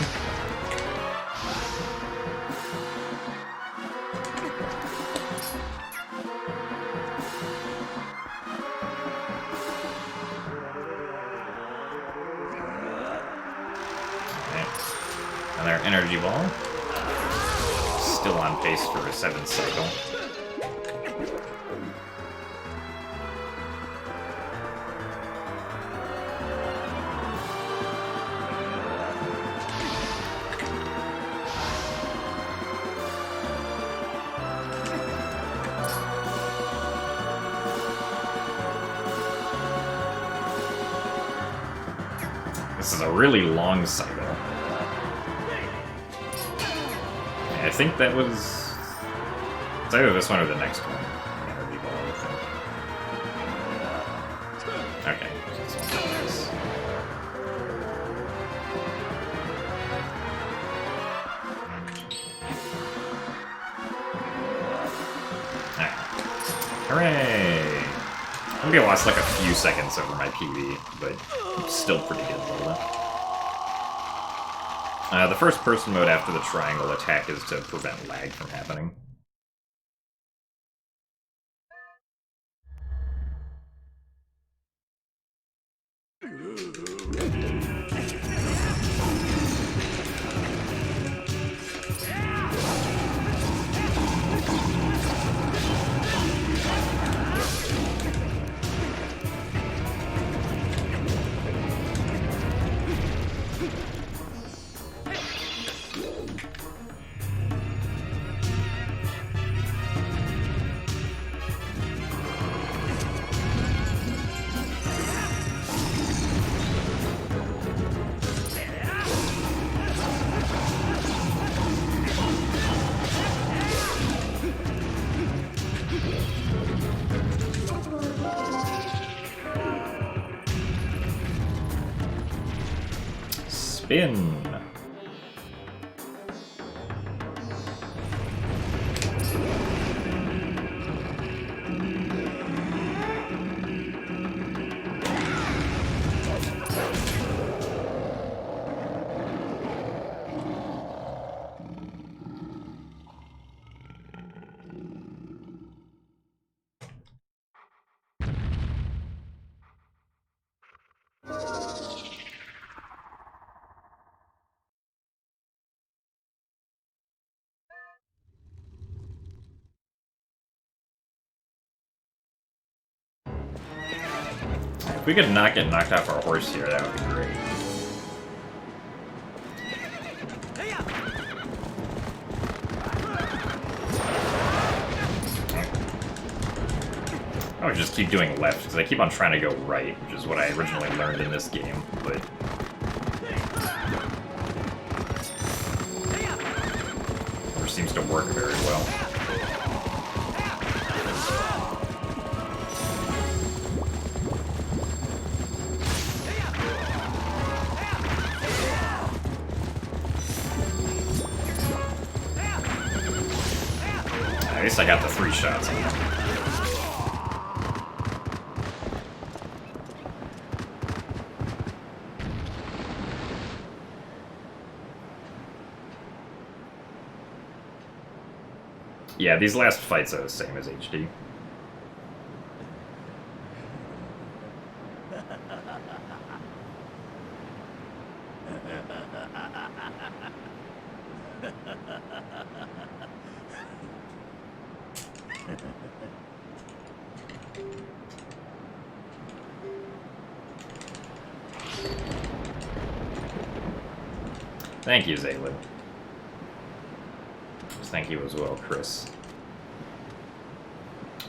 Another energy ball. Still on pace for a 7th cycle. This is a really long cycle. I think that was... It's either this one or the next one. Energy ball, I think. Okay, so this one's like this. Alright. Hooray! Maybe I lost like a few seconds over my PB, but still pretty good, Zelda. The first person mode after the triangle attack is to prevent lag from happening. Spin. If we could not get knocked off our horse here, that would be great. I would just keep doing left, because I keep on trying to go right, which is what I originally learned in this game, but... never seems to work very well. At least I got the 3 shots on him. Yeah, these last fights are the same as HD. Thank you, Zaylid. Thank you as well, Chris.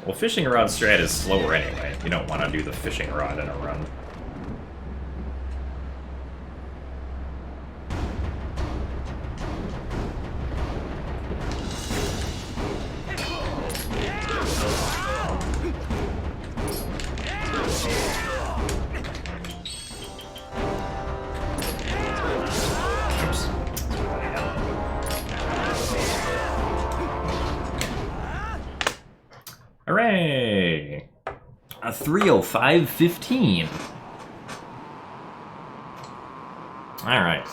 Well, fishing rod strat is slower anyway. You don't want to do the fishing rod in a run. Hooray! A 305.15. Alright.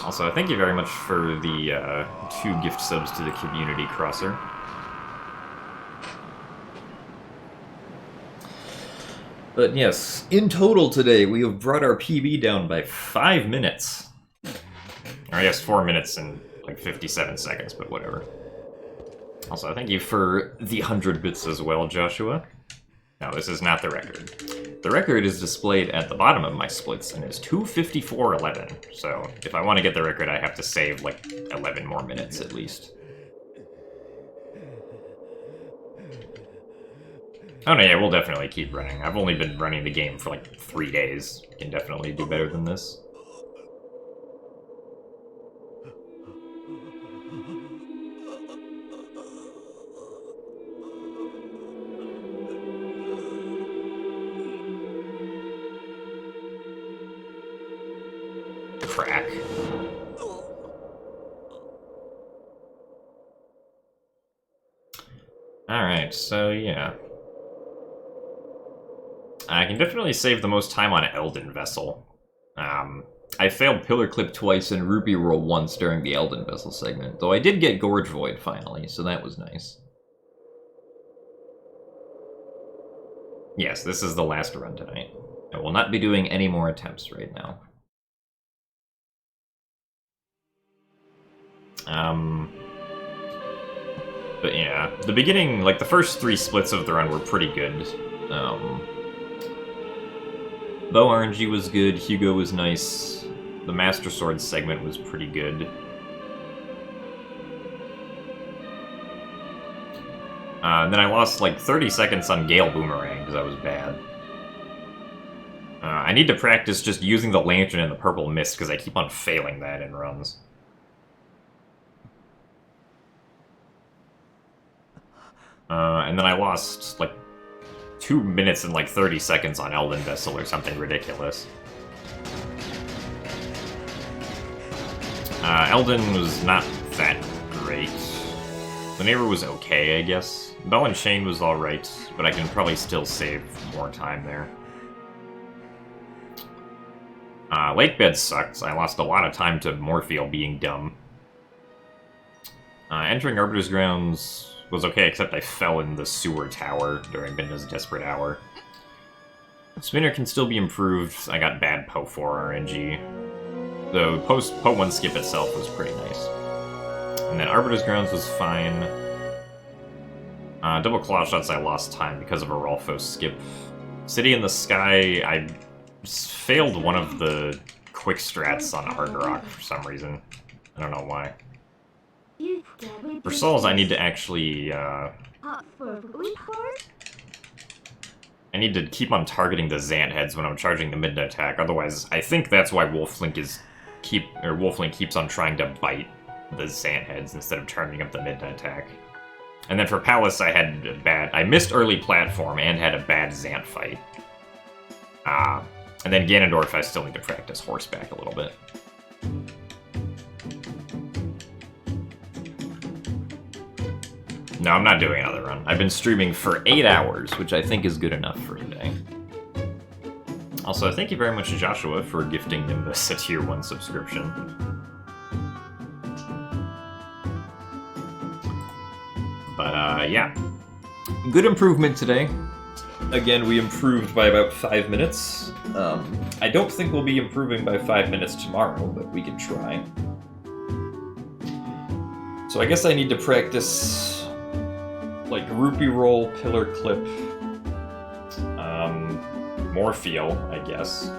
Also, thank you very much for the 2 gift subs to the community crosser. But yes, in total today, we have brought our PB down by 5 minutes. Or yes, 4 minutes and like 57 seconds, but whatever. Also, thank you for the 100 bits as well, Joshua. No, this is not the record. The record is displayed at the bottom of my splits and is 2:54:11. So if I want to get the record, I have to save like 11 more minutes at least. Oh no, yeah, we'll definitely keep running. I've only been running the game for like 3 days. Can definitely do better than this. Crack. Alright, so yeah. I can definitely save the most time on Elden Vessel. I failed Pillar Clip twice and Rupee Roll once during the Elden Vessel segment, though I did get Gorge Void finally, so that was nice. Yes, this is the last run tonight. I will not be doing any more attempts right now. But yeah, the beginning, like the first 3 splits of the run were pretty good. Bow RNG was good, Hugo was nice, the Master Sword segment was pretty good. And then I lost like 30 seconds on Gale Boomerang because I was bad. I need to practice just using the Lantern and the Purple Mist because I keep on failing that in runs. And then I lost like 2 minutes and like 30 seconds on Elden Vessel or something ridiculous. Elden was not that great. Neighbor was okay, I guess. Bell and Chain was alright, but I can probably still save more time there. Lake Bed sucked. I lost a lot of time to Morpheal being dumb. Entering Arbiter's Grounds was okay, except I fell in the sewer tower during Binda's Desperate Hour. Spinner can still be improved. I got bad Po 4 RNG. The Po 1 skip itself was pretty nice. And then Arbiter's Grounds was fine. Double Claw Shots I lost time because of a Rolfo skip. City in the Sky, I failed one of the quick strats on Hard Rock for some reason. I don't know why. For Souls, I need to actually, I need to keep on targeting the Zant heads when I'm charging the Midnight attack, otherwise, I think that's why Wolflink keeps on trying to bite the Zant heads instead of charging up the Midnight attack. And then for Palace, I missed early platform and had a bad Zant fight. And then Ganondorf, I still need to practice horseback a little bit. No, I'm not doing another run. I've been streaming for 8 hours, which I think is good enough for today. Also, thank you very much, Joshua, for gifting Nimbus a Tier 1 subscription. But, yeah. Good improvement today. Again, we improved by about 5 minutes. I don't think we'll be improving by 5 minutes tomorrow, but we can try. So I guess I need to practice, like, Rupee Roll, Pillar Clip, Morpheal, I guess.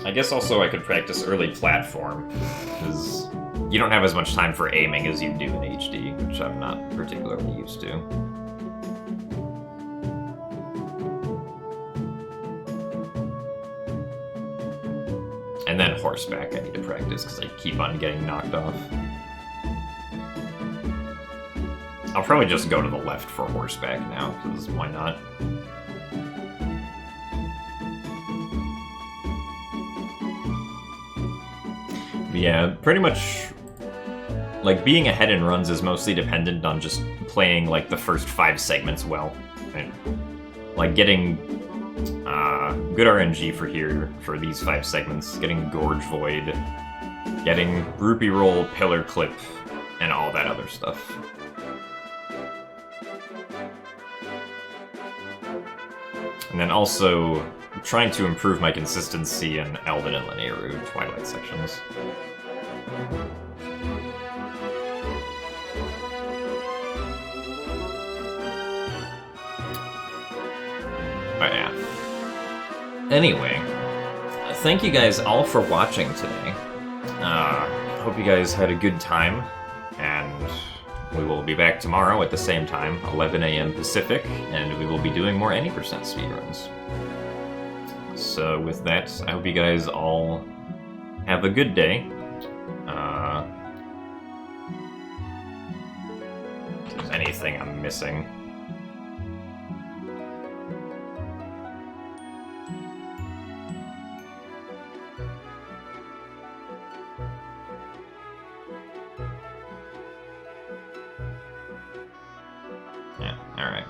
I guess also I could practice early platform, because you don't have as much time for aiming as you do in HD, which I'm not particularly used to. And then horseback I need to practice, because I keep on getting knocked off. I'll probably just go to the left for horseback now, because why not? Yeah, pretty much, like, being ahead in runs is mostly dependent on just playing, like, the first 5 segments well. And, like, getting good RNG for these 5 segments, getting Gorge Void, getting Rupee Roll, Pillar Clip, and all that other stuff. And then also trying to improve my consistency in Elden and Lanayru Twilight sections. But yeah. Anyway, thank you guys all for watching today. Hope you guys had a good time, and we will be back tomorrow at the same time, 11 a.m. Pacific, and we will be doing more any % speedruns. So with that, I hope you guys all have a good day. If there's anything I'm missing. Yeah, alright.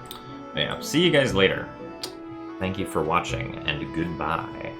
Yeah, see you guys later. Thank you for watching, and goodbye.